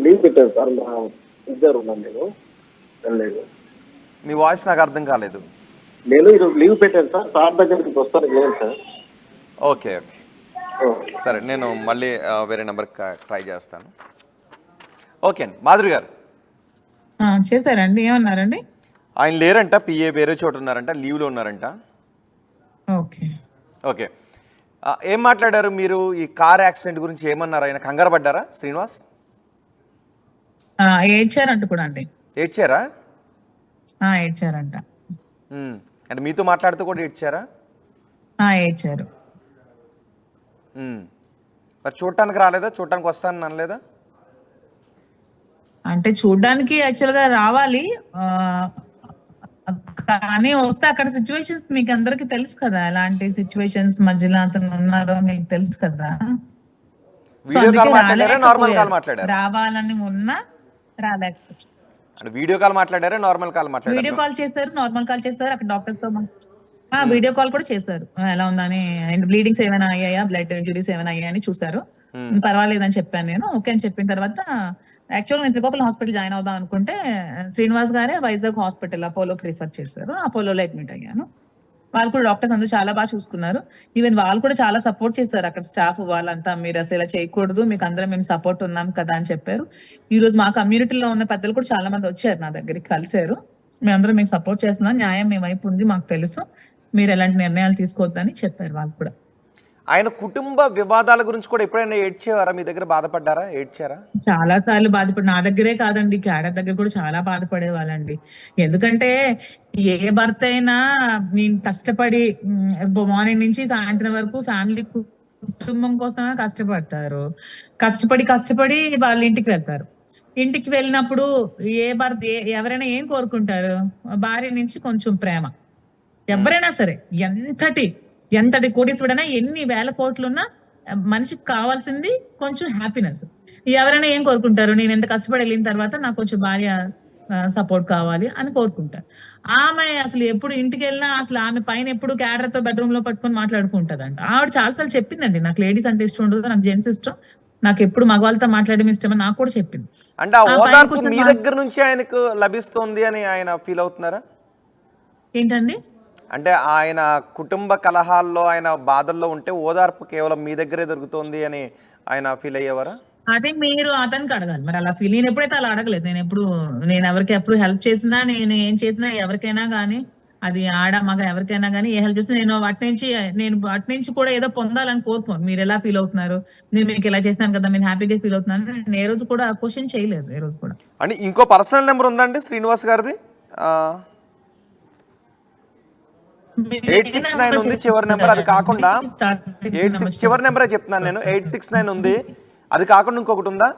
లీవ్ పెట్టాను సార్, ఇద్దరు ఉన్నాను, నేను వెళ్ళలేదు. మీ వాయిస్ నాకు అర్థం కాలేదు. నేను ఈరోజు లీవ్ పెట్టాను సార్, సార్ దగ్గరికి ప్రస్తుతానికి లేదు సార్. ఓకే ఓకే, సరే, నేను మళ్ళీ వేరే నెంబర్ ట్రై చేస్తాను. ఓకే అండి. మాధురి గారు చేశారండి, ఏమన్నారండి? ఆయన లేరంట, పిఏ వేరే చోట ఉన్నారంట, లీవ్లో ఉన్నారంట. ఓకే ఓకే, ఏం మాట్లాడారు మీరు? ఈ కార్ యాక్సిడెంట్ గురించి ఏమన్నారు? ఆయన కంగారు పడ్డారా శ్రీనివాస్? ఏడ్చారంట కూడా అండి. ఏడ్చారా? ఏడ్చారంట. అంటే మీతో మాట్లాడుతూ కూడా ఏడ్చారా? ఏడ్చారు. మరి చూడటానికి రాలేదా? చూడటానికి వస్తానని అనలేదా? అంటే చూడ్డానికి యాక్చువల్ గా రావాలి, కానీ వస్తే అక్కడ సిచ్యువేషన్స్ మీకు అందరికి తెలుసు కదా, ఎలాంటి సిచ్యువేషన్స్ మధ్యలో అతను ఉన్నారో మీకు తెలుసు కదా. రావాలని ఉన్నా రాలేకపోతే. వీడియో కాల్ మాట్లాడారా, నార్మల్ కాల్ మాట్లాడారా? వీడియో కాల్ చేశారు, నార్మల్ కాల్ చేశారు. అక్కడ డాక్టర్స్ తో వీడియో కాల్ కూడా చేశారు. ఎలా ఉందని, బ్లీడింగ్స్ ఏమైనా అయ్యాయా, బ్లడ్ ఇంజురీస్ ఏమైనా అయ్యాయని చూసారు. పర్వాలేదని చెప్పాను నేను. ఓకే అని చెప్పిన తర్వాత యాక్చువల్ నేను శ్రీకాకుళం హాస్పిటల్ జాయిన్ అవుదాం అనుకుంటే శ్రీనివాస్ గారే వైజాగ్ హాస్పిటల్ అపోలోకి రిఫర్ చేశారు. అపోలోలో అడ్మిట్ అయ్యాను. వాళ్ళు కూడా డాక్టర్స్ అందరూ చాలా బాగా చూసుకున్నారు. ఈవెన్ వాళ్ళు కూడా చాలా సపోర్ట్ చేశారు. అక్కడ స్టాఫ్ వాళ్ళంతా, మీరు అసలు ఇలా చేయకూడదు, మీకు అందరం మేము సపోర్ట్ ఉన్నాం కదా అని చెప్పారు. ఈ రోజు మా కమ్యూనిటీలో ఉన్న పెద్దలు కూడా చాలా మంది వచ్చారు నా దగ్గరికి, కలిశారు. మేమందరం మీకు సపోర్ట్ చేస్తున్నాం, న్యాయం మీ వైపు ఉంది, మాకు తెలుసు, మీరు ఎలాంటి నిర్ణయాలు తీసుకోవద్దని చెప్పారు వాళ్ళు కూడా. ఆయన కుటుంబ వివాదాల గురించి కూడా ఎప్పుడైనా ఏడ్చేవారా? మీ దగ్గర బాధపడ్డారా, ఏడ్చారా? చాలా సార్లు బాధపడి, నా దగ్గరే కాదండి, క్యాడర్ దగ్గర కూడా చాలా బాధపడే వాళ్ళండి. ఎందుకంటే ఏ భర్త అయినా నేను కష్టపడి మార్నింగ్ నుంచి సాయంత్రం వరకు ఫ్యామిలీ కుటుంబం కోసమే కష్టపడతారు. కష్టపడి వాళ్ళ ఇంటికి వెళ్తారు. ఇంటికి వెళ్ళినప్పుడు ఏ భర్త ఎవరైనా ఏం కోరుకుంటారు? భార్య నుంచి కొంచెం ప్రేమ. ఎవరైనా సరే, ఎంతటి కోటీశ్వరుడైనా, ఎన్ని వేల కోట్లున్నా మనిషికి కావాల్సింది కొంచెం హ్యాపీనెస్. ఎవరైనా ఏం కోరుకుంటారు? నేను ఎంత కష్టపడి వెళ్ళిన తర్వాత నాకు కొంచెం భార్య సపోర్ట్ కావాలి అని కోరుకుంటారు. ఆమె అసలు ఎప్పుడు ఇంటికి వెళ్ళినా అసలు ఆమె పైన ఎప్పుడు క్యాడర్ తో బెడ్రూమ్ లో పట్టుకొని మాట్లాడుకుంటదంట. ఆవిడ చాలాసార్లు చెప్పిందండి, నాకు లేడీస్ అంటే ఇష్టం ఉండదు, నాకు జెంట్స్ ఇష్టం, నాకు ఎప్పుడు మగవాళ్ళతో మాట్లాడడం ఇష్టమని నాకు కూడా చెప్పింది. అంటే ఆ ఓదార్పు మీ దగ్గర నుంచి ఆయనకు లభిస్తుంది అని ఆయన ఫీల్ అవుతున్నారా? ఏంటండి? అంటే ఆయన కుటుంబ కలహాల్లో, ఆయన బాధల్లో ఉంటే ఓదార్పు కేవలం మీ దగ్గరే దొరుకుతుంది అని ఆయన ఫీల్ అయ్యేవారా? అదే మీరు అతనికి అడగాలి మరి. అలా ఫీల్, నేను ఎప్పుడైతే అలా అడగలేదు. నేను ఎవరికి ఎప్పుడు హెల్ప్ చేసినా, నేను ఏం చేసినా ఎవరికైనా కానీ, అది ఆడ మగ ఎవరికైనా కానీ ఏ హెల్ప్ చేసినా నేను వాటి నుంచి కూడా ఏదో పొందాలని కోరుకోను. మీరు ఎలా ఫీల్ అవుతున్నారు, నేను మీకు ఎలా చేసినాను కదా, మీరు హ్యాపీగా ఫీల్ అవుతున్నారు, నేను ఏ రోజు కూడా క్వశ్చన్ చేయలేదు. ఏ రోజు కూడా. అంటే ఇంకో పర్సనల్ నెంబర్ ఉందండి శ్రీనివాస్ గారిది? 869 ఉంది చివరి నెంబర్, అది కాకుండా 86 చివరి నెంబరే చెప్తున్నాను నేను. 869 ఉంది, అది కాకుండా ఇంకొకటి ఉందా?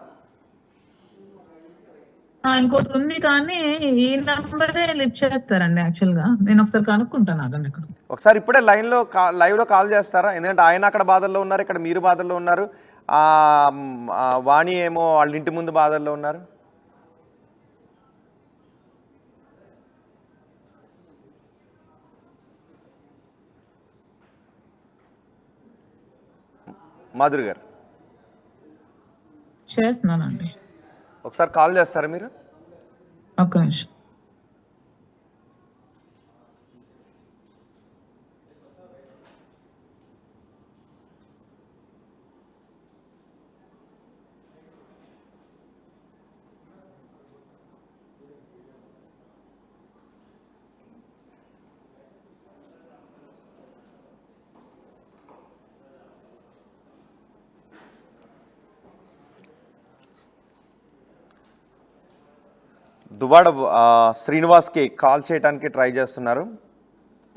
ఇంకోటి ఉంది కానీ ఈ నంబరే లిఫ్ట్ చేస్తారండి. యాక్చువల్ గా నేను ఒకసారి కనుక్కుంటాను అక్కడ. ఒకసారి ఇప్పుడే లైవ్ లో కాల్ చేస్తారా? ఎందుకంటే ఆయన అక్కడ బాధల్లో ఉన్నారు, ఇక్కడ మీరు బాధల్లో ఉన్నారు, వాణి ఏమో వాళ్ళ ఇంటి ముందు బాధల్లో ఉన్నారు. మాధురి గారు చేస్తున్నానండి, ఒకసారి కాల్ చేస్తారా మీరు? ఒక్క నిమిషం. దువ్వాడ శ్రీనివాస్కి కాల్ చేయడానికి ట్రై చేస్తున్నారు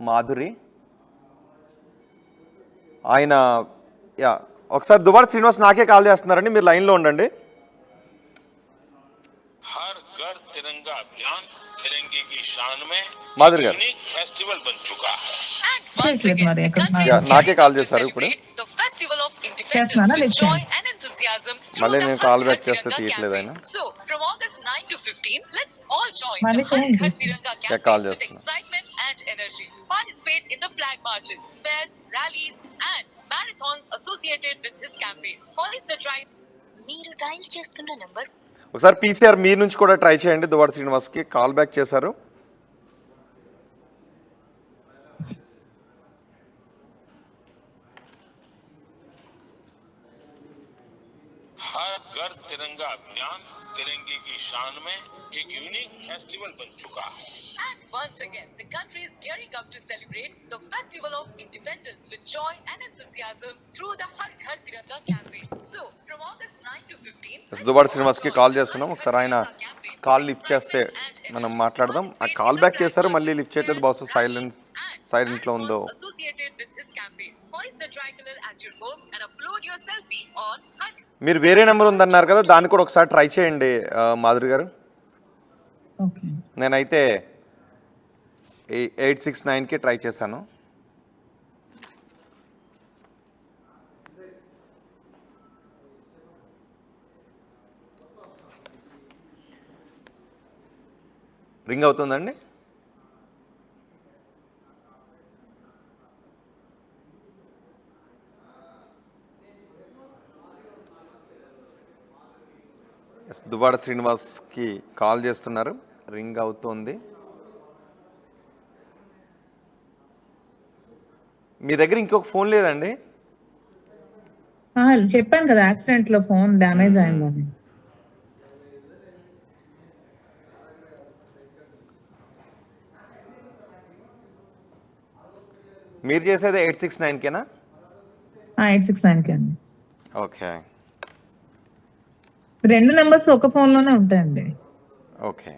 మాధురి. ఆయన ఒకసారి దువ్వాడ శ్రీనివాస్ నాకే కాల్ చేస్తున్నారండి, మీరు లైన్లో ఉండండి. हर घर तिरंगा अभियान तिरंगे की शान में माधुरी गाరు यूनिक फेस्टिवल बन चुका है. చేయట్లేదు మరి ఎక్కడ నాకే కాల్ చేస్తారు ఇప్పుడు. చేస్తున్నానా లిఫ్ట్ మళ్ళీ నేను కాల్ బ్యాక్ చేస్తే తీయట్లేదు ఆయన. మళ్ళీ చేయండి. కాల్ చేస్తున్నా. Participate in the flag marches, fairs, rallies and marathons associated with this campaign. Police the drive. మీరు డయల్ చేస్తున్న నంబర్ ఒకసారి పీసీఆర్ మీ నుంచి కూడా ట్రై చేయండి. దువ్వాడ శ్రీనివాస్కి కాల్ బ్యాక్ చేశారు. हर घर तिरंगा अभियान तिरंगे की शान में एक यूनिक फेस्टिवल बन चुका है. And once again, the country is gearing up to celebrate the Festival of Independence with joy and enthusiasm through the Har Ghar Tiranga campaign. So, from August 9 to 15, Duvvada శ్రీనివాస్కి call చేస్తున్నాం. ఒకసారి ఆయన కాల్ లిఫ్ట్ చేస్తే మనం మాట్లాడదాం. ఆ కాల్ బ్యాక్ చేశారు, మళ్ళీ లిఫ్ట్ చేయట్లేదు. బహుశా సైలెంట్లో ఉందో. associated with this campaign. Hoist the tricolor at your home and upload your selfie on Har మీరు వేరే నెంబర్ ఉందన్నారు కదా, దాన్ని కూడా ఒకసారి ట్రై చేయండి మాధురి గారు. ఓకే, నేనైతే 869కి ట్రై చేశాను. రింగ్ అవుతుందండి. దువ్వాడ శ్రీనివాస్కి కాల్ చేస్తున్నారు, రింగ్ అవుతోంది. మీ దగ్గర ఇంకొక ఫోన్ లేదండి? చెప్పాను కదా యాక్సిడెంట్ లో ఫోన్ డ్యామేజ్ అయిందని. మీరు చేసేది 869కేనా? 869కే అండి. ఓకే రెండు నెంబర్స్ ఒక ఫోన్ లోనే ఉంటాయండి. ఓకే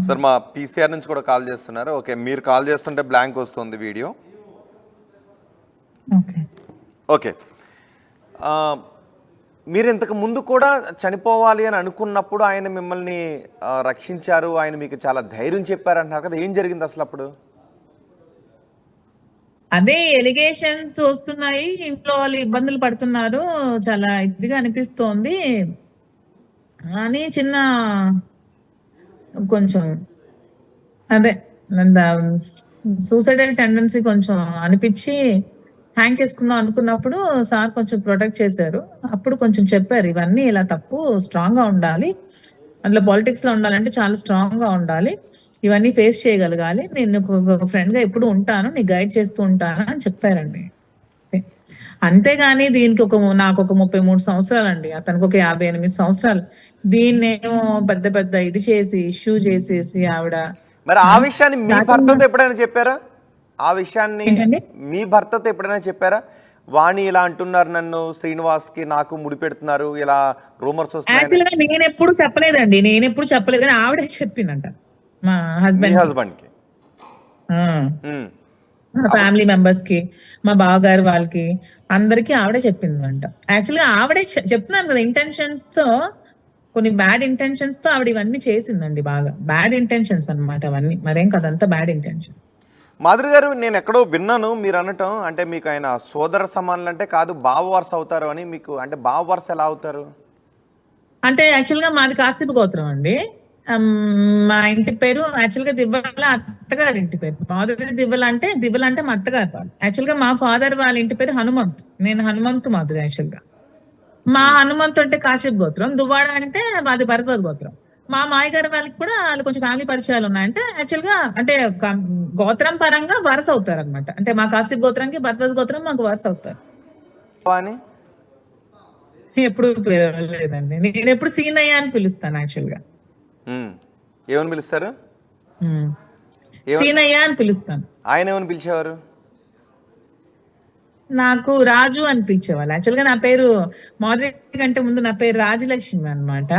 సార్, మా పీసీఆర్ నుంచి కూడా కాల్ చేస్తున్నారు. ఓకే, మీరు కాల్ చేస్తుంటే బ్లాంక్ వస్తుంది వీడియో. ఓకే ఓకే, మీరు ఇంతకు ముందు కూడా చనిపోవాలి అని అనుకున్నప్పుడు ఆయన మిమ్మల్ని రక్షించారు, ఆయన మీకు చాలా ధైర్యం చెప్పారు అంటున్నారు కదా, ఏం జరిగింది అసలు అప్పుడు? అదే ఎలిగేషన్స్ వస్తున్నాయి, ఇంట్లో వాళ్ళు ఇబ్బందులు పడుతున్నారు, చాలా ఇదిగా అనిపిస్తోంది అని చిన్న కొంచెం అదే సూసైడల్ టెండెన్సీ కొంచెం అనిపించి హ్యాంగ్ చేసుకుందాం అనుకున్నప్పుడు సార్ కొంచెం ప్రొటెక్ట్ చేశారు. అప్పుడు కొంచెం చెప్పారు, ఇవన్నీ ఇలా తప్పు, స్ట్రాంగ్ గా ఉండాలి, అందులో పాలిటిక్స్ లో ఉండాలంటే చాలా స్ట్రాంగ్ గా ఉండాలి, ఇవన్నీ ఫేస్ చేయగలగాలి, నేను ఒక ఫ్రెండ్ గా ఎప్పుడు ఉంటాను, నీ గైడ్ చేస్తూ ఉంటాను అని చెప్పారండి. అంతేగాని దీనికి నాకు ఒక 33 సంవత్సరాలండి, అతనికి ఒక 58 సంవత్సరాలు. దీన్నేమో పెద్ద పెద్ద ఇది చేసి ఇష్యూ చేసేసి ఆవిడ. మరి ఆ విషయాన్ని మీ భర్తతో ఎప్పుడైనా చెప్పారా? ఆ విషయాన్ని మీ భర్తతో ఎప్పుడైనా చెప్పారా? వాణి ఇలా అంటున్నారు, నన్ను శ్రీనివాస్కి నాకు ముడిపెడుతున్నారు, ఇలా రూమర్స్ వస్తున్నాయి. యాక్చువల్ గా నేను ఎప్పుడు చెప్పలేదండి, కానీ ఆవిడే చెప్పిందంట మా హస్బెండ్ కి. మా ఫ్యామిలీ మెంబర్స్ కి, మా బావగారు వాళ్ళకి అందరికి ఆవిడే చెప్పిందంట. యాక్చువల్గా ఆవిడే చెప్తున్నాను కదా, ఇంటెన్షన్స్ తో, కొన్ని బ్యాడ్ ఇంటెన్షన్స్ తో ఆవిడ ఇవన్నీ చేసిందండి. బాగా బ్యాడ్ ఇంటెన్షన్స్ అన్నమాట అవన్నీ, మరేం కదంతా బ్యాడ్ ఇంటెన్షన్స్. మాధురి గారు, నేను ఎక్కడో విన్నాను మీరు అనటం, అంటే మీకు ఆయన సోదర సమానులు అంటే కాదు, బావ వరుస అవుతారు అని. మీకు అంటే బావ వరుస ఎలా అవుతారు? అంటే యాక్చువల్ గా మాది కాశ్యప గోత్రం అండి. మా ఇంటి పేరు యాక్చువల్ గా దివ్వల, అత్తగారి ఇంటి పేరు మాధురి. దివ్వల అంటే మా అత్తగారు వాళ్ళు. యాక్చువల్ గా మా ఫాదర్ వాళ్ళ ఇంటి పేరు హనుమంత్. నేను హనుమంతు మాధురి. యాక్చువల్ గా మా హనుమంతు అంటే కాశ్యప గోత్రం, దువ్వాడ అంటే మాది భరద్వాజ గోత్రం. మా మాయగారి వాళ్ళకి కూడా వాళ్ళు కొంచెం ఫ్యామిలీ పరిచయాలు ఉన్నాయంటే యాక్చువల్ గా అంటే గోత్రం పరంగా వరుస అవుతారు అనమాట. అంటే మా కాశ్యప గోత్రానికి భరద్వాజ గోత్రం మాకు వరుస అవుతారు. ఎప్పుడు లేదండి, నేను ఎప్పుడు సీనయ్య అని పిలుస్తాను. యాక్చువల్ గా ఏమని పిలుస్తారు? సీనయ్య అని పిలుస్తాను. ఆయన ఏమని పిలిచేవారు? నాకు రాజు అని పిలిచేవాళ్ళు. యాక్చువల్ గా నా పేరు మాధురి కంటే ముందు నా పేరు రాజలక్ష్మి అన్నమాట.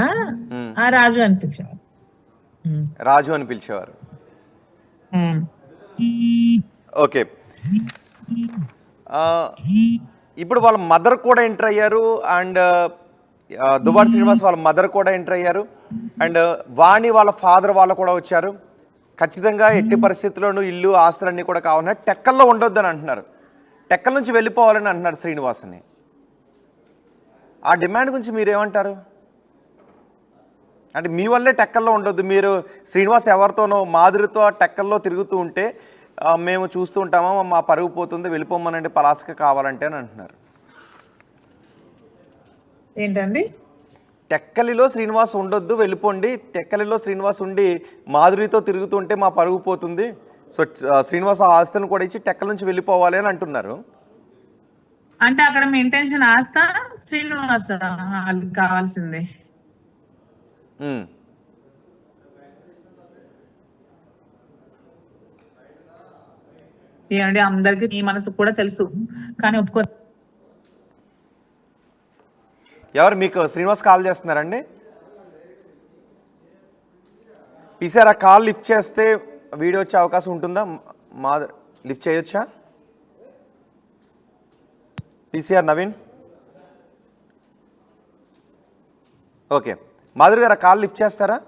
ఆ రాజు అని పిలిచేవారు. రాజు అని పిలిచేవారు. ఓకే. ఇప్పుడు వాళ్ళ మదర్ కూడా ఎంటర్ అయ్యారు, అండ్ దువ్వాడ శ్రీనివాస్ వాళ్ళ మదర్ కూడా ఎంటర్ అయ్యారు, అండ్ వాణి వాళ్ళ ఫాదర్ వాళ్ళు కూడా వచ్చారు. ఖచ్చితంగా ఎట్టి పరిస్థితుల్లోనూ ఇల్లు ఆస్తులన్నీ కూడా కావాలన్నా టెక్కల్లో ఉండొద్దని అంటున్నారు. టెక్కల నుంచి వెళ్ళిపోవాలని అంటున్నారు శ్రీనివాస్ని. ఆ డిమాండ్ గురించి మీరేమంటారు? అంటే మీ వల్లే టెక్కల్లో ఉండొద్దు, మీరు శ్రీనివాస్ ఎవరితోనో మాధురితో టెక్కల్లో తిరుగుతూ ఉంటే మేము చూస్తూ ఉంటామా, మా పరుగు పోతుంది, వెళ్ళిపోమనండి పలాసక కావాలంటే అని అంటున్నారు. ఏంటండి? టెక్కలిలో శ్రీనివాస్ ఉండొద్దు, వెళ్ళిపోండి. టెక్కలిలో శ్రీనివాస్ ఉండి మాధురితో తిరుగుతుంటే మా పరుగు పోతుంది, సో శ్రీనివాస్ ఆ ఆస్తులను కూడా ఇచ్చి టెక్కల నుంచి వెళ్ళిపోవాలి అని అంటున్నారు. అంటే అక్కడ మీ ఇంటెన్షన్ ఆస్తా శ్రీనివాస్ కావాల్సిందే. ఏమంటే అందరికి ఈ మనసు కూడా తెలుసు, కానీ ఒప్పుకో. ఎవరు మీకు శ్రీనివాస్ కాల్ చేస్తున్నారండి? ఈసారి ఆ కాల్ లిఫ్ట్ చేస్తే వీడియో వచ్చే అవకాశం ఉంటుందా? లిఫ్ట్ చేయొచ్చా? పీసీఆర్ నవీన్. ఓకే, మాధురి గారు ఆ కాల్ లిఫ్ట్ చేస్తారా?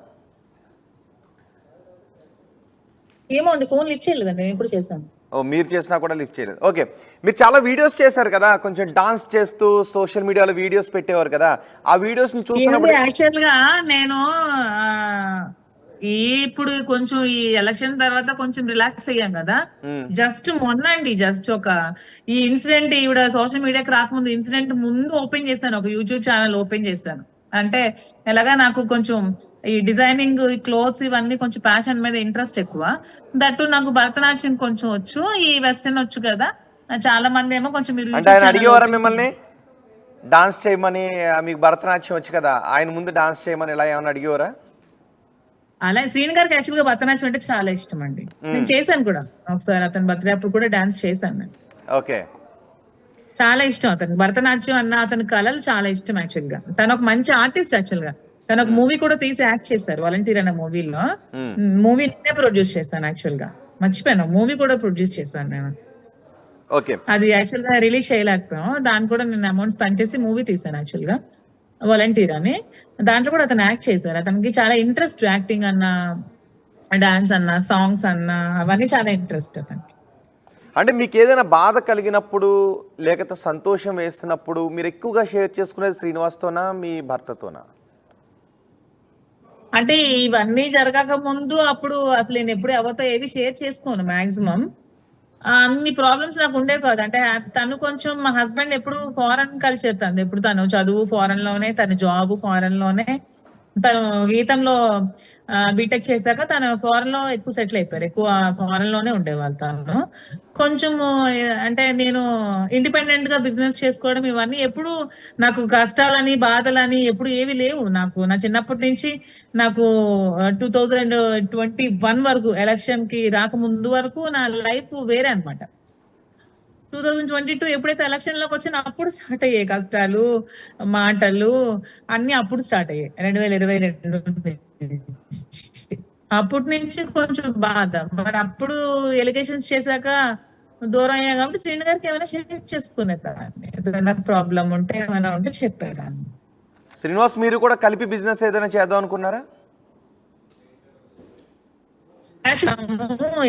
ఏమో అండి, ఫోన్ లిఫ్ట్ చేయలేదండి, నేను ఇప్పుడు చేస్తాను. ఓ, మీరు చేసినా కూడా లిఫ్ట్ చేయలేదు. ఓకే, మీరు చాలా వీడియోస్ చేశారు కదా, కొంచెం డాన్స్ చేస్తూ సోషల్ మీడియాలో వీడియోస్ పెట్టేవారు కదా, ఆ వీడియోస్ చూసినప్పుడు యాక్చువల్ గా నేను ఇప్పుడు కొంచెం ఈ ఎలక్షన్ తర్వాత కొంచెం రిలాక్స్ అయ్యాం కదా. జస్ట్ మొన్న అండి, జస్ట్ ఈ ఇన్సిడెంట్ ఈవిడ సోషల్ మీడియాకి రాకముందు ఇన్సిడెంట్ ముందు ఓపెన్ చేశాను, ఒక యూట్యూబ్ ఛానల్ ఓపెన్ చేశాను. అంటే ఎలాగా నాకు కొంచెం ఈ డిజైనింగ్, ఈ క్లోత్స్ ఇవన్నీ కొంచెం ప్యాషన్ మీద ఇంట్రెస్ట్ ఎక్కువ. దట్టు నాకు భరతనాట్యం కొంచెం వచ్చు, ఈ వెస్టర్న్ వచ్చు కదా. చాలా మంది ఏమో కొంచెం అడిగేవారా మిమ్మల్ని డాన్స్ చేయమని? మీకు భరతనాట్యం వచ్చు కదా, ఆయన ముందు డాన్స్ చేయమని ఇలా ఏమైనా అడిగేవారా? అలా శ్రీని గారికి యాక్చువల్ గా భరతనాట్యం అంటే చాలా ఇష్టం అండి. నేను చేశాను కూడా ఒకసారి, అతని బర్త్డే అప్పుడు కూడా డాన్స్ చేశాను నేను. ఓకే, చాలా ఇష్టం అతనికి భరతనాట్యం అన్న, అతని కళలు చాలా ఇష్టం. యాక్చువల్ గా తను ఒక మంచి ఆర్టిస్ట్. యాక్చువల్ గా తను ఒక మూవీ కూడా తీసి యాక్ట్ చేశారు, వాలంటీర్ అనే మూవీలో. మూవీ నేనే ప్రొడ్యూస్ చేశాను. యాక్చువల్ గా మర్చిపోయాను, మూవీ కూడా ప్రొడ్యూస్ చేశాను నేను. అది యాక్చువల్ గా రిలీజ్ చేయలేకపోయాం, దాన్ని కూడా నేను అమౌంట్ స్పెండ్ చేసి మూవీ తీసాను యాక్చువల్ గా, వాలంటీర్ అని. దాంట్లో కూడా అతను యాక్ట్ చేశారు. అతనికి చాలా ఇంట్రెస్ట్ యాక్టింగ్ అన్న, డాన్స్ అన్న, సాంగ్స్ అన్న, అవన్నీ చాలా ఇంట్రెస్ట్ అతనికి. అంటే మీకు ఏదైనా బాధ కలిగినప్పుడు లేకపోతే సంతోషం వేస్తున్నప్పుడు మీరు ఎక్కువగా షేర్ చేసుకునేది శ్రీనివాస్తోనా మీ భర్తతోనా? అంటే ఇవన్నీ జరగక ముందు అప్పుడు అసలు నేను ఎప్పుడు ఎవరితో ఏవి షేర్ చేసుకోను మాక్సిమం. అన్ని ప్రాబ్లమ్స్ నాకు ఉండేవి కాదు. అంటే తను కొంచెం, మా హస్బెండ్ ఎప్పుడు ఫారెన్ కల్చర్, తను ఎప్పుడు తను చదువు ఫారెన్ లోనే, తన జాబ్ ఫారెన్ లోనే. తను గీతంలో బీటెక్ చేశాక తను ఫారెన్ లో ఎక్కువ సెటిల్ అయిపోయారు, ఎక్కువ ఫారెన్ లోనే ఉండేవాళ్ళు. తను కొంచెం అంటే నేను ఇండిపెండెంట్ గా బిజినెస్ చేసుకోవడం ఇవన్నీ ఎప్పుడు నాకు కష్టాలని, బాధలని ఎప్పుడు ఏవి లేవు నాకు. నా చిన్నప్పటి నుంచి నాకు 2021 వరకు, ఎలక్షన్ కి రాకముందు వరకు నా లైఫ్ వేరే అనమాట. 2022 ఎప్పుడైతే ఎలక్షన్ లోకి వచ్చినా అప్పుడు స్టార్ట్ అయ్యాయి కష్టాలు, మాటలు అన్ని అప్పుడు స్టార్ట్ అయ్యాయి. 2022 అప్పటి నుంచి కొంచెం బాధ. మరి అప్పుడు ఎలిగేషన్స్ చేశాక దూరం అయ్యా కాబట్టి శ్రీను గారికి ఏమైనా షేర్ చేసుకునేదాన్ని, ఏదైనా ప్రాబ్లం ఉంటే ఏమైనా ఉంటే చెప్పేదాన్ని. శ్రీనివాస్ మీరు కూడా కలిపి బిజినెస్ ఏదైనా చేద్దాం అనుకున్నారా?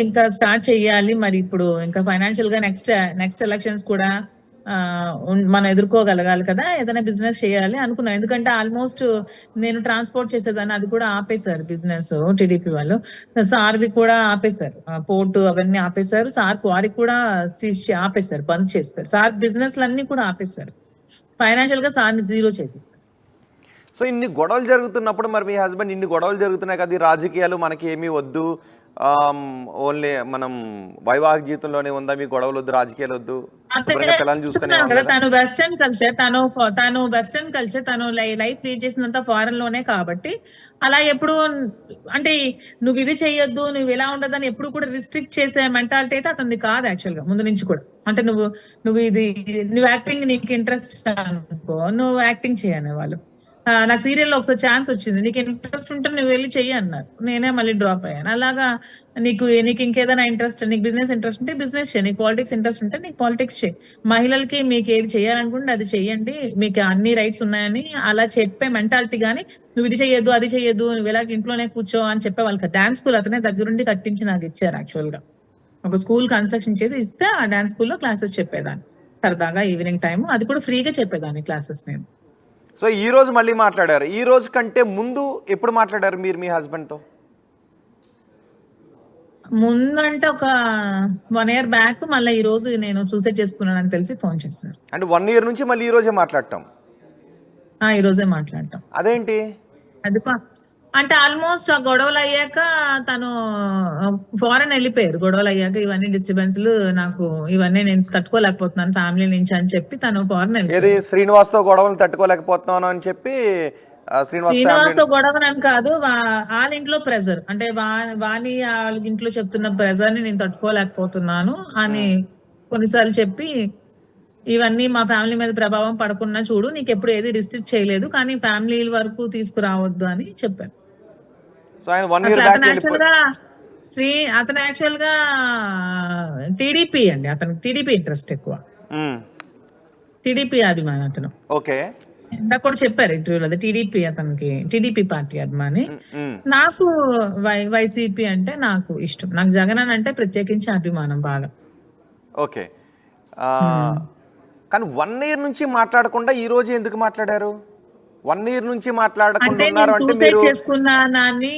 ఇంకా స్టార్ట్ చెయ్యాలి మరి. ఇప్పుడు ఇంకా ఫైనాన్షియల్ గా నెక్స్ట్ ఎలక్షన్స్ కూడా మనం ఎదుర్కోగలగాలి కదా, ఏదైనా బిజినెస్ చేయాలి అనుకున్నాం. ఎందుకంటే ఆల్మోస్ట్ నేను ట్రాన్స్పోర్ట్ చేసేదాన్ని, అది కూడా ఆపేశారు బిజినెస్ టీడీపీ వాళ్ళు. సార్ది కూడా ఆపేశారు, పోర్టు అవన్నీ ఆపేశారు. సార్ క్వారీ కూడా ఆపేశారు, బంద్ చేస్తారు. సార్ బిజినెస్ అన్ని కూడా ఆపేశారు. ఫైనాన్షియల్ గా సార్ని జీరో చేసేసారు. సో ఇన్ని గొడవలు జరుగుతున్నప్పుడు మరి మీ హస్బెండ్ ఇన్ని గొడవలు జరుగుతున్నాయి కదా, ఈ రాజకీయాలు మనకి ఏమీ వద్దు, ఓన్లీ మనం వైవాహిక జీవితంలోనే ఉందా, మీ గొడవలు వద్దు, రాజకీయాలు వద్దు, పిల్లల్ని చూసుకునే తను వెస్టర్న్ కల్చర్, తను వెస్టర్న్ కల్చర్, తను లైఫ్ లీడ్ చేసినంత ఫారెన్ లోనే కాబట్టి అలా ఎప్పుడు అంటే నువ్వు ఇది చెయ్యొద్దు, నువ్వు ఇలా ఉండదని ఎప్పుడు కూడా రిస్ట్రిక్ట్ చేసే మెంటాలిటీ అయితే అతనిది కాదు యాక్చువల్ గా ముందు నుంచి కూడా. అంటే నువ్వు యాక్టింగ్ నీకు ఇంట్రెస్ట్ అనుకో, నువ్వు యాక్టింగ్ చేయనే వాళ్ళు. నాకు సీరియల్లో ఒకసారి ఛాన్స్ వచ్చింది, నీకు ఇంట్రెస్ట్ ఉంటే నువ్వు వెళ్ళి చెయ్యి అన్నారు. నేనే మళ్ళీ డ్రాప్ అయ్యాను. అలాగా నీకు ఇంకేదైనా ఇంట్రెస్ట్, నీకు బిజినెస్ ఇంట్రెస్ట్ ఉంటే బిజినెస్ చేయి, నీకు పాలిటిక్స్ ఇంట్రెస్ట్ ఉంటే నీకు పాలిటిక్స్ చేయి. మహిళలకి మీకు ఏది చేయాలనుకుంటే అది చెయ్యండి, మీకు అన్ని రైట్స్ ఉన్నాయని అలా చెప్పే మెంటాలిటీ. కానీ నువ్వు ఇది చెయ్యొద్దు, అది చెయ్యొద్దు, నువ్వు ఇలా ఇంట్లోనే కూర్చో అని చెప్పే వాళ్ళకి. డాన్స్ స్కూల్ అతనే దగ్గరుండి కట్టించి నాకు ఇచ్చారు యాక్చువల్ గా. ఒక స్కూల్ కన్స్ట్రక్షన్ చేసి ఇస్తే ఆ డాన్స్ స్కూల్లో క్లాసెస్ చెప్పేదాన్ని సరదాగా ఈవినింగ్ టైం, అది కూడా ఫ్రీగా చెప్పేదాన్ని క్లాసెస్ నేను. సో ఈ రోజు మళ్ళీ మాట్లాడారు, ఈ రోజు కంటే ముందు ఎప్పుడు మాట్లాడారు మీరు మీ హస్బెండ్ తో? ముందంటే ఒక 1 year బ్యాక్, మళ్ళీ ఈ రోజు నేను సూసైడ్ చేసుకున్నానని తెలిసి ఫోన్ చేశారు. అంటే 1 year నుంచి మళ్ళీ ఈ రోజే మాట్లాడటం? ఈ రోజే మాట్లాడటం. అదేంటి? అది అంటే ఆల్మోస్ట్ ఆ గొడవలు అయ్యాక తను ఫారెన్ వెళ్ళిపోయారు. గొడవలు అయ్యాక ఇవన్నీ డిస్టర్బెన్స్లు, నాకు ఇవన్నీ నేను తట్టుకోలేకపోతున్నాను ఫ్యామిలీ నుంచి అని చెప్పి తను ఫారెన్ వెళ్ళిపోయారు. ఏది శ్రీనివాస్ తో గొడవలు తట్టుకోలేకపోతున్నాను అని చెప్పి శ్రీనివాస్ తో గొడవనని కాదు, వాళ్ళ ఇంట్లో ప్రెజర్, అంటే వాణి వాళ్ళ ఇంట్లో చెప్తున్న ప్రెజర్ ని నేను తట్టుకోలేకపోతున్నాను అని కొన్నిసార్లు చెప్పి, ఇవన్నీ మా ఫ్యామిలీ మీద ప్రభావం పడకుండా చూడు, నీకు ఎప్పుడు ఏది రిస్ట్రిక్ట్ చేయలేదు, కానీ ఫ్యామిలీ వరకు తీసుకురావద్దు అని చెప్పారు. అతను యాక్చువల్ గా టీడీపీ అండి, అతనికి టీడీపీ ఇంట్రెస్ట్ ఎక్కువ, టీడీపీ అభిమాని అతను. ఓకే, ఇందాక కూడా చెప్పారు ఇంటర్వ్యూలో, టీడీపీ అతనికి టీడీపీ పార్టీ అభిమాని. నాకు వైసీపీ అంటే నాకు ఇష్టం, నాకు జగన్ అంటే ప్రత్యేకించి అభిమానం బాగా. ఓకే, కానీ 1 year నుంచి మాట్లాడకుండా ఈ రోజు ఎందుకు మాట్లాడారు? 1 year నుంచి మాట్లాడకుండా ఉన్నారు అంటే మీరు చేసుకున్నానని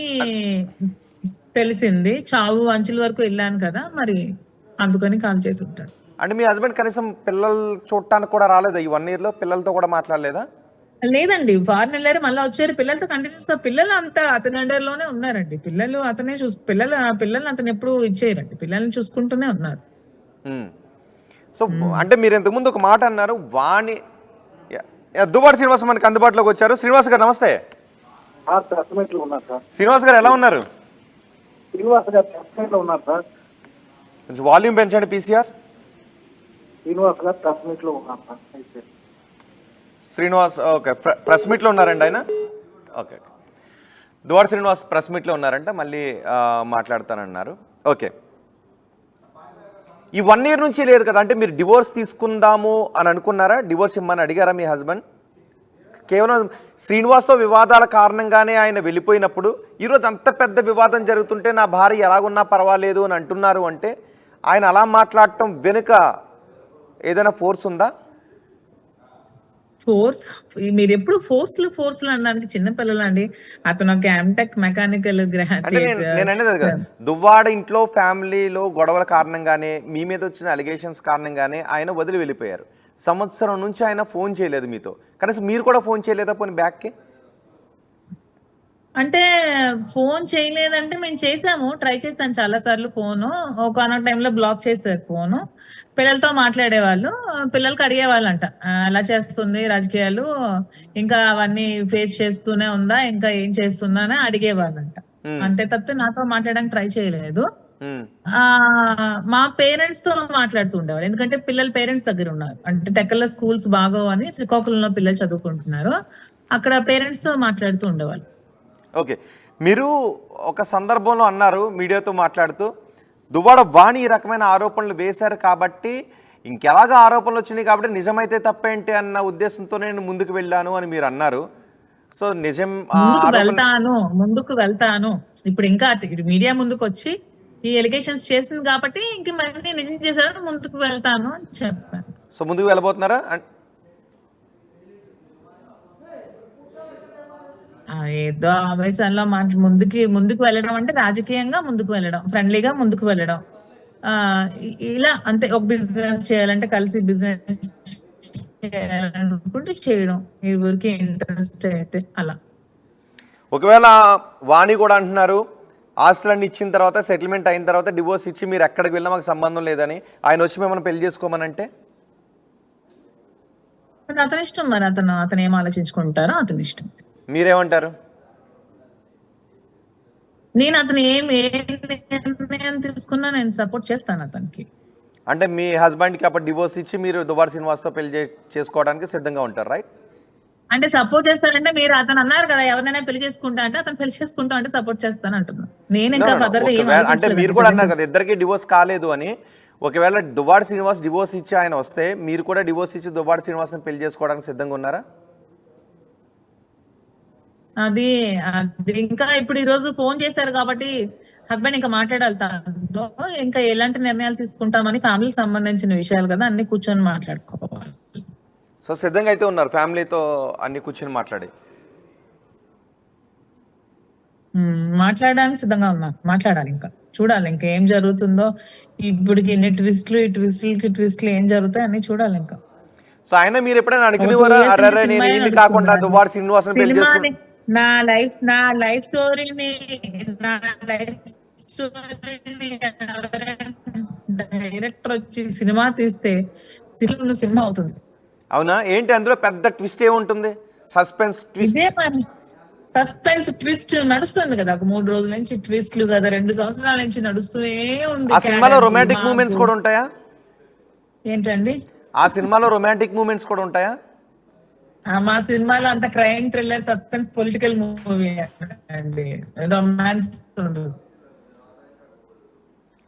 తెలిసింది, చావు అంచుల వరకు వెళ్ళాను కదా, మరి అందుకని కాల్ చేసి ఉంటాడు. అంటే మీ హస్బెండ్ కనీసం పిల్లలు చూడటానికి కూడా రాలేదా ఈ 1 year లో? పిల్లలతో కూడా మాట్లాడలేదా? లేదండి, ఫారెన్ వెళ్ళారు, మళ్ళీ వచ్చారు. పిల్లలతో కంటిన్యూస్ గా, పిల్లలు అంతా అతని అండర్ లోనే ఉన్నారండి. పిల్లలు అతనే పిల్లలు అతను ఎప్పుడు ఇచ్చేయరండి, పిల్లల్ని చూసుకుంటూనే ఉన్నారు. సో అంటే మీరు ఇంతకుముందు ఒక మాట అన్నారు, వాణి దువ్వాడ శ్రీనివాస్ మనకి అందుబాటులోకి వచ్చారు. శ్రీనివాస్ గారు నమస్తే. శ్రీనివాస్ గారు ఎలా ఉన్నారు? కొంచెం వాల్యూమ్ పెంచండి పీసీఆర్. శ్రీనివాస్ ఓకే, ప్రెస్ మీట్లో ఉన్నారండి ఆయన. ఓకే, దువ్వాడ శ్రీనివాస్ ప్రెస్ మీట్లో ఉన్నారంట, మళ్ళీ మాట్లాడతానన్నారు. ఓకే, ఈ 1 year నుంచి లేదు కదా, అంటే మీరు డివోర్స్ తీసుకుందాము అని అనుకున్నారా? డివోర్స్ ఇమ్మని అడిగారా మీ హస్బెండ్? కేవలం శ్రీనివాస్తో వివాదాల కారణంగానే ఆయన వెళ్ళిపోయినప్పుడు ఈరోజు అంత పెద్ద వివాదం జరుగుతుంటే నా భార్య ఎలాగున్నా పర్వాలేదు అని అంటున్నారు అంటే ఆయన అలా మాట్లాడటం వెనుక ఏదైనా ఫోర్స్ ఉందా? ఫోర్స్, మీరు ఎప్పుడు ఫోర్స్లు అనడానికి చిన్నపిల్లలు అండి. అతను ఒక ఎంటెక్ మెకానికల్ నేను అనేది కదా, దువ్వాడ ఇంట్లో ఫ్యామిలీలో గొడవల కారణంగానే, మీ మీద వచ్చిన అలిగేషన్స్ కారణంగానే ఆయన వదిలి వెళ్ళిపోయారు. సంవత్సరం నుంచి ఆయన ఫోన్ చేయలేదు మీతో, కనీసం మీరు కూడా ఫోన్ చేయలేదా పోనీ బ్యాక్కి? అంటే ఫోన్ చేయలేదంటే మేము చేసాము, ట్రై చేస్తాను చాలా సార్లు ఫోను. ఒకనొక టైంలో బ్లాక్ చేశారు ఫోను. పిల్లలతో మాట్లాడేవాళ్ళు, పిల్లలకి అడిగేవాళ్ళంట ఎలా చేస్తుంది రాజకీయాలు, ఇంకా అవన్నీ ఫేస్ చేస్తూనే ఉందా, ఇంకా ఏం చేస్తుందా అని అడిగేవాళ్ళంట. అంతే తప్పితే నాతో మాట్లాడడానికి ట్రై చేయలేదు. మా పేరెంట్స్ తో మాట్లాడుతూ ఉండేవాళ్ళు, ఎందుకంటే పిల్లలు పేరెంట్స్ దగ్గర ఉన్నారు. అంటే టెక్కల్లో స్కూల్స్ బాగోవు అని శ్రీకాకుళంలో పిల్లలు చదువుకుంటున్నారు, అక్కడ పేరెంట్స్ తో మాట్లాడుతూ ఉండేవాళ్ళు. ఓకే, మీరు ఒక సందర్భంలో అన్నారు మీడియాతో మాట్లాడుతూ, దువ్వాడ వాణి ఈ రకమైన ఆరోపణలు వేశారు కాబట్టి ఇంకెలాగా ఆరోపణలు వచ్చినాయి కాబట్టి నిజమైతే తప్పేంటి అన్న ఉద్దేశంతో నేను ముందుకు వెళ్ళాను అని మీరు అన్నారు. సో నిజం ముందుకు వెళ్తాను ఇప్పుడు ఇంకా మీడియా ముందుకు వచ్చి ఈ ఎలిగేషన్స్ చేసింది కాబట్టి ఇంక మళ్ళీ నిజం చేశారు ముందుకు వెళ్తాను అని చెప్పాను. సో ముందుకు వెళ్ళబోతున్నారా? ఏదో ఆవేశాల్లో ముందుకు వెళ్ళడం అంటే రాజకీయంగా ముందుకు వెళ్ళడం, ఫ్రెండ్లీగా ముందుకు వెళ్ళడం, ఇలా అంతే. ఒక బిజినెస్ చేయాలంటే కలిసి బిజినెస్ చేయాలనుకుంటే చేయడం, ఎవరికి ఇంట్రెస్ట్ అయితే అలా. ఒకవేళ వాణి కూడా అంటున్నారు ఆస్తులన్నీ ఇచ్చిన తర్వాత సెటిల్మెంట్ అయిన తర్వాత డివోర్స్ ఇచ్చి మీరు ఎక్కడికి వెళ్ళినా మాకు సంబంధం లేదని, ఆయన వచ్చి మిమ్మల్ని పెళ్లి చేసుకోమనంటే అతని ఇష్టం. మరి అతను ఏం ఆలోచించుకుంటారో అతని ఇష్టం. మీరేమంటారు? నేను అతను ఏ నిర్ణయం తీసుకున్నా నేను సపోర్ట్ చేస్తాను అతనికి. అంటే మీ హస్బెండ్కి అప్పుడు డివోర్స్ ఇచ్చి మీరు దువ్వాడ శ్రీనివాస్తో పెళ్లి చేసుకోవడానికి సిద్ధంగా ఉంటారు, రైట్? అంటే సపోర్ట్ చేస్తారంటే మీరు అతను అన్నారు కదా ఎవరినైనా పెళ్లి చేసుకుంటా అంటే అతను పెళ్లి చేసుకుంటా అంటే సపోర్ట్ చేస్తాను అంటున్నాను. నేను ఇంకా అంటే మీరు కూడా అన్నారు కదా ఇద్దరికి డివోర్స్ కాలేదు అని. ఒకవేళ దువ్వాడ శ్రీనివాస్ డివోర్స్ ఇచ్చి ఆయన వస్తే మీరు కూడా డివోర్స్ ఇచ్చి దువ్వాడ శ్రీనివాస్ని పెళ్లి చేసుకోవడానికి సిద్ధంగా ఉన్నారా? అది ఇంకా ఇప్పుడు ఈ రోజు ఫోన్ చేశారు కాబట్టి హస్బెండ్ ఇంకా మాట్లాడాలి తనతో, ఇంకా ఎలాంటి నిర్ణయాలు తీసుకుంటామని ఫ్యామిలీకి సంబంధించిన విషయాలు కదా అన్ని కూర్చొని మాట్లాడుకోవాలి. సో సిద్ధంగా అయితే ఉన్నారు ఫ్యామిలీతో అన్ని కూర్చొని మాట్లాడడానికి సిద్ధంగా ఉన్నారు. మాట్లాడాలి, ఇంకా చూడాలి ఇంకా ఏం జరుగుతుందో. ఇప్పటికి ఎన్ని ట్విస్ట్లు ఏం జరుగుతాయి అన్ని చూడాలి ఇంకా. సో ఆయన మీరు ఎప్పుడైనా అనుకునేవారా కాకుండా దువ్వాడ శ్రీనివాస్ నా లైఫ్ స్టోరీని డైరెక్టర్ వచ్చి సినిమా తీస్తే సినిమా అవుతుంది. అవునా? ఏంటి అందులో పెద్ద ట్విస్ట్ ఏముంటుంది? సస్పెన్స్ ట్విస్ట్ నడుస్తుంది కదా, 3 రోజుల నుంచి ట్విస్ట్లు కదా, 2 సంవత్సరాల నుంచి నడుస్తూనే ఉంది. ఆ సినిమాలో రొమాంటిక్ మూమెంట్స్ కూడా ఉంటాయా? ఏంటండి? ఆ సినిమాలో రొమాంటిక్ మూమెంట్స్ కూడా ఉంటాయా? మా సినిమాలో అంత crime thriller suspense political movie అండి, రొమాన్స్ ఉండదు.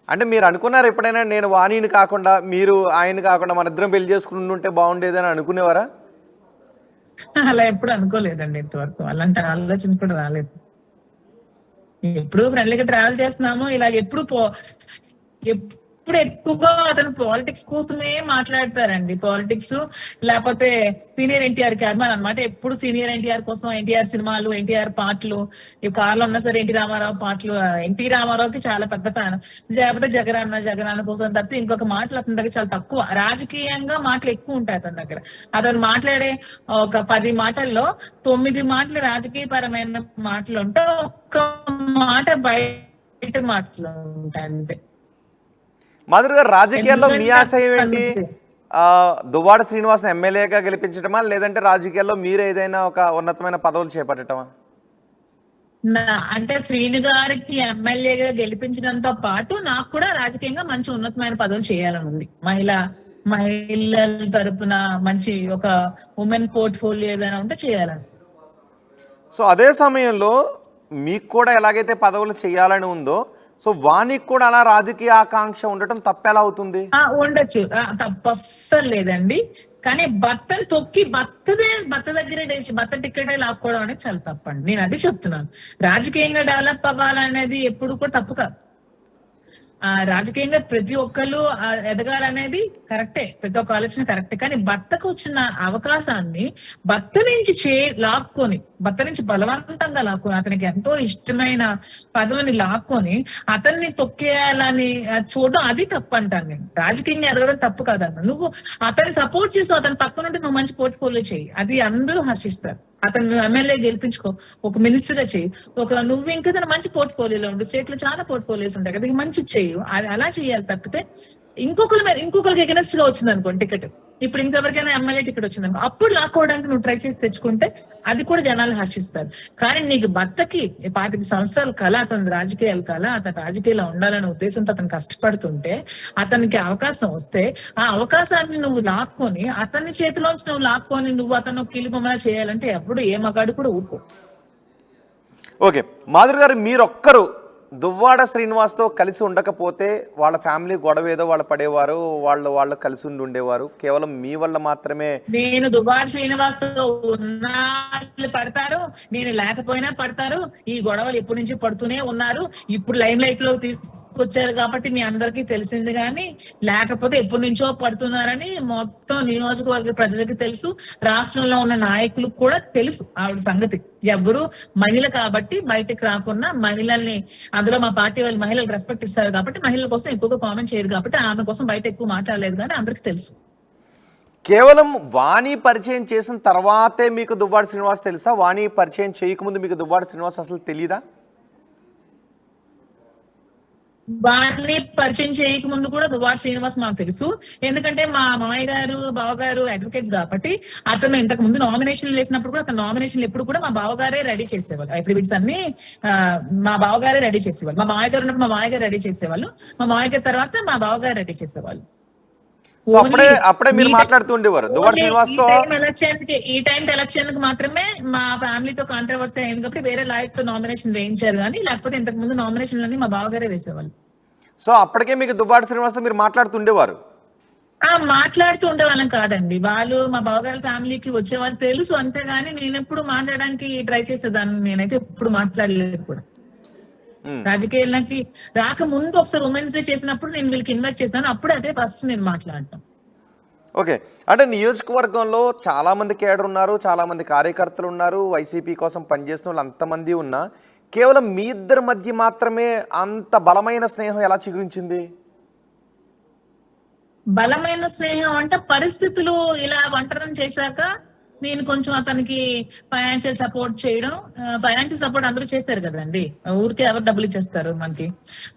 అంటే మీరు అనుకున్నారు ఎప్పుడైనా నేను వాణిని కాకుండా మీరు ఆయన కాకుండా మన ఇద్దరం పెళ్లి చేసుకుని ఉంటే బాగుండేదని అనుకునేవారా? అలా ఎప్పుడు అనుకోలేదండి ఇంతవరకు. అలాంటి ఆలోచన కూడా రాలేదు. ఎప్పుడు ఫ్రెండ్లీగా ట్రావెల్ చేస్తున్నాము. ఇలాగ ఎప్పుడు ఎక్కువగా అతను పాలిటిక్స్ కోసమే మాట్లాడతారండి. పాలిటిక్స్ లేకపోతే సీనియర్ ఎన్టీఆర్ కి అభిమానం అనమాట. ఎప్పుడు సీనియర్ ఎన్టీఆర్ కోసం, ఎన్టీఆర్ సినిమాలు, ఎన్టీఆర్ పాటలు, ఈ కార్లో ఉన్నా సరే ఎన్టీ రామారావు పాటలు. ఎన్టీ రామారావుకి చాలా పెద్ద ఫ్యాన్. లేకపోతే జగనన్న కోసం తప్పితే ఇంకొక మాటలు అతని దగ్గర చాలా తక్కువ. రాజకీయంగా మాటలు ఎక్కువ ఉంటాయి అతని దగ్గర. అతను మాట్లాడే ఒక 10 మాటల్లో 9 మాటలు రాజకీయ పరమైన మాటలు ఉంటే, ఒక్క మాట బయట మాటలు ఉంటాయి అంతే. మాధురి గారు, రాజకీయాల్లో మీ ఆశయం ఏంటి? దువ్వాడ శ్రీనివాస్ ఎమ్మెల్యేగా గెలిపించడమా, లేదంటే రాజకీయాల్లో మీరు ఏదైనా ఒక ఉన్నతమైన పదవులు చేపట్టడమా? అంటే శ్రీను గారికి ఎమ్మెల్యేగా గెలిపించడంతో పాటు నాకు కూడా రాజకీయంగా మంచి ఉన్నతమైన పదవులు చేయాలని ఉంది. మహిళల తరపున మంచి ఒక ఉమెన్ పోర్ట్ఫోలియో ఏదైనా ఉంటే చేయాలని. సో అదే సమయంలో మీకు కూడా ఎలాగైతే పదవులు చేయాలని ఉందో, సో వానికి కూడా అలా రాజకీయ ఆకాంక్ష ఉండటం తప్పెలా అవుతుంది? ఉండొచ్చు, తప్పస్సలు లేదండి. కానీ భర్తను తొక్కి భర్త దగ్గరే భర్త టికెట్ లాక్కోవడం అనేది చాలా తప్పండి. నేను అది చెప్తున్నాను. రాజకీయంగా డెవలప్ అవ్వాలనేది ఎప్పుడు కూడా తప్పు కాదు. రాజకీయంగా ప్రతి ఒక్కళ్ళు ఎదగాలనేది కరెక్టే, ప్రతి ఒక్క ఆలోచన కరెక్టే. కానీ భర్తకు వచ్చిన అవకాశాన్ని భర్త నుంచి లాక్కొని, భర్త నుంచి బలవంతంగా లాక్కొని, అతనికి ఎంతో ఇష్టమైన పదవిని లాక్కొని అతన్ని తొక్కేయాలని చూడడం అది తప్పు అంటాను నేను. రాజకీయంగా ఎదగడం తప్పు కాదన్న. నువ్వు అతన్ని సపోర్ట్ చేసి అతని పక్కనుంటే నువ్వు మంచి పోర్ట్ఫోలియో చేయి, అది అందరూ హర్షిస్తారు. అతను ఎమ్మెల్యే గెలిపించుకో, ఒక మినిస్టర్ గా చేయి, నువ్వు ఇంకా తన మంచి పోర్ట్ఫోలియోలో ఉండు. స్టేట్ లో చాలా పోర్ట్ఫోలియోస్ ఉంటాయి కదా, మంచి చెయ్యి. అది అలా చేయాలి తప్పితే ఇంకొకరికి ఎగనెస్ట్ గా వచ్చింది అనుకోండి టికెట్, ఇప్పుడు ఇంకెవరికైనా ఎమ్మెల్యే టికెట్ వచ్చింది అనుకో, అప్పుడు లాక్కోవడానికి నువ్వు ట్రై చేసి తెచ్చుకుంటే అది కూడా జనాలు హర్షిస్తారు. కానీ నీకు భర్తకి 25 సంవత్సరాల కళ, అతని రాజకీయాల కళ, అతను రాజకీయాల్లో ఉండాలనే ఉద్దేశంతో అతను కష్టపడుతుంటే, అతనికి అవకాశం వస్తే ఆ అవకాశాన్ని నువ్వు లాక్కొని, అతని చేతిలోంచి నువ్వు లాక్కొని నువ్వు అతను కీలుబొమ్మలా చేయాలంటే ఎప్పుడు ఏ మగాడు కూడా ఊరుకో. ఓకే మాధురి గారు, మీరొక్కరు దువ్వాడ శ్రీనివాస్తో కలిసి ఉండకపోతే వాళ్ళ ఫ్యామిలీ గొడవ ఏదో వాళ్ళు పడేవారు, వాళ్ళు కలిసి ఉండేవారు. కేవలం మీ వల్ల మాత్రమే. నేను దువ్వాడ శ్రీనివాస్ తో ఉన్న పడతారు, నేను లేకపోయినా పడతారు. ఈ గొడవలు ఎప్పటి నుంచి పడుతూనే ఉన్నారు. ఇప్పుడు లైమ్ లైట్ లో తీసుకొచ్చారు కాబట్టి మీ అందరికీ తెలిసింది, కానీ లేకపోతే ఎప్పటి నుంచో పడుతున్నారని మొత్తం నియోజకవర్గ ప్రజలకి తెలుసు, రాష్ట్రంలో ఉన్న నాయకులకు కూడా తెలుసు ఆవిడ సంగతి. ఎవరు మహిళ కాబట్టి బయటకు రాకుండా మహిళల్ని, అందులో మా పార్టీ వాళ్ళు మహిళలు రెస్పెక్ట్ ఇస్తారు కాబట్టి మహిళల కోసం ఎక్కువగా కామెంట్ చేయరు కాబట్టి ఆమె కోసం బయట ఎక్కువ మాట్లాడలేదు, కానీ అందరికి తెలుసు. కేవలం వాణి పరిచయం చేసిన తర్వాతే మీకు దువ్వాడ శ్రీనివాస్ తెలుసా? వాణి పరిచయం చేయకముందు మీకు దువ్వాడ శ్రీనివాస్ అసలు తెలీదా? వారిని పరిచయం చేయక ముందు కూడా దువ్వాడ శ్రీనివాస్ మాకు తెలుసు. ఎందుకంటే మా మామయ్య గారు బావగారు అడ్వకేట్స్ కాబట్టి అతను ఇంతకు ముందు నామినేషన్లు వేసినప్పుడు కూడా అతను నామినేషన్లు ఎప్పుడు కూడా మా బావగారే రెడీ చేసేవాళ్ళు. అఫిడవిట్స్ అన్ని మా బావగారే రెడీ చేసేవాళ్ళు. మా మామయ్య గారు ఉన్నప్పుడు మా మామయ్య గారు రెడీ చేసేవాళ్ళు, మా మామయ్య గారి తర్వాత మా బావగారు రెడీ చేసేవాళ్ళు. అప్పుడే మీరు మాట్లాడుతూ ఉండేవారు దువ్వాడ శ్రీనివాస్ తో. ఈ టైం ఎలక్షన్ కి మాత్రమే మా ఫ్యామిలీతో కాంట్రవర్సీ అయింది కాబట్టి వేరే లాయర్ తో నామినేషన్ వేయించారు, కానీ లేకపోతే ఇంతకు ముందు నామినేషన్లన్నీ మా బావగారే వేసేవాళ్ళు. సో అప్పటికే మీకు దువ్వాడ శ్రీనివాస్ తో మీరు మాట్లాడుతుండేవారు? మాట్లాడుతూ ఉండేవాళ్ళం కాదండి, వాళ్ళు మా బావగారి ఫ్యామిలీకి వచ్చేవాళ్ళు తెలుసు అంతేగాని నేను ఎప్పుడు మాట్లాడడానికి ట్రై చేసేదాన్ని. నేనైతే ఎప్పుడు మాట్లాడలేదు కూడా. రాజకీయాలకి రాకముందు ఒకసారి ఉమెన్స్ డే చేసినప్పుడు నేను వీళ్ళకి ఇన్వైట్ చేస్తాను, అప్పుడు అదే ఫస్ట్ నేను మాట్లాడటం. ఓకే, అంటే నియోజకవర్గంలో చాలా మంది కేడర్ ఉన్నారు, చాలా మంది కార్యకర్తలు ఉన్నారు, వైసీపీ కోసం పనిచేస్తున్న వాళ్ళు అంతమంది ఉన్నా కేవలం మీ ఇద్దరి మధ్య మాత్రమే అంత బలమైన స్నేహం ఎలా చిగురించింది? బలమైన స్నేహం అంటే పరిస్థితులు ఇలా ఒంటరిని చేశాక నేను కొంచెం అతనికి ఫైనాన్షియల్ సపోర్ట్ చేయడం. ఫైనాన్షియల్ సపోర్ట్ అందరూ చేస్తారు కదండి, ఊరికే ఎవరు డబ్బులు ఇచ్చేస్తారు మనకి?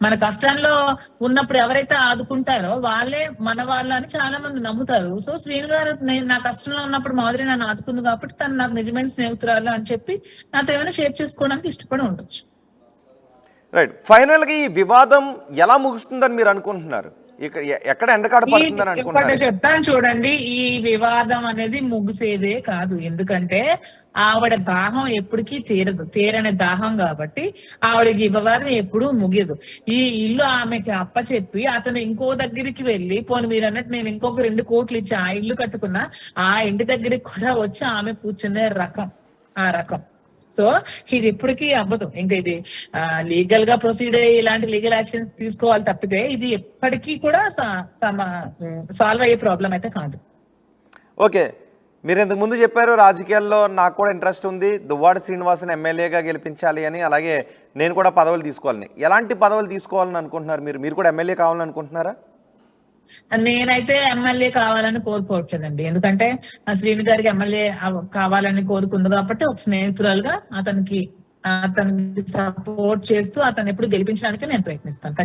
మన కష్టంలో ఉన్నప్పుడు ఎవరైతే ఆదుకుంటారో వాళ్ళే మన వాళ్ళు అని చాలా మంది నమ్ముతారు. సో శ్రీను గారు నా కష్టంలో ఉన్నప్పుడు మాధురి నన్ను ఆదుకుంది కాబట్టి తను నాకు నిజమైన స్నేహితురాలు అని చెప్పి నాతో ఏమైనా షేర్ చేసుకోవడానికి ఇష్టపడి ఉండొచ్చు. రైట్, ఫైనల్ గా ఈ వివాదం ఎలా ముగుస్తుందని మీరు అనుకుంటున్నారు? ఎక్కడ ఎండకాడ పడుతుందని అనుకుంటున్నారు? చెప్తాను చూడండి, ఈ వివాదం అనేది ముగిసేదే కాదు. ఎందుకంటే ఆవిడ దాహం ఎప్పటికీ తీరదు, తీరని దాహం కాబట్టి ఆవిడకి ఈ వివాదం ఎప్పుడూ ముగియదు. ఈ ఇల్లు ఆమెకి అప్పచెప్పి అతను ఇంకో దగ్గరికి వెళ్ళి, పోనీ మీరు అన్నట్టు నేను ఇంకొక 2 కోట్లు ఇచ్చి ఆ ఇల్లు కట్టుకున్నా, ఆ ఇంటి దగ్గరికి కూడా వచ్చి ఆమె కూర్చునే రకం ఆ రకం. సో ఇది ఇప్పటికీ అవ్వదు. ఇంకా ఇది లీగల్ గా ప్రొసీడ్ అయ్యి ఇలాంటి లీగల్ యాక్షన్స్ తీసుకోవాలి తప్పితే ఇది ఎప్పటికీ కూడా సాల్వ్ అయ్యే ప్రాబ్లం అయితే కాదు. ఓకే, మీరు ఇంతకు ముందు చెప్పారు రాజకీయాల్లో నాకు కూడా ఇంట్రెస్ట్ ఉంది, దువ్వాడ శ్రీనివాస్ని ఎమ్మెల్యేగా గెలిపించాలి అని, అలాగే నేను కూడా పదవులు తీసుకోవాలని. ఎలాంటి పదవులు తీసుకోవాలని అనుకుంటున్నారు మీరు కూడా ఎమ్మెల్యే కావాలని అనుకుంటున్నారా? నేనైతే ఎమ్మెల్యే కావాలని కోరుకోవట్లేదండి, ఎందుకంటే శ్రీను గారికి ఎమ్మెల్యే కావాలని కోరుకుంది కాబట్టి ఒక స్నేహితురాలుగా అతనికి సపోర్ట్ చేస్తూ అతను ఎప్పుడు గెలిపించడానికి నేను ప్రయత్నిస్తాను.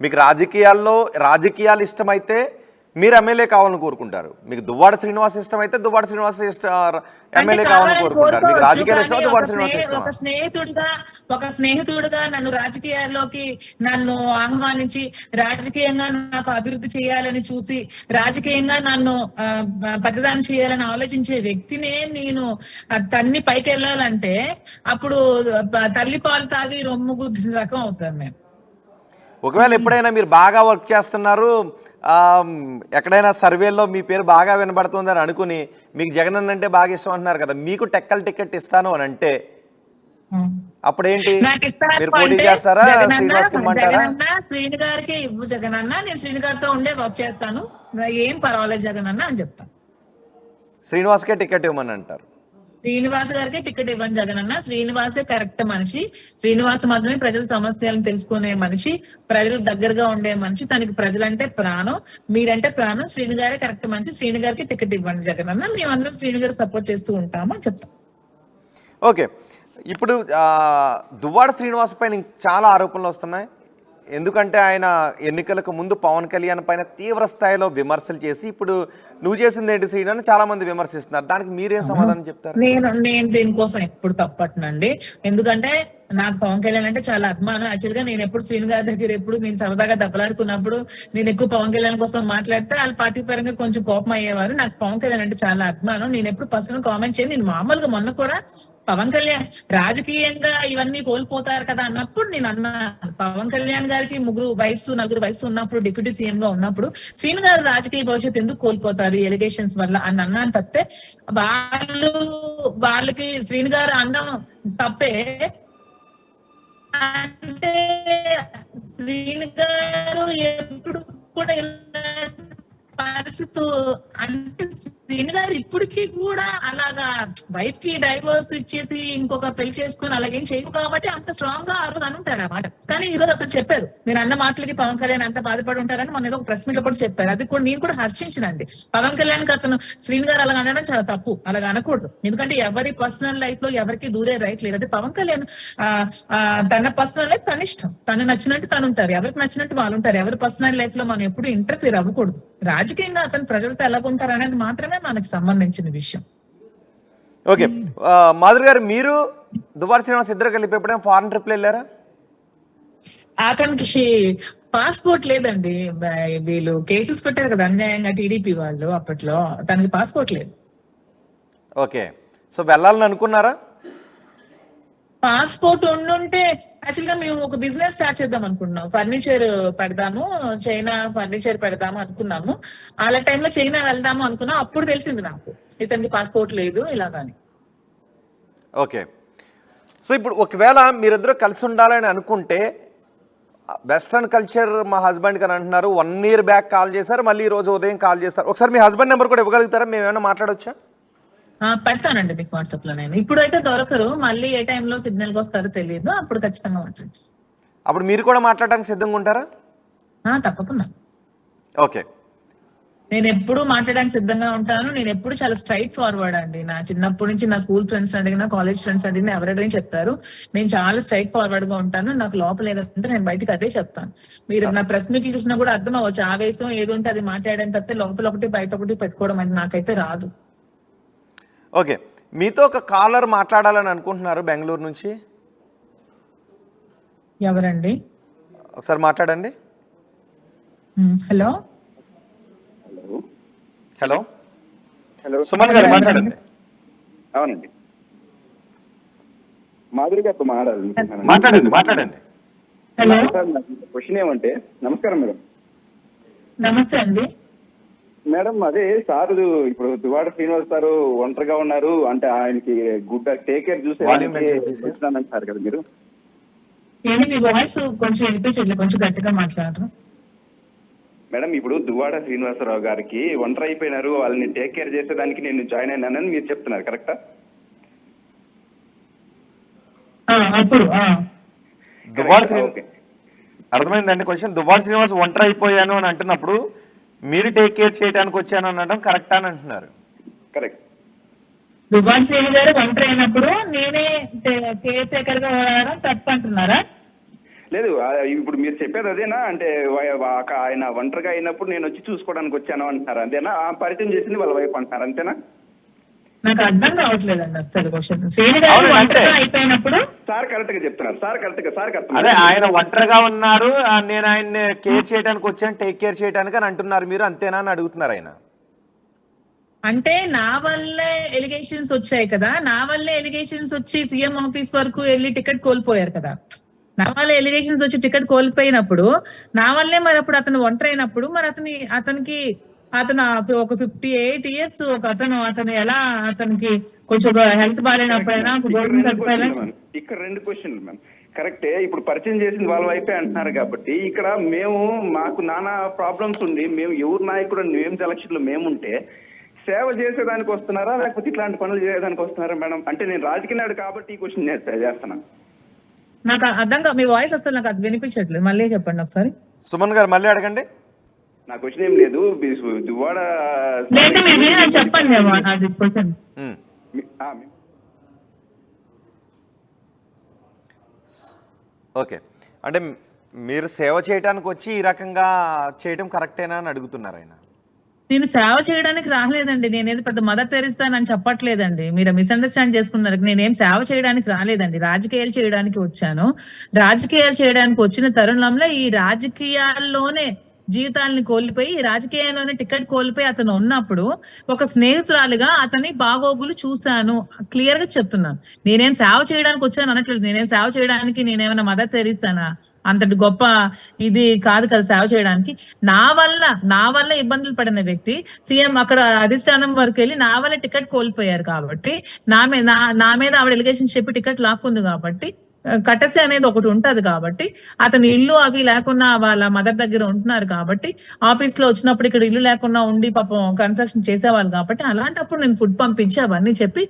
మీకు రాజకీయాలు ఇష్టమైతే మీరు ఎమ్మెల్యే కావాలని కోరుకుంటారు, మీకు దువ్వాడ శ్రీనివాస్ ఇష్టం అయితే దువ్వాడ శ్రీనివాస్ ఎమ్మెల్యే కావాలని కోరుకుంటారు, మీకు రాజకీయాలు ఇష్టం దువ్వాడ శ్రీనివాస్ ఇష్టం. ఒక స్నేహితుడిగా నన్ను రాజకీయాల్లోకి నన్ను ఆహ్వానించి రాజకీయంగా నాకు అభివృద్ధి చేయాలని చూసి రాజకీయంగా నన్ను పెద్దదాన్ని చేయాలని ఆలోచించే వ్యక్తినే నేను తన్ని పైకి వెళ్ళాలంటే అప్పుడు తల్లి పాలు తాగి రొమ్ము గుద్దిన రకం అవుతాను నేను. ఒకవేళ ఎప్పుడైనా మీరు బాగా వర్క్ చేస్తున్నారు, ఎక్కడైనా సర్వేల్లో మీ పేరు బాగా వినబడుతుంది అని అనుకుని మీకు జగన్ అంటే బాగా ఇష్టం అంటున్నారు కదా, మీకు టెక్కల్ టికెట్ ఇస్తాను అని అంటే అప్పుడేంటి మీరు పోటీ చేస్తారా? శ్రీనివాస్కి ఇమ్మంటారా? శ్రీను గారికి ఇవ్వు జగన్ అన్న, నేను శ్రీను గారితో ఉండే వర్క్ చేస్తాను, ఏం పర్వాలేదు జగన్ అన్న అని చెప్తాను. శ్రీనివాస్కే టికెట్ ఇవ్వమని అంటారు? శ్రీనివాస్ గారికి టికెట్ ఇవ్వండి జగన్ అన్న. శ్రీనివాసే కరెక్ట్ మనిషి, శ్రీనివాస్ మాత్రమే ప్రజల సమస్యలను తెలుసుకునే మనిషి, ప్రజలకు దగ్గరగా ఉండే మనిషి, తనకి ప్రజలంటే ప్రాణం, మీరంటే ప్రాణం, శ్రీను గారే కరెక్ట్ మనిషి, శ్రీను గారికి టికెట్ ఇవ్వండి జగన్ అన్న, మేమందరం శ్రీను గారు సపోర్ట్ చేస్తూ ఉంటాము అని చెప్తాం. ఓకే, ఇప్పుడు దువ్వాడ శ్రీనివాస్ పైన చాలా ఆరోపణలు వస్తున్నాయి. ఎందుకంటే ఆయన ఎన్నికలకు ముందు పవన్ కళ్యాణ్ పైన తీవ్ర స్థాయిలో విమర్శలు చేసి ఇప్పుడు నువ్వు చేసింది ఏంటి శ్రీను అని చాలా మంది విమర్శిస్తున్నారు. దానికి మీరేం సమాధానం చెప్తారు? నేను దీనికోసం ఎప్పుడు తప్పట్నండి, ఎందుకంటే నాకు పవన్ కళ్యాణ్ అంటే చాలా అభిమానం. యాక్చువల్ గా నేను ఎప్పుడు శ్రీను గారి దగ్గర ఎప్పుడు నేను సరదాగా దెబ్బలాడుకున్నప్పుడు నేను ఎక్కువ పవన్ కళ్యాణ్ కోసం మాట్లాడితే వాళ్ళ పార్టీ పరంగా కొంచెం కోపం అయ్యేవారు. నాకు పవన్ కళ్యాణ్ అంటే చాలా అభిమానం, నేను ఎప్పుడు పర్సనల్ కామెంట్ చేయను. నేను మామూలుగా మొన్న కూడా పవన్ కళ్యాణ్ రాజకీయంగా ఇవన్నీ కోల్పోతారు కదా అన్నప్పుడు నేను అన్నాను, పవన్ కళ్యాణ్ గారికి 4 వైఫ్స్ ఉన్నప్పుడు డిప్యూటీ సీఎం గా ఉన్నప్పుడు శ్రీను గారు రాజకీయ భవిష్యత్తు ఎందుకు కోల్పోతారు ఎలిగేషన్స్ వల్ల అని అన్నాను తప్పితే వాళ్ళకి శ్రీను గారు అనడం తప్పే. అంటే శ్రీను గారు ఎప్పుడు కూడా పరిస్థితి అంటే శ్రీను గారు ఇప్పటికీ కూడా అలాగా వైఫ్ కి డైవర్స్ ఇచ్చేసి ఇంకొక పెళ్లి చేసుకుని అలాగేం చేయవు కాబట్టి అంత స్ట్రాంగ్ గా ఆ రోజు అనుంటారు అన్నమాట. కానీ ఈ రోజు అతను చెప్పారు, నేను అన్న మాటలకి పవన్ కళ్యాణ్ అంత బాధపడి ఉంటారని మొన్న ఏదో ఒక ప్రెస్ మీట్ లో కూడా చెప్పారు. అది కూడా నేను కూడా హర్షించినండి. పవన్ కళ్యాణ్ కి అతను శ్రీను గారు అలాగ అనడం చాలా తప్పు, అలాగ అనకూడదు. ఎందుకంటే ఎవరి పర్సనల్ లైఫ్ లో ఎవరికి దూరే రైట్ లేదు. అది పవన్ కళ్యాణ్ తన పర్సనల్ లైఫ్ తన ఇష్టం, తను నచ్చినట్టు తను ఉంటారు, ఎవరికి నచ్చినట్టు వాళ్ళు ఉంటారు. ఎవరి పర్సనల్ లైఫ్ లో మనం ఎప్పుడు ఇంటర్ఫీర్ అవ్వకూడదు. రాజకీయంగా అతను ప్రజలతో ఎలాగుంటారు అనేది మాత్రమే మనకు సంబంధించిన విషయం. ఓకే, మాధురి గారు, మీరు దువ్వాడ శ్రీనివాస్ ఇద్దరు కలిపి ఎప్పుడైనా ఫారెన్ ట్రిప్ వెళ్ళారా? అతనికి పాస్పోర్ట్ లేదండి. వీళ్ళు కేసెస్ పెట్టారు కదా అన్యాయంగా టీడీపీ వాళ్ళు, అప్పట్లో తనకి పాస్పోర్ట్ లేదు. ఓకే, సో వెళ్ళాలని అనుకున్నారా? పాస్పోర్ట్ ఉండుంటే యాక్చువల్ గా మేము ఒక బిజినెస్ స్టార్ట్ చేద్దాం అనుకున్నాం. ఫర్నిచర్ పెడదాము, చైనా ఫర్నిచర్ పెడదాము అనుకున్నాము. అలా టైంలో చైనా వెళ్దాము అనుకున్నాం. అప్పుడు తెలిసింది నాకు ఇతనికి పాస్పోర్ట్ లేదు ఇలాగాని. ఓకే, సో ఇప్పుడు ఒకవేళ మీరిద్దరూ కలిసి ఉండాలని అనుకుంటే, వెస్ట్రన్ కల్చర్ మా హస్బెండ్ అని అంటున్నారు, 1 year బ్యాక్ కాల్ చేశారు, మళ్ళీ ఈ రోజు ఉదయం కాల్ చేస్తారు. ఒకసారి మీ హస్బెండ్ నెంబర్ కూడా ఇవ్వగలుగుతారా? మేము ఏమైనా మాట్లాడొచ్చా? పెడతానండి మీకు వాట్సాప్ లో. నేను ఇప్పుడు అయితే దొరకరు, మళ్ళీ ఏ టైంలో సిగ్నల్ కి వస్తారో తెలియదు, అప్పుడు ఖచ్చితంగా మాట్లాడు. అప్పుడు మీరు కూడా మాట్లాడడానికి సిద్ధంగా ఉంటారా? తప్పకుండా. ఓకే, నేను ఎప్పుడు మాట్లాడడానికి సిద్ధంగా ఉంటాను. నేను ఎప్పుడు చాలా స్ట్రైట్ ఫార్వర్డ్ అండి. నా చిన్నప్పటి నుంచి నా స్కూల్ ఫ్రెండ్స్ అడిగినా, కాలేజ్ ఫ్రెండ్స్ అడిగినా, ఎవరైనా చెప్తారు నేను చాలా స్ట్రైట్ ఫార్వర్డ్ గా ఉంటాను. నాకు లోపల ఏదంటే నేను బయటకు అదే చెప్తాను. మీరు నా ప్రెస్ మీట్ చూసినా కూడా అర్థం అవ్వచ్చు, ఆవేశం ఏది ఉంటే అది మాట్లాడని తప్పితే లోపల ఒకటి బయట ఒకటి పెట్టుకోవడం అది నాకైతే రాదు. ఓకే, మీతో ఒక కాలర్ మాట్లాడాలని అనుకుంటున్నారు బెంగళూరు నుంచి. ఎవరండి? ఒకసారి మాట్లాడండి. హలో హలో హలో, సుమన్ గారు మాట్లాడండి. అవునండి, మాధురి గారితో మాట్లాడండి. హలో, క్వశ్చన్ ఏమంటే, నమస్కారం మేడం. నమస్తే అండి. మేడం, అదే సార్ ఇప్పుడు దువ్వాడ శ్రీనివాస్ సార్ ఒంటరిగా ఉన్నారు అంటే ఆయనకి గుడ్ టేక్ కేర్ చూసే వచ్చినానంటారు కదా మీరు. ఏంటి మీ వాయిస్ కొంచెం వినిపించట్లేదు, కొంచెం గట్టిగా మాట్లాడరు. మేడం, ఇప్పుడు దువ్వాడ శ్రీనివాసరావు గారికి ఒంటరి అయిపోయినారు, వాళ్ళని టేక్ కేర్ చేసేదానికి నేను జాయిన్ అయినానని మీరు చెప్తున్నారు, కరెక్టా? అప్పుడు అర్థమైందండి క్వశ్చన్. దువ్వాడ శ్రీనివాస్ ఒంటరి అయిపోయాను అని అంటున్నప్పుడు మీరు టేక్ కేర్ చేయడానికి వచ్చాను అనడం కరెక్టా అని అంటున్నారు. కరెక్ట్. దువ్వాడ శ్రీను గారు ఒంటరి అయినప్పుడు నేనే కేర్ టేకర్ గా ఉండడం తప్పు అంటున్నారా? లేదు, ఇప్పుడు మీరు చెప్పేది అదేనా? అంటే ఆయన ఒంటరిగా అయినప్పుడు నేను వచ్చి చూసుకోవడానికి వచ్చాను అంటున్నారు, అంతేనా? పరిచయం చేసింది వాళ్ళ వైఫ్ అంటున్నారు, అంతేనా? నాకు అర్థం కావట్లేదండి అసలు క్వశ్చన్. శ్రీను గారు ఒంటరిగా అయిపోయినప్పుడు సార్ కరెక్ట్ గా చెప్తున్నారు. సార్ అదే ఆయన ఒంటరిగా ఉన్నారు, నేను ఆయన్ని కేర్ చేయడానికి వచ్చాను, టేక్ కేర్ చేయడానికి అని అంటున్నారు మీరు, అంతేనా అని అడుగుతున్నారు ఆయన. అంటే నా వల్లే ఎలిగేషన్స్ వచ్చాయి కదా, నా వల్లే ఎలిగేషన్స్ వచ్చి సీఎం ఆఫీస్ వరకు వెళ్ళి టికెట్ కోల్పోయారు కదా. నా వల్ల ఎలిగేషన్స్ వచ్చి టికెట్ కోల్పోయినప్పుడు నా వల్లే మరి అప్పుడు అతను ఒంటరి అయినప్పుడు మరి అతనికి ఒక 58 years ఒక అతను ఎలా అతనికి కొంచెం హెల్త్ బాగాలేనప్పుడైనా ఇక్కడ 2 క్వశ్చన్లు మ్యామ్. కరెక్టే, ఇప్పుడు పరిచయం చేసింది వాళ్ళ వైపే అంటున్నారు కాబట్టి ఇక్కడ మాకు నానా ప్రాబ్లమ్స్ ఉంది, మేము ఎవరు నాయకుడు మేము సెలక్షన్ లో మేముంటే సేవ చేసేదానికి వస్తున్నారా లేకపోతే ఇట్లాంటి పనులు చేయడానికి వస్తున్నారా మేడం? అంటే నేను రాజకీయ నాయుడు కాబట్టి ఈ క్వశ్చన్ చేస్తున్నాను. నాకు అర్థం కాదు, మీ వాయిస్ అసలు నాకు అది వినిపించట్లేదు, మళ్ళీ చెప్పండి ఒకసారి. సుమన్ గారు మళ్ళీ అడగండి. నా క్వశ్చన్ ఏం లేదు, దువ్వాడ చెప్పండి అది క్వశ్చన్. ఓకే, అంటే మీరు సేవ చేయడానికి వచ్చి ఈ రకంగా చేయడం కరెక్టేనా అని అడుగుతున్నారు ఆయన. నేను సేవ చేయడానికి రాలేదండి, నేనేది పెద్ద మదర్ తెరిస్తా అని చెప్పట్లేదండి, మీరు మిస్అండర్స్టాండ్ చేసుకున్నారు. నేనేం సేవ చేయడానికి రాలేదండి, రాజకీయాలు చేయడానికి వచ్చాను. రాజకీయాలు చేయడానికి వచ్చిన తరుణంలో ఈ రాజకీయాల్లోనే జీవితాలని కోల్పోయి రాజకీయంలోనే టికెట్ కోల్పోయి అతను ఉన్నప్పుడు ఒక స్నేహితురాలిగా అతని బాగోగులు చూశాను, క్లియర్ గా చెప్తున్నాను. నేనేం సేవ చేయడానికి వచ్చాను అనట్లేదు. నేనేం సేవ చేయడానికి నేనేమైనా మదర్ తెరీసానా? అంతటి గొప్ప ఇది కాదు కదా సేవ చేయడానికి. నా వల్ల ఇబ్బందులు పడిన వ్యక్తి సీఎం అక్కడ అధిష్టానం వరకు వెళ్ళి నా వల్ల టికెట్ కోల్పోయారు కాబట్టి, నా మీద ఆవిడ ఎలిగేషన్ చెప్పి టికెట్ లాక్కుంది కాబట్టి, కట్టసి అనేది ఒకటి ఉంటది కాబట్టి, అతని ఇల్లు అవి లేకున్నా వాళ్ళ మదర్ దగ్గర ఉంటున్నారు కాబట్టి, ఆఫీస్ లో వచ్చినప్పుడు ఇక్కడ ఇల్లు లేకుండా ఉండి పాపం కన్స్ట్రక్షన్ చేసేవాళ్ళు కాబట్టి, అలాంటప్పుడు నేను ఫుడ్ పంపించి అవన్నీ చెప్పి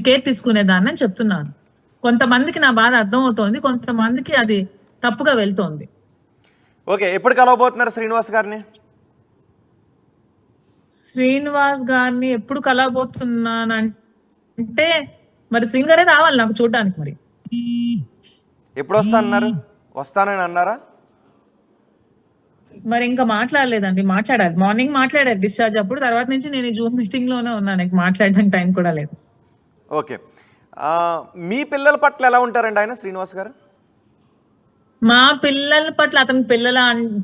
కేర్ తీసుకునేదాన్ని అని చెప్తున్నాను. కొంతమందికి నా బాధ అర్థం అవుతోంది, కొంతమందికి అది తప్పుగా వెళ్తోంది. ఓకే, ఎప్పుడు కలవబోతున్నారు శ్రీనివాస్ గారిని? శ్రీనివాస్ గారిని ఎప్పుడు కలవబోతున్నానంటే మరి శ్రీని గారే రావాలి నాకు చూడడానికి. మరి ఎప్పుడు వస్తానన్నారు? వస్తానని అన్నారా? మరి ఇంకా మాట్లాడలేదండి, మాట్లాడాలి. మార్నింగ్ మాట్లాడారు డిశ్చార్జ్ అప్పుడు, తర్వాత నుంచి నేను జూమ్ మీటింగ్ లోనే ఉన్నాను, మాట్లాడడానికి టైం కూడా లేదు. ఓకే, మీ పిల్లల పట్ల ఎలా ఉంటారండి ఆయన శ్రీనివాస్ గారు? మా పిల్లల పట్ల అతనికి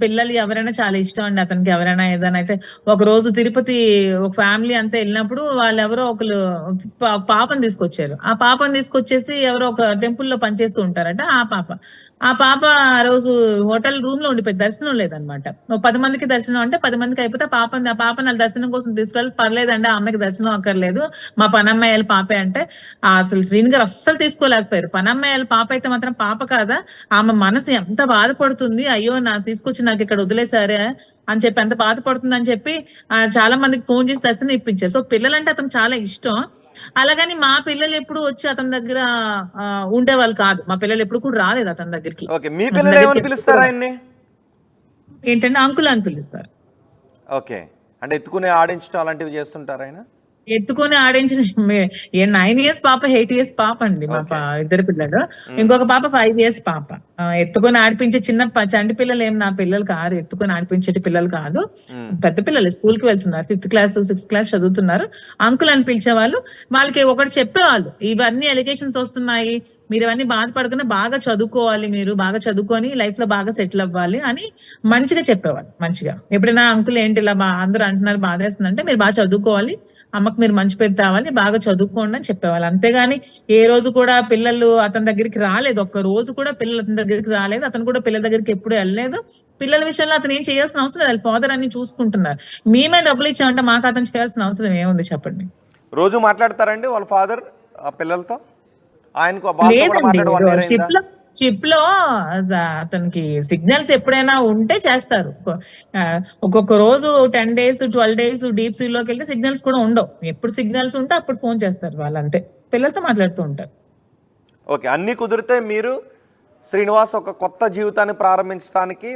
పిల్లలు ఎవరైనా చాలా ఇష్టం అండి అతనికి. ఎవరైనా ఏదైనా అయితే ఒక రోజు తిరుపతి ఒక ఫ్యామిలీ అంతా వెళ్ళినప్పుడు వాళ్ళు ఎవరో ఒకరు పాపను తీసుకొచ్చారు. ఆ పాపను తీసుకొచ్చేసి ఎవరో ఒక టెంపుల్లో పనిచేస్తూ ఉంటారట. ఆ పాప ఆ రోజు హోటల్ రూమ్ లో ఉండిపోయింది, దర్శనం లేదనమాట. 10 మందికి దర్శనం అంటే 10 మందికి అయిపోతే ఆ పాప నా దర్శనం కోసం తీసుకెళ్ళి, పర్లేదండి ఆ అమ్మాయికి దర్శనం అక్కర్లేదు, మా పనమ్మాయిల పాపే అంటే అసలు శ్రీని గారు అస్సలు తీసుకోలేకపోయారు. పనమ్మాయిల పాప అయితే మాత్రం పాప కాదా, ఆమె మనసు ఎంత బాధపడుతుంది, అయ్యో తీసుకొచ్చి నాకు ఇక్కడ వదిలేసారే అని చెప్పి ఎంత బాధపడుతుంది అని చెప్పి చాలా మందికి ఫోన్ చేసి దర్శనం ఇప్పించారు. సో పిల్లలంటే అతను చాలా ఇష్టం. అలాగని మా పిల్లలు ఎప్పుడు వచ్చి అతని దగ్గర ఉండేవాళ్ళు కాదు. మా పిల్లలు ఎప్పుడు కూడా రాలేదు అతని దగ్గరికి. మీ పిల్లలు ఏమని పిలుస్తారా ఆయన్ని? ఏంటంటే అంకుల్ అని పిలుస్తారు. ఓకే, అంటే ఎత్తుకునే ఆడించడం అలాంటివి చేస్తుంటారు ఆయన? ఎత్తుకొని ఆడించిన 9 years పాప, 8 years పాప అండి మా ఇద్దరు పిల్లలు. ఇంకొక పాప 5 years పాప. ఎత్తుకొని ఆడిపించే చిన్న చంటి పిల్లలు ఏం నా పిల్లలు కాదు, ఎత్తుకొని ఆడిపించే పిల్లలు కాదు, పెద్ద పిల్లలు స్కూల్ కి వెళ్తున్నారు, 5th class 6th class చదువుతున్నారు. అంకుల్ అని పిలిచేవాళ్ళు. వాళ్ళకి ఒకటి చెప్పేవాళ్ళు, ఇవన్నీ ఎలిగేషన్స్ వస్తున్నాయి, మీరు ఇవన్నీ బాధపడకుండా బాగా చదువుకోవాలి, మీరు బాగా చదువుకొని లైఫ్ లో బాగా సెటిల్ అవ్వాలి అని మంచిగా చెప్పేవాళ్ళు. మంచిగా ఎప్పుడైనా అంకుల్ ఏంటి ఇలా అందరూ అంటున్నారు బాధేస్తుందంటే, మీరు బాగా చదువుకోవాలి, అమ్మకు మీరు మంచి పేరు తేవాలి, బాగా చదువుకోండి అని చెప్పేవాళ్ళు. అంతేగాని ఏ రోజు కూడా పిల్లలు అతని దగ్గరికి రాలేదు, ఒక్క రోజు కూడా పిల్లలు అతని దగ్గరికి రాలేదు. అతను కూడా పిల్లల దగ్గరికి ఎప్పుడు వెళ్ళలేదు. పిల్లల విషయంలో అతను ఏం చేయాల్సిన అవసరం లేదు, ఫాదర్ అన్ని చూసుకుంటున్నారు. మేమే డబ్బులు ఇచ్చామంటే మాకు అతను చేయాల్సిన అవసరం ఏముంది చెప్పండి? రోజు మాట్లాడతారండి వాళ్ళ ఫాదర్ పిల్లలతో? షిప్ లో అతనికి సిగ్నల్స్ ఎప్పుడైనా ఉంటే చేస్తారు. ఒక్కొక్క రోజు 10 days 12 days డీప్ సీ లోకి వెళ్తే సిగ్నల్స్ కూడా ఉండవు. ఎప్పుడు సిగ్నల్స్ ఉంటే అప్పుడు ఫోన్ చేస్తారు వాళ్ళంతే, పిల్లలతో మాట్లాడుతూ ఉంటారు. ఓకే, అన్ని కుదిరితే మీరు శ్రీనివాస్ ఒక కొత్త జీవితాన్ని ప్రారంభించడానికి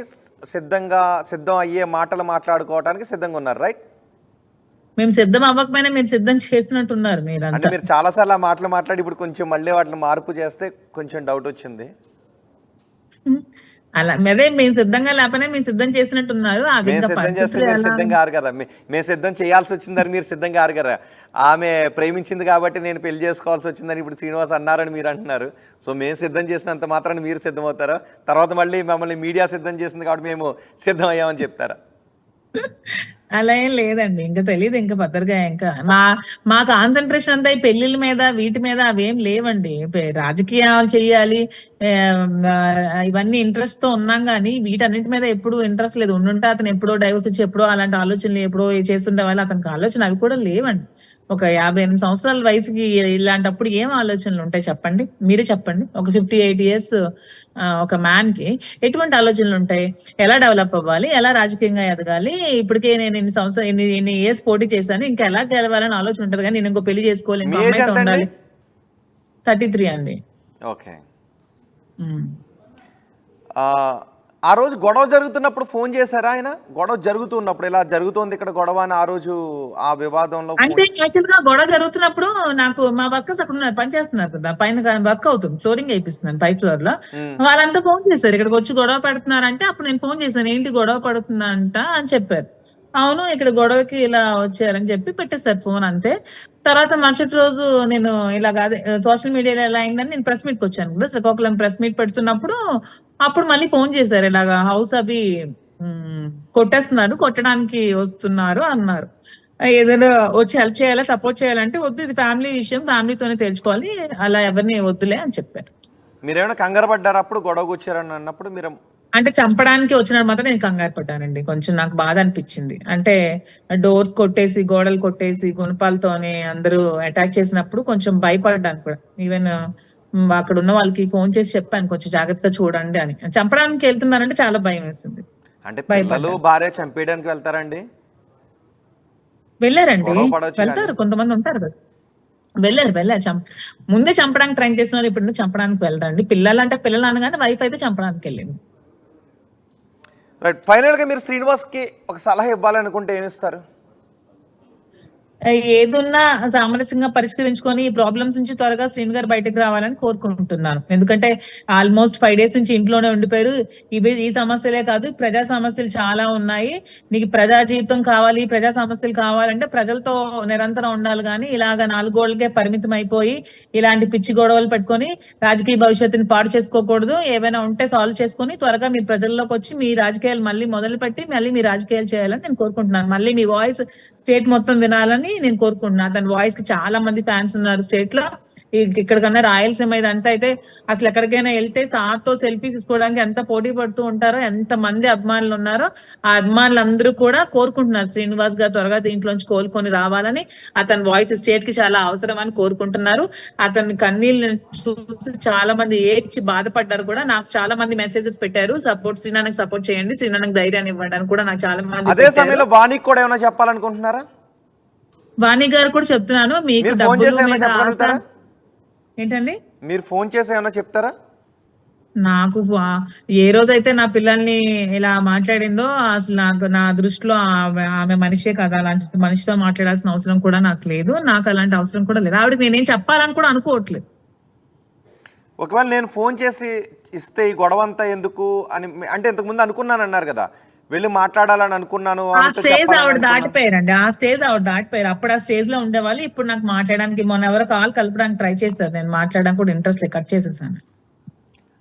సిద్ధం అయ్యే మాటలు మాట్లాడుకోవడానికి సిద్ధంగా ఉన్నారు, రైట్? మేము సిద్ధం అవ్వకపోయినా మీరు సిద్ధం చేసినట్టున్నారు. అంటే మీరు చాలా సార్లు మాటలు మాట్లాడి ఇప్పుడు కొంచెం మళ్ళీ వాటిని మార్పు చేస్తే కొంచెం డౌట్ వచ్చింది. అలా అదే మేము సిద్ధంగా లేకపోయినా మీరు సిద్ధం చేసినట్టున్నారు. సిద్ధం చేస్తే మీరు సిద్ధం కారు కదా, మేము సిద్ధం చేయాల్సి వచ్చిందని మీరు సిద్ధం కారు కదా. ఆమె ప్రేమించింది కాబట్టి నేను పెళ్లి చేసుకోవాల్సి వచ్చిందని ఇప్పుడు శ్రీనివాస్ అన్నారని మీరు అంటున్నారు. సో మేము సిద్ధం చేసినంత మాత్రాన్ని మీరు సిద్ధం అవుతారా? తర్వాత మళ్ళీ మమ్మల్ని మీడియా సిద్ధం చేసింది కాబట్టి మేము సిద్ధం అయ్యామని చెప్తారా? అలా ఏం లేదండి, ఇంకా తెలియదు, ఇంకా భద్రగా ఇంకా మా కాన్సన్ట్రేషన్ అంతా ఈ పెళ్లిళ్ళ మీద వీటి మీద అవేం లేవండి. రాజకీయాలు చెయ్యాలి ఇవన్నీ ఇంట్రెస్ట్ తో ఉన్నాం కానీ వీటన్నిటి మీద ఎప్పుడు ఇంట్రెస్ట్ లేదు. ఉండుంటే అతను ఎప్పుడో డైవర్స్ ఇచ్చి ఎప్పుడో అలాంటి ఆలోచనలు ఎప్పుడో చేస్తుండే వాళ్ళు, అతనికి ఆలోచన అవి కూడా లేవండి. ఒక 58 సంవత్సరాల వయసుకి ఇలాంటప్పుడు ఏం ఆలోచనలు ఉంటాయి చెప్పండి? మీరే చెప్పండి. ఒక 58 years ఒక మ్యాన్ కి ఎటువంటి ఆలోచనలు ఉంటాయి? ఎలా డెవలప్ అవ్వాలి, ఎలా రాజకీయంగా ఎదగాలి, ఇప్పటికే నేను ఎన్ని ఇయర్స్ పోటీ చేశాను, ఇంకా ఎలా గెలవాలని ఆలోచన ఉంటది. కానీ నేను ఇంకో పెళ్లి చేసుకోవాలి, ఇంకో అమ్మాయితో ఉండాలి. 33 అండి. ఓకే, ఆ రోజు గొడవ జరుగుతున్నప్పుడు ఫోన్ చేశారా ఆయన? గొడవ జరుగుతున్నప్పుడు ఇలా జరుగుతోంది ఇక్కడ గొడవ అని ఆ రోజు ఆ వివాదంలో అంటే యాక్చువల్ గా గొడవ జరుగుతున్నప్పుడు నాకు మా వర్కర్స్ అక్కడ ఉన్నారు, పనిచేస్తున్నారు కదా, పైన వర్క్ అవుతుంది, ఫ్లోరింగ్ అయిపిస్తున్నాను పై ఫ్లోర్ లో. వాళ్ళంతా ఫోన్ చేస్తారు ఇక్కడికి వచ్చి గొడవ పెడుతున్నారంటే, అప్పుడు నేను ఫోన్ చేశాను, ఏంటి గొడవ పడుతుందంట అని చెప్పారు. అవును ఇక్కడ గొడవకి ఇలా వచ్చారని చెప్పి పెట్టేశారు ఫోన్, అంతే. తర్వాత మరుసటి రోజు నేను ఇలాగ అదే సోషల్ మీడియాలో ఎలా అయిందని నేను ప్రెస్ మీట్కి వచ్చాను కదా, శ్రీకాకుళం ప్రెస్ మీట్ పెడుతున్నప్పుడు అప్పుడు మళ్ళీ ఫోన్ చేశారు, ఇలాగా హౌస్ అవి కొట్టేస్తున్నారు, కొట్టడానికి వస్తున్నారు అన్నారు. ఏదైనా వచ్చి హెల్ప్ చేయాలా, సపోర్ట్ చేయాలంటే వద్దు, ఇది ఫ్యామిలీ విషయం, ఫ్యామిలీతోనే తెలుసుకోవాలి, అలా ఎవరిని వద్దులే అని చెప్పారు. మీరేమైనా కంగారు పడ్డారు అప్పుడు గొడవ కూర్చారని అన్నప్పుడు? మీరు అంటే చంపడానికి వచ్చినప్పుడు మాత్రం నేను కంగారు పడ్డానండి. కొంచెం నాకు బాధ అనిపించింది. అంటే డోర్స్ కొట్టేసి, గోడలు కొట్టేసి, గుణపాలతోనే అందరూ అటాక్ చేసినప్పుడు కొంచెం భయపడ్డాను కూడా. ఈవెన్ అక్కడ ఉన్న వాళ్ళకి ఫోన్ చేసి చెప్పాను, కొంచెం జాగ్రత్తగా చూడండి అని. చంపడానికి వెళ్తున్నారంటే చాలా భయం వేసింది. అంటే పిల్లలు భార్య చంపేయడానికి వెళ్తారండి? వెళ్ళారండి, గొడవ పడొచ్చు వెళ్తారు, కొంతమంది ఉంటారు కదా. వెళ్ళారు. ముందే చంపడానికి ట్రై చేస్తున్నారు, ఇప్పుడు చంపడానికి వెళ్ళరండి. పిల్లలు అంటే పిల్లలు అనగానే వైఫ్ అయితే చంపడానికి వెళ్ళింది. రైట్. ఫైనల్ గా మీరు శ్రీనివాస్ కి ఒక సలహా ఇవ్వాలనుకుంటే ఏమిస్తారు? ఏదున్నా సామరస్యంగా పరిష్కరించుకొని ఈ ప్రాబ్లమ్స్ నుంచి త్వరగా శ్రీను గారు బయటకు రావాలని కోరుకుంటున్నాను. ఎందుకంటే ఆల్మోస్ట్ 5 days నుంచి ఇంట్లోనే ఉండిపోయారు. ఈ సమస్యలే కాదు, ప్రజా సమస్యలు చాలా ఉన్నాయి. నీకు ప్రజా జీవితం కావాలి, ప్రజా సమస్యలు కావాలంటే ప్రజలతో నిరంతరం ఉండాలి, కానీ ఇలాగ 4 గోడలకే పరిమితం అయిపోయి ఇలాంటి పిచ్చి గొడవలు పెట్టుకొని రాజకీయ భవిష్యత్తుని పాడు చేసుకోకూడదు. ఏవైనా ఉంటే సాల్వ్ చేసుకొని త్వరగా మీరు ప్రజల్లోకి వచ్చి మీ రాజకీయాలు మళ్ళీ మొదలు పెట్టి మళ్ళీ మీ రాజకీయాలు చేయాలని నేను కోరుకుంటున్నాను. మళ్ళీ మీ వాయిస్ స్టేట్ మొత్తం వినాలని నేను కోరుకుంటున్నాను. తన వాయిస్ కి చాలా మంది ఫ్యాన్స్ ఉన్నారు స్టేట్ లో. ఇక్కడికన్నా రాయలసీమ ఇదంతా అయితే అసలు ఎక్కడికైనా వెళ్తే సార్తో సెల్ఫీస్ తీసుకోవడానికి ఎంత పోటీ పడుతూ ఉంటారో, ఎంత మంది అభిమానులు ఉన్నారో, ఆ అభిమానులందరూ కూడా కోరుకుంటున్నారు శ్రీనివాస్ గారు త్వరగా దీంట్లోంచి కోలుకొని రావాలని. అతని వాయిస్ స్టేట్ కి చాలా అవసరం అని కోరుకుంటున్నారు. అతని కన్నీళ్ళు చూసి చాలా మంది ఏడ్చి బాధపడ్డారు కూడా. నాకు చాలా మంది మెసేజెస్ పెట్టారు, శ్రీనాన్నకి సపోర్ట్ చేయండి, శ్రీనాన్నకి ధైర్యాన్ని ఇవ్వండి అని కూడా నాకు చాలా మంది. అదే సమయంలో వాణికి కూడా ఏమైనా చెప్పాలనుకుంటున్నారా? వాణి గారు కూడా చెప్తున్నాను, మీకు ఏంటండి, మీరు ఫోన్ చేసి ఏమైనా చెప్తారా? నాకు ఏ రోజైతే నా పిల్లల్ని ఇలా మాట్లాడిందో అసలు నాకు, నా దృష్టిలో ఆమె మనిషే కదా, అలాంటి మనిషితో మాట్లాడాల్సిన అవసరం కూడా నాకు లేదు. నాకు అలాంటి అవసరం కూడా లేదు. ఆవిడకి నేనేం చెప్పాలని కూడా అనుకోవట్లేదు. ఒకవేళ నేను ఫోన్ చేసి ఇస్తే ఈ గొడవ అంతా ఎందుకు అని, అంటే ఇంతకు ముందు అనుకున్నాను అన్నారు కదా, వెళ్ళి మాట్లాడాలని అనుకున్నాను. ఆ స్టేజ్ ఆవిడ దాటిపోయారండి, అప్పుడు ఆ స్టేజ్ లో ఉండేవాళ్ళు. ఇప్పుడు నాకు మాట్లాడడానికి, మొన్న ఎవరో కాల్ కలపడానికి ట్రై చేశారు, నేను మాట్లాడడానికి కూడా ఇంట్రెస్ట్ కట్ చేసేసాను.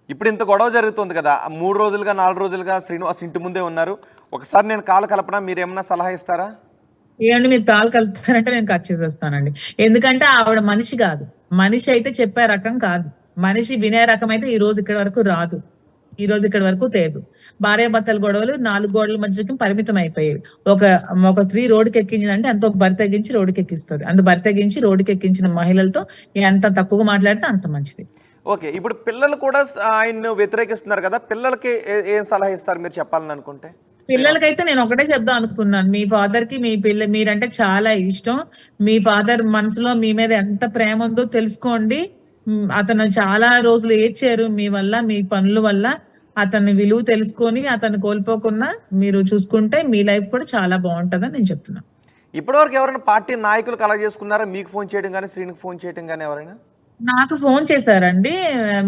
ఇప్పుడు ఇంత గొడవ జరుగుతుంది కదా, 3 రోజులుగా 4 రోజులుగా శ్రీనివాస్ ఇంటి ముందే ఉన్నారు. ఒకసారి నేను కాల్ కలపనా, మీరు ఏమన్నా సలహా ఇస్తారా? ఏమండి, మీరు కాల్ కలుపుతారంటే నేను కట్ చేసేస్తానండి. ఎందుకంటే ఆవిడ మనిషి కాదు, మనిషి అయితే చెప్పే రకం కాదు, మనిషి వినే రకం అయితే ఈ రోజు ఇక్కడి వరకు రాదు, ఈ రోజు ఇక్కడి వరకు తేదు. భార్యాభర్తల గొడవలు 4 గోడల మధ్యకి పరిమితం అయిపోయేవి. ఒక స్త్రీ రోడ్డుకి ఎక్కించిందంటే ఎంతో బరి తెగించి రోడ్డుకి ఎక్కిస్తుంది. అంత బరి తెగించి రోడ్డుకి ఎక్కించిన మహిళలతో ఎంత తక్కువగా మాట్లాడితే అంత మంచిది. ఓకే, ఇప్పుడు పిల్లలు కూడా ఆయన్ను వ్యతిరేకిస్తున్నారు కదా, పిల్లలకి ఏం సలహా ఇస్తారు మీరు చెప్పాలని అనుకుంటే? పిల్లలకైతే నేను ఒకటే చెప్దాం అనుకున్నాను, మీ ఫాదర్ కి మీరంటే చాలా ఇష్టం, మీ ఫాదర్ మనసులో మీ మీద ఎంత ప్రేమ ఉందో తెలుసుకోండి. అతను చాలా రోజులు ఏడ్చారు మీ వల్ల, మీ పనుల వల్ల. అతన్ని విలువ తెలుసుకొని అతన్ని కోల్పోకుండా మీరు చూసుకుంటే మీ లైఫ్ కూడా చాలా బాగుంటుందని నేను చెప్తున్నాను. ఇప్పటివరకు ఎవరైనా పార్టీ నాయకులు కలెక్ట్ చేసుకున్నారా? మీకు ఫోన్ చేయడం కానీ, శ్రీనికి ఫోన్ చేయడం కానీ ఎవరైనా? నాకు ఫోన్ చేశారండి,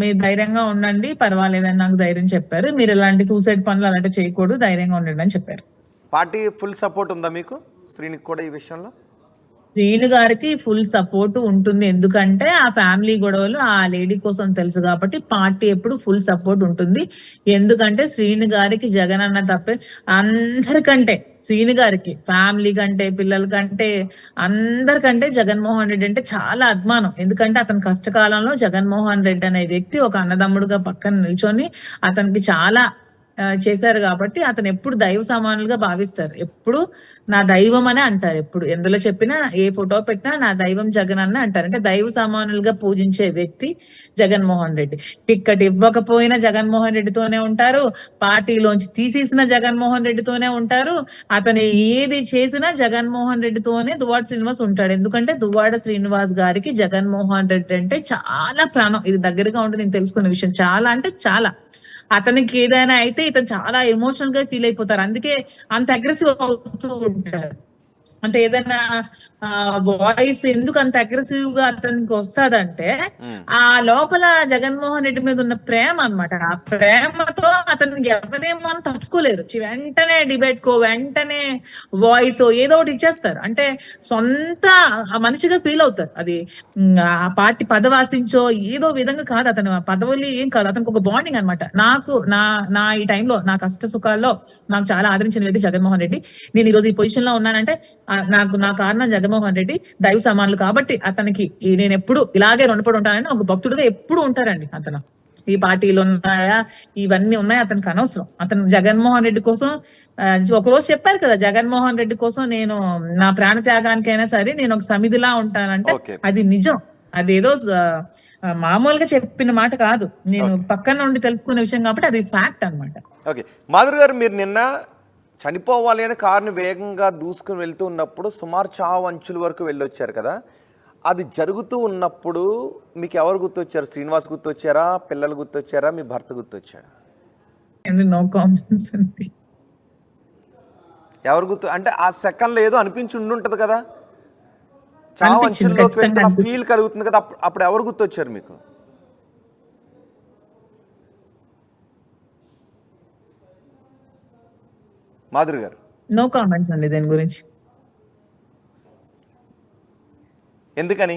మీరు ధైర్యంగా ఉండండి, పర్వాలేదని నాకు ధైర్యం చెప్పారు. మీరు ఇలాంటి సూసైడ్ పనులు అలాంటి చేయకూడదు, ధైర్యంగా ఉండండి అని చెప్పారు. పార్టీ ఫుల్ సపోర్ట్ ఉందా మీకు, శ్రీనికి కూడా ఈ విషయంలో? శ్రీను గారికి ఫుల్ సపోర్ట్ ఉంటుంది, ఎందుకంటే ఆ ఫ్యామిలీ గొడవలు ఆ లేడీ కోసం తెలుసు కాబట్టి పార్టీ ఎప్పుడు ఫుల్ సపోర్ట్ ఉంటుంది. ఎందుకంటే శ్రీను గారికి జగన్ అన్న తప్పే, అందరికంటే శ్రీను గారికి, ఫ్యామిలీ కంటే, పిల్లల కంటే, అందరికంటే జగన్మోహన్ రెడ్డి అంటే చాలా అభిమానం. ఎందుకంటే అతని కష్టకాలంలో జగన్మోహన్ రెడ్డి అనే వ్యక్తి ఒక అన్నదమ్ముడుగా పక్కన నిల్చొని అతనికి చాలా చేశారు కాబట్టి అతను ఎప్పుడు దైవ సమానులుగా భావిస్తారు. ఎప్పుడు నా దైవం అనే అంటారు. ఎప్పుడు ఎందులో చెప్పినా, ఏ ఫోటో పెట్టినా నా దైవం జగన్ అన్న అంటారు. అంటే దైవ సమానులుగా పూజించే వ్యక్తి జగన్మోహన్ రెడ్డి. టిక్కెట్ ఇవ్వకపోయినా జగన్మోహన్ రెడ్డితోనే ఉంటారు, పార్టీలోంచి తీసేసిన జగన్మోహన్ రెడ్డితోనే ఉంటారు. అతను ఏది చేసినా జగన్మోహన్ రెడ్డితోనే దువ్వాడ శ్రీనివాస్ ఉంటాడు. ఎందుకంటే దువ్వాడ శ్రీనివాస్ గారికి జగన్మోహన్ రెడ్డి అంటే చాలా ప్రాణం. ఇది దగ్గరగా ఉంటుంది, నేను తెలుసుకున్న విషయం. చాలా అంటే చాలా. అతనికి ఏదైనా అయితే ఇతను చాలా ఎమోషనల్ గా ఫీల్ అయిపోతారు, అందుకే అంత అగ్రెసివ్ అవుతూ ఉంటారు. అంటే ఏదైనా వాయిస్ ఎందుకు అంత అగ్రెసివ్ గా అతనికి వస్తాదంటే ఆ లోపల జగన్మోహన్ రెడ్డి మీద ఉన్న ప్రేమ అన్నమాట. ఆ ప్రేమతో అతనికి ఎవరేమో అని తట్టుకోలేరు. వెంటనే డిబేట్ కో వెంటనే వాయిస్ ఏదో ఒకటి ఇచ్చేస్తారు. అంటే సొంత ఆ మనిషిగా ఫీల్ అవుతారు. అది ఆ పార్టీ పదవాసించో ఏదో విధంగా కాదు, అతను పదవులు ఏం కాదు, అతనికి ఒక బాండింగ్ అనమాట. నాకు నా ఈ టైంలో నా కష్ట సుఖాల్లో నాకు చాలా ఆదరించిన వ్యక్తి జగన్మోహన్ రెడ్డి. నేను ఈ రోజు ఈ పొజిషన్ లో ఉన్నానంటే నా కారణం జగన్మోహన్ రెడ్డి. దైవ సమానులు కాబట్టి అతనికి నేను ఎప్పుడు ఇలాగే రుణపడి ఉంటానని ఒక భక్తుడిగా ఎప్పుడు ఉంటారండి. అతను ఈ పార్టీలు ఉన్నాయా ఇవన్నీ ఉన్నాయి అతనికి అనవసరం. అతను జగన్మోహన్ రెడ్డి కోసం ఒకరోజు చెప్పారు కదా, జగన్మోహన్ రెడ్డి కోసం నేను నా ప్రాణ త్యాగానికైనా సరే నేను ఒక సమిధిలా ఉంటానంటే అది నిజం. అదేదో మామూలుగా చెప్పిన మాట కాదు, నేను పక్కన నుండి తెలుసుకునే విషయం కాబట్టి అది ఫ్యాక్ట్ అన్నమాట. ఓకే మాధురి గారు, మీరు నిన్న చనిపోవాలి అని కారుని వేగంగా దూసుకుని వెళ్తూ ఉన్నప్పుడు సుమారు చావు అంచుల వరకు వెళ్ళొచ్చారు కదా, అది జరుగుతూ ఉన్నప్పుడు మీకు ఎవరు గుర్తొచ్చారు? శ్రీనివాస్ గుర్తొచ్చారా, పిల్లలు గుర్తొచ్చారా, మీ భర్త గుర్తొచ్చారా? నో కామెంట్స్ అండి. ఎవరు గుర్తు అంటే ఆ సెకండ్లో ఏదో అనిపించి ఉండుంటది కదా, చావు అంచుల్లోకి వెళ్తున్న ఫీల్ కలుగుతుంది కదా, అప్పుడు ఎవరు గుర్తొచ్చారు మీకు? మాధురి గారు నో కామెంట్స్ అండి దీని గురించి. ఎందుకని?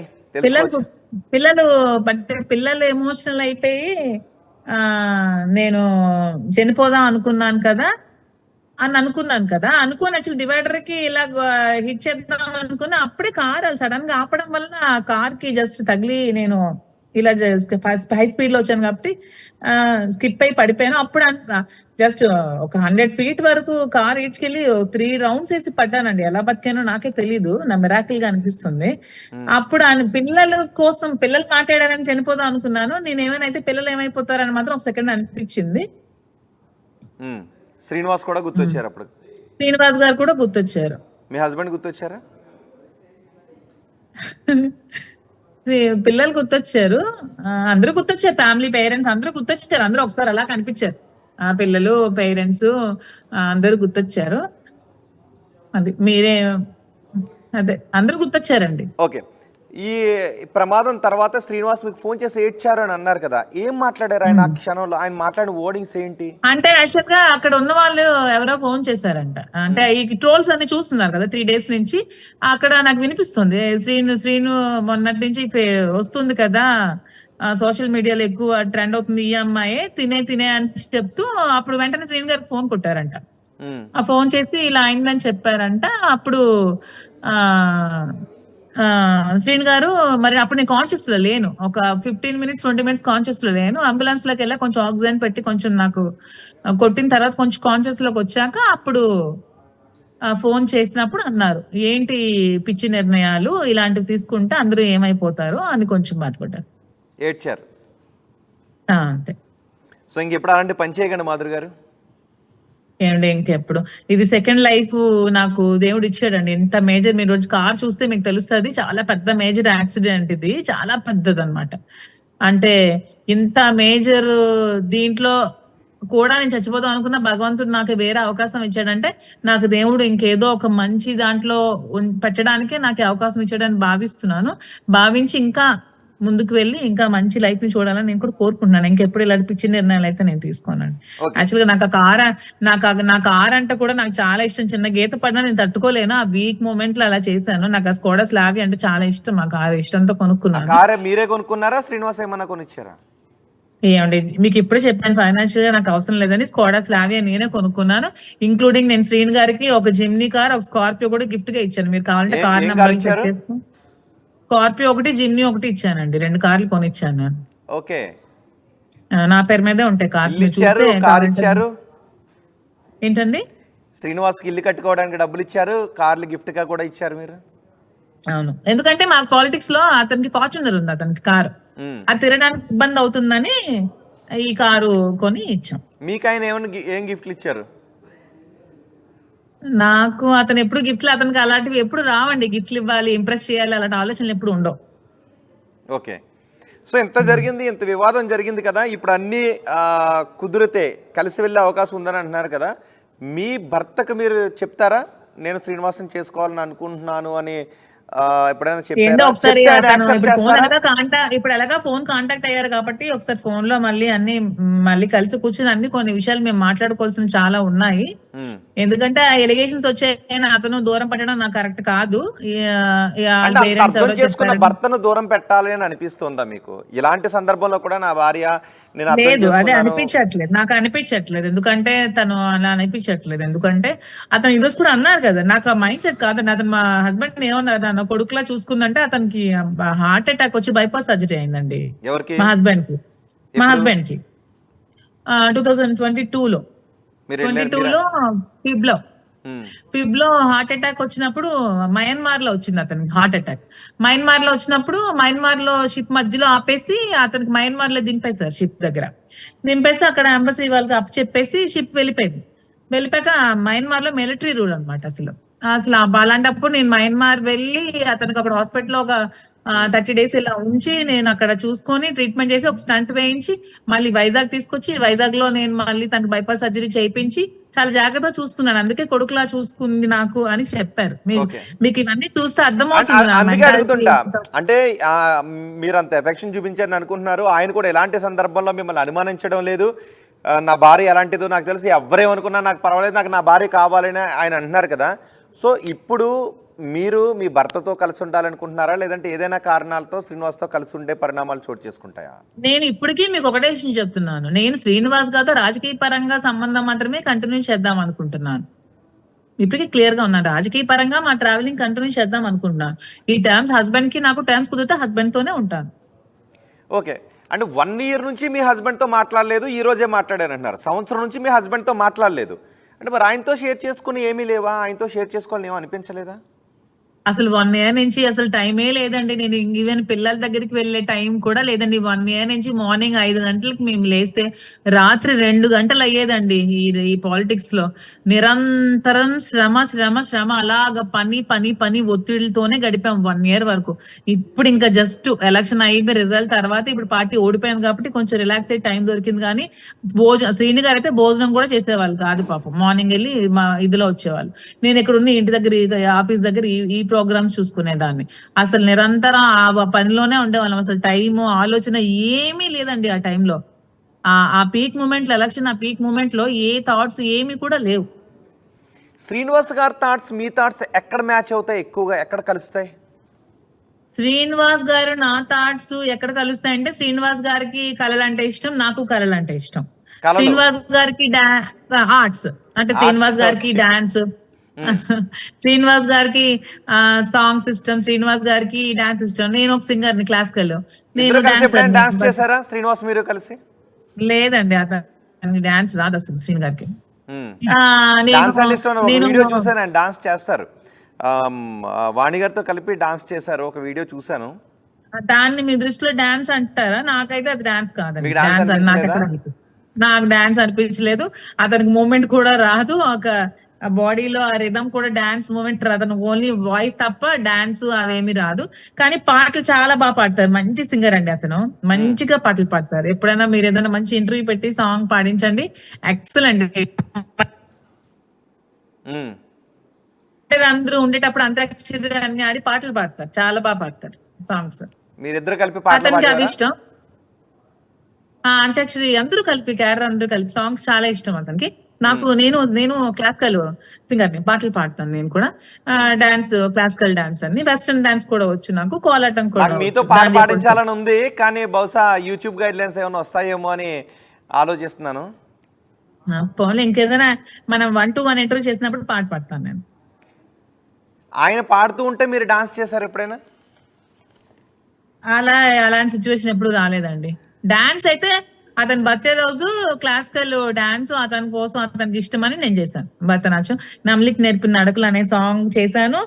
పిల్లలు ఎమోషనల్ అయిపోయి నేను చనిపోదాం అనుకున్నాను కదా అని అనుకున్నాను కదా, అనుకుని యాక్చువల్ డివైడర్ కి ఇలా హిట్ చేద్దాం అనుకుని అప్పుడే కార్ సడన్ గా ఆపడం వల్ల ఆ కార్ కి జస్ట్ తగిలి నేను ఇలా హై స్పీడ్ లో వచ్చాను కాబట్టి స్కిప్ అయి పడిపోయాను. అప్పుడు జస్ట్ ఒక 100 feet వరకు కార్ ఈడ్చుకెళ్ళి 3 rounds వేసి పడ్డానండి. ఎలా బతికానో నాకే తెలీదు, నా మిరాకిల్ గా అనిపిస్తుంది. అప్పుడు పిల్లల కోసం పిల్లలు మాట్లాడారని చనిపోదాం అనుకున్నాను. నేను ఏమైనా పిల్లలు ఏమైపోతారని మాత్రం ఒక సెకండ్ అనిపించింది. శ్రీనివాస్ కూడా గుర్తొచ్చారు అప్పుడు? శ్రీనివాస్ గారు కూడా గుర్తొచ్చారు. మీ హస్బెండ్ గుర్తొచ్చారా? పిల్లలు గుర్తొచ్చారు, అందరూ గుర్తొచ్చారు, ఫ్యామిలీ పేరెంట్స్ అందరూ గుర్తొచ్చారు. అందరూ ఒకసారి అలా కనిపించారు, పిల్లలు పేరెంట్స్ అందరూ గుర్తొచ్చారు. అది మీరే అదే అందరూ గుర్తొచ్చారండి. ఓకే, ఈ ప్రమాదం తర్వాత శ్రీనివాస్ మీకు ఫోన్ చేసి ఏడ్చారు అని అన్నారు కదా, ఏం మాట్లాడారు ఆయన ఆ క్షణంలో? ఆయన మాట్లాడిన వర్డింగ్స్ ఏంటి? అంటే యాక్చువల్ గా అక్కడ ఉన్న వాళ్ళు ఎవరో ఫోన్ చేశారంట. అంటే ఈ ట్రోల్స్ అన్ని చూస్తున్నారు కదా 3 days నుంచి, అక్కడ నాకు వినిపిస్తుంది శ్రీను మొన్నటి నుంచి వస్తుంది కదా సోషల్ మీడియాలో ఎక్కువ ట్రెండ్ అవుతుంది ఈ అమ్మాయి తినే అని చెప్తూ, అప్పుడు వెంటనే శ్రీను గారికి ఫోన్ కొట్టారంట. ఆ ఫోన్ చేసి ఇలా అయిందని చెప్పారంట. అప్పుడు శ్రీను గారు మరి అప్పుడు నేను కాన్షియస్ లో లేను, ఒక 15 minutes 20 minutes కాన్షియస్ లో లేను. అంబులెన్స్ లోకి వెళ్ళా, కొంచెం ఆక్సిజన్ పెట్టి కొంచెం నాకు కొట్టిన తర్వాత కొంచెం కాన్షియస్ లోకి వచ్చాక అప్పుడు ఫోన్ చేసినప్పుడు అన్నారు, ఏంటి పిచ్చి నిర్ణయాలు ఇలాంటివి తీసుకుంటే అందరూ ఏమైపోతారు అని కొంచెం బాధపడ్డారు, ఏడ్చారు. అంతే. సో ఇంకెప్పుడు అలాంటి పని చేయకండి మాధురి గారు. ఏమండి ఇంకెప్పుడు, ఇది సెకండ్ లైఫ్ నాకు దేవుడు ఇచ్చాడండి. ఇంత మేజర్, మీరు రోజు కార్ చూస్తే మీకు తెలుస్తుంది, చాలా పెద్ద మేజర్ యాక్సిడెంట్, ఇది చాలా పెద్దది అనమాట. అంటే ఇంత మేజర్ దీంట్లో కూడా నేను చచ్చిపోదాం అనుకున్న భగవంతుడు నాకు వేరే అవకాశం ఇచ్చాడంటే నాకు దేవుడు ఇంకేదో ఒక మంచి దాంట్లో పెట్టడానికే నాకు అవకాశం ఇచ్చాడని భావించి ఇంకా ముందుకు వెళ్ళి ఇంకా మంచి లైఫ్ ని చూడాలని నేను కూడా కోరుకుంటున్నాను. ఇంకెప్పుడు ఇలాంటి పిచ్చి నిర్ణయాలు అయితే నేను తీసుకోనండి. యాక్చువల్గా నాకు కార్ అంటే కూడా నాకు చాలా ఇష్టం. చిన్న గీత పడినా నేను తట్టుకోలేను, ఆ వీక్ మూమెంట్ లో అలా చేశాను. నాకు ఆ స్కోడా స్లావియా అంటే చాలా ఇష్టం, ఆ కార్ ఇష్టంతో కొనుక్కున్నాను. కార్ మీరే కొనుక్కున్నారా, శ్రీనివాస్ ఏమన్నా కొనిచ్చారా? ఏమండి మీకు ఇప్పుడే చెప్పాను, ఫైనాన్షియల్ గా నాకు అవసరం లేదని స్కోడా స్లావియా నేనే కొనుక్కున్నాను. ఇంక్లూడింగ్ నేను శ్రీన్ గారికి ఒక జిమ్నీ కార్, ఒక స్కార్పియో కూడా గిఫ్ట్ గా ఇచ్చాను. మీరు కావాలంటే కార్ నెంబర్ స్కార్పియో ఒకటి, జిమ్నీ ఒకటి ఇచ్చానండి. 2 కార్లు కొనిచ్చాను నేను. ఓకే, నా పేరు మీదే ఉంటాయి కార్స్. ఏంటండి? శ్రీనివాస్ కి ఇల్లు కట్టుకోవడానికి డబ్బులు ఇచ్చారు, కార్లు గిఫ్ట్ గా కూడా ఇచ్చారు మీరు? అవును, ఎందుకంటే మా పాలిటిక్స్ లో అతనికి ఫార్చునర్ ఉంది, అతనికి కారు, అది తిరగడానికి ఇబ్బంది అవుతుందని ఈ కారు కొని ఇచ్చాం. మీకు ఆయన ఏం గిఫ్ట్లు ఇచ్చారు? నాకు అతను ఎప్పుడు గిఫ్ట్లు, అతనికి అలాంటివి ఎప్పుడు రావండి. గిఫ్ట్లు ఇవ్వాలి, ఇంప్రెస్ చేయాలి, అలాంటి ఆలోచనలు ఎప్పుడు ఉండవు. ఓకే, సో ఇంత జరిగింది, ఇంత వివాదం జరిగింది కదా, ఇప్పుడు అన్ని కుదిరితే కలిసి వెళ్ళే అవకాశం ఉందని అంటున్నారు కదా, మీ భర్తకు మీరు చెప్తారా నేను శ్రీనివాస్ని చేసుకోవాలని అనుకుంటున్నాను అని ఎప్పుడైనా ఏంటో చెప్పారా? ఒకసారి చెప్తే ఆయన అతను accept ఇప్పుడు ఫోన్ చేస్తారా? ఇప్పుడు ఎలాగా ఫోన్ కాంటాక్ట్ అయ్యారు కాబట్టి ఒకసారి ఫోన్ లో మళ్ళీ కలిసి కూర్చుని అన్ని కొన్ని విషయాలు మేము మాట్లాడుకోవాల్సిన చాలా ఉన్నాయి. ఎందుకంటే ఆ ఎలిగేషన్స్ వచ్చాయని అతను దూరం పెట్టడం నాకు కరెక్ట్ కాదు. అంటే పేరెంట్స్ అర్థం ఎవరో చేసుకున్న చెప్పారు. భర్తను దూరం పెట్టాలి అని అనిపిస్తుందా మీకు? ఇలాంటి సందర్భంలో కూడా నా భార్య నేను అర్థం లేదు, అదే చేసుకున్నాను. అనిపించట్లేదు, నాకు అనిపించట్లేదు. ఎందుకంటే తను అలా అనిపించట్లేదు. ఎందుకంటే అతను ఈరోజు కూడా అన్నారు కదా, నాకు ఆ మైండ్ సెట్ కాదండి. అతను మా హస్బెండ్ ఏమన్నారు, నన్ను కొడుకులా చూసుకుందంటే అతనికి హార్ట్ అటాక్ వచ్చి బైపాస్ సర్జరీ అయిందండి. ఎవరికి? మా హస్బెండ్ కి 2022లో మీరు 22లో ఫిబ్ లో హార్ట్ అటాక్ వచ్చినప్పుడు మయన్మార్ లో వచ్చింది అతనికి హార్ట్ అటాక్. మయన్మార్ లో వచ్చినప్పుడు మయన్మార్ లో షిప్ మధ్యలో ఆపేసి అతనికి మయన్మార్ లో దింపేశారు. షిప్ దగ్గర దింపేసి అక్కడ ఎంబసీ వాళ్ళకి అప్ చెప్పేసి షిప్ వెళ్ళిపోయింది. వెళ్ళిపోయాక మయన్మార్ లో మిలిటరీ రూల్ అనమాట. అసలు అలాంటప్పుడు నేను మయన్మార్ వెళ్ళి అతనికి అక్కడ హాస్పిటల్ ఒక 30 days ఇలా ఉంచి నేను అక్కడ చూసుకొని ట్రీట్మెంట్ చేసి ఒక స్టంట్ వేయించి మళ్ళీ వైజాగ్ తీసుకొచ్చి వైజాగ్ లో నేను మళ్ళీ తనకి బైపాస్ సర్జరీ చేయించి చాలా జాగ్రత్తగా చూసుకున్నాను. అందుకే కొడుకులా చూసుకుంది నాకు అని చెప్పారు. మీకు ఇవన్నీ చూస్తే అర్థమవుతుంది. అందుకే అడుగుతుంటా, అంటే మీరు అంత ఎఫెక్షన్ చూపించారని అనుకుంటున్నారు. ఆయన కూడా ఎలాంటి సందర్భంలో మిమ్మల్ని అనుమానించడం లేదు. నా భార్య ఎలాంటిదో నాకు తెలిసి ఎవరేమనుకున్నా నాకు పర్వాలేదు, నాకు నా భార్య కావాలని ఆయన అంటున్నారు కదా. సో ఇప్పుడు మీరు మీ భర్తతో కలిసి ఉండాలనుకుంటున్నారా, లేదంటే ఏదైనా కారణాలతో శ్రీనివాస్తో కలిసి ఉండే పరిణామాలు చోటు చేసుకుంటాయా? నేను ఇప్పటికీ మీకు ఒకటే విషయం చెప్తున్నాను, నేను శ్రీనివాస్ గారితో రాజకీయ పరంగా సంబంధం మాత్రమే కంటిన్యూ చేద్దాం అనుకుంటున్నాను. ఇప్పటికీ క్లియర్ గా ఉన్నాను, రాజకీయ పరంగా మా ట్రావెలింగ్ కంటిన్యూ చేద్దాం అనుకుంటున్నాను. ఈ టర్మ్స్ హస్బెండ్ కి నాకు టర్మ్స్ కుదిరితే హస్బెండ్ తోనే ఉంటాను. ఓకే, అంటే 1 year నుంచి మీ హస్బెండ్తో మాట్లాడలేదు, ఈ రోజే మాట్లాడారంటున్నారు. సంవత్సరం నుంచి మీ హస్బెండ్తో మాట్లాడలేదు అంటే మరి ఆయనతో షేర్ చేసుకుని ఏమీ లేవా? ఆయనతో షేర్ చేసుకోవాలని ఏమో అనిపించలేదా? అసలు 1 year నుంచి అసలు టైమే లేదండి. నేను ఈవెన్ పిల్లల దగ్గరికి వెళ్ళే టైం కూడా లేదండి. 1 year నుంచి మార్నింగ్ 5 గంటలకు మేము లేస్తే రాత్రి 2 గంటలు అయ్యేదండి. ఈ పాలిటిక్స్ లో నిరంతరం శ్రమ అలాగ పని ఒత్తిడితోనే గడిపాం 1 year వరకు. ఇప్పుడు ఇంకా జస్ట్ ఎలక్షన్ అయిపోయి రిజల్ట్ తర్వాత ఇప్పుడు పార్టీ ఓడిపోయింది కాబట్టి కొంచెం రిలాక్స్ అయ్యే టైం దొరికింది. కానీ శ్రీని గారు అయితే భోజనం కూడా చేసేవాళ్ళు కాదు పాపం. మార్నింగ్ వెళ్ళి మా ఇదిలో వచ్చేవాళ్ళు, నేను ఇక్కడ ఉన్న ఇంటి దగ్గర ఆఫీస్ దగ్గర ఈ ప్రోగ్రామ్స్ చూసుకునేదాన్ని. అసలు నిరంతరం ఆ పనిలోనే ఉండేవాళ్ళం. అసలు టైము ఆలోచన ఏమీ లేదండి ఆ టైంలో. ఆ పీక్ మూమెంట్ లో ఎలక్షన్ ఆ పీక్ మూమెంట్ లో ఏ థాట్స్ ఏమి కూడా లేవు. శ్రీనివాస్ గారి థాట్స్ మీ థాట్స్ ఎక్కడ మ్యాచ్ అవుతాయి, ఎక్కువగా ఎక్కడ కలుస్తాయి? శ్రీనివాస్ గారు నా థాట్స్ ఎక్కడ కలుస్తాయంటే, శ్రీనివాస్ గారికి కళలు అంటే ఇష్టం, నాకు కళలు అంటే ఇష్టం. శ్రీనివాస్ గారికి ఆర్ట్స్ అంటే శ్రీనివాస్ గారికి డాన్స్, శ్రీనివాస్ గారికి సాంగ్స్ ఇష్టం, శ్రీనివాస్ గారికి డాన్స్ ఇష్టం. నేను ఒక సింగర్ ని, క్లాసికల్. నేను డాన్స్ చేశారా శ్రీనివాస్ మీరు కలిసి? లేదండి, అతనికి డాన్స్ రాదు అసలు శ్రీని గారికి. వీడియో చూసాను, ఆయన డాన్స్ చేస్తారు. వాణి గారితో కలిపి డాన్స్ చేశారు, ఒక వీడియో చూసాను. దాన్ని మీ దృష్టిలో డాన్స్ అంటారా? నాకైతే అది డాన్స్ కాదండి. నాకు డాన్స్ అనిపించలేదు. అతనికి మూమెంట్ కూడా రాదు, ఒక బాడీలో ఆ రిథం కూడా డాన్స్ మూమెంట్ రాదు. అతను ఓన్లీ వాయిస్ తప్ప డాన్స్ అవేమి రాదు. కానీ పాటలు చాలా బాగా పాడతారు, మంచి సింగర్ అండి అతను, మంచిగా పాటలు పాడతారు. ఎప్పుడైనా మీరు ఏదైనా మంచి ఇంటర్వ్యూ పెట్టి సాంగ్ పాడించండి, ఎక్సలెంట్. అందరూ ఉండేటప్పుడు అంత్యాక్షరి అన్ని ఆడి పాటలు పాడతారు, చాలా బాగా పాడతారు సాంగ్స్. మీరిద్దరు కలిపి అతనికి అది ఇష్టం. అంత్యాక్షరి అందరూ కలిపి, క్యారెక్టర్ అందరూ కలిపి సాంగ్స్ చాలా ఇష్టం అతనికి. నాకు నేను క్లాసికల్ సింగర్ ని, పాటలు పాడతాను నేను కూడా. డాన్స్, క్లాసికల్ డాన్స్ అని, వెస్టర్న్ డాన్స్ కూడా వచ్చు నాకు, కోలాటం కూడా. మీతో పాట పాడించాలని ఉంది, కానీ బహుశా యూట్యూబ్ గైడ్ లైన్స్ ఏమైనా వస్తాయేమో అని ఆలోచిస్తున్నాను. పోలే, ఇంకేదైనా మనం 1-to-1 ఇంటర్వ్యూ చేసినప్పుడు పాట పాడతాను నేను. ఆయన పాడుతూ ఉంటే మీరు డాన్స్ చేశారు ఎప్పుడైనా? అలాంటి సిచ్యువేషన్ ఎప్పుడు రాలేదండి. డాన్స్ అయితే అతని బర్త్డే రోజు క్లాసికల్ డాన్స్ అతని కోసం, అతనికి ఇష్టమని నేను చేశాను. భరతనాట్యం నమ్లిక్ నేర్పిన నడకలు అనే సాంగ్ చేశాను,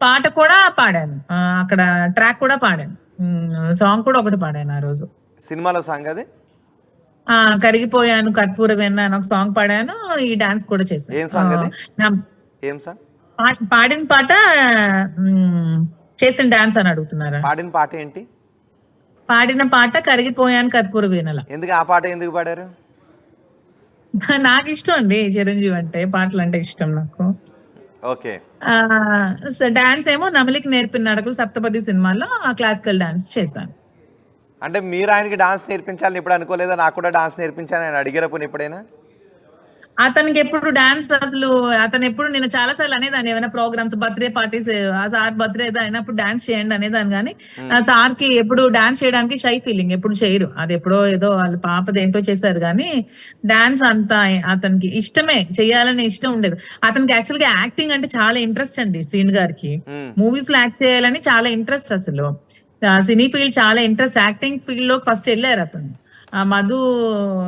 పాట కూడా పాడాను, అక్కడ ట్రాక్ కూడా పాడాను, సాంగ్ కూడా ఒకటి పాడాను ఆ రోజు. సినిమాలో సాంగ్ అది? కరిగిపోయాను కర్పూర వెన్న అని ఒక సాంగ్ పాడాను, ఈ డాన్స్ కూడా చేశాను. పాడిన పాట చేసిన డాన్స్ అని అడుగుతున్నారా? పాడిన పాట ఏంటి? పాడిన పాట కరిగిపోయాను కర్పూర వీణల. ఎందుకు ఆ పాట ఎందుకు పాడారు? నాకు ఇష్టం అండి చిరంజీవి అంటే, పాటలు అంటే ఇష్టం నాకు. ఓకే. డాన్స్ ఏమో నమలికి నేర్పిన నడకలు సప్తపది సినిమాలో క్లాసికల్ డాన్స్ చేశాను. అంటే మీరు ఆయనకి డాన్స్ నేర్పించాలని ఎప్పుడు అనుకోలేదా? నాకు కూడా డాన్స్ నేర్పించాలని ఆయన అడిగారా పోనీ ఎప్పుడైనా? అతనికి ఎప్పుడు డాన్స్ అసలు అతను ఎప్పుడు నేను చాలా సార్లు అనేదాన్ని ఏమైనా ప్రోగ్రామ్స్ బర్త్డే పార్టీస్ ఆ సార్ బర్త్డే అయినప్పుడు డాన్స్ చేయండి అనేదాన్ని, కానీ ఆ సార్ కి ఎప్పుడు డాన్స్ చేయడానికి షై ఫీలింగ్, ఎప్పుడు చేయరు. అది ఎప్పుడో ఏదో వాళ్ళ పాపది ఏంటో చేశారు, కానీ డాన్స్ అంతా అతనికి ఇష్టమే, చేయాలని ఇష్టం ఉండేది. అతనికి యాక్చువల్ గా యాక్టింగ్ అంటే చాలా ఇంట్రెస్ట్ అండి. శ్రీను గారికి మూవీస్ లో యాక్ట్ చేయాలని చాలా ఇంట్రెస్ట్, అసలు సినీ ఫీల్డ్ చాలా ఇంట్రెస్ట్. యాక్టింగ్ ఫీల్డ్ లో ఫస్ట్ వెళ్ళారు అతను. మధు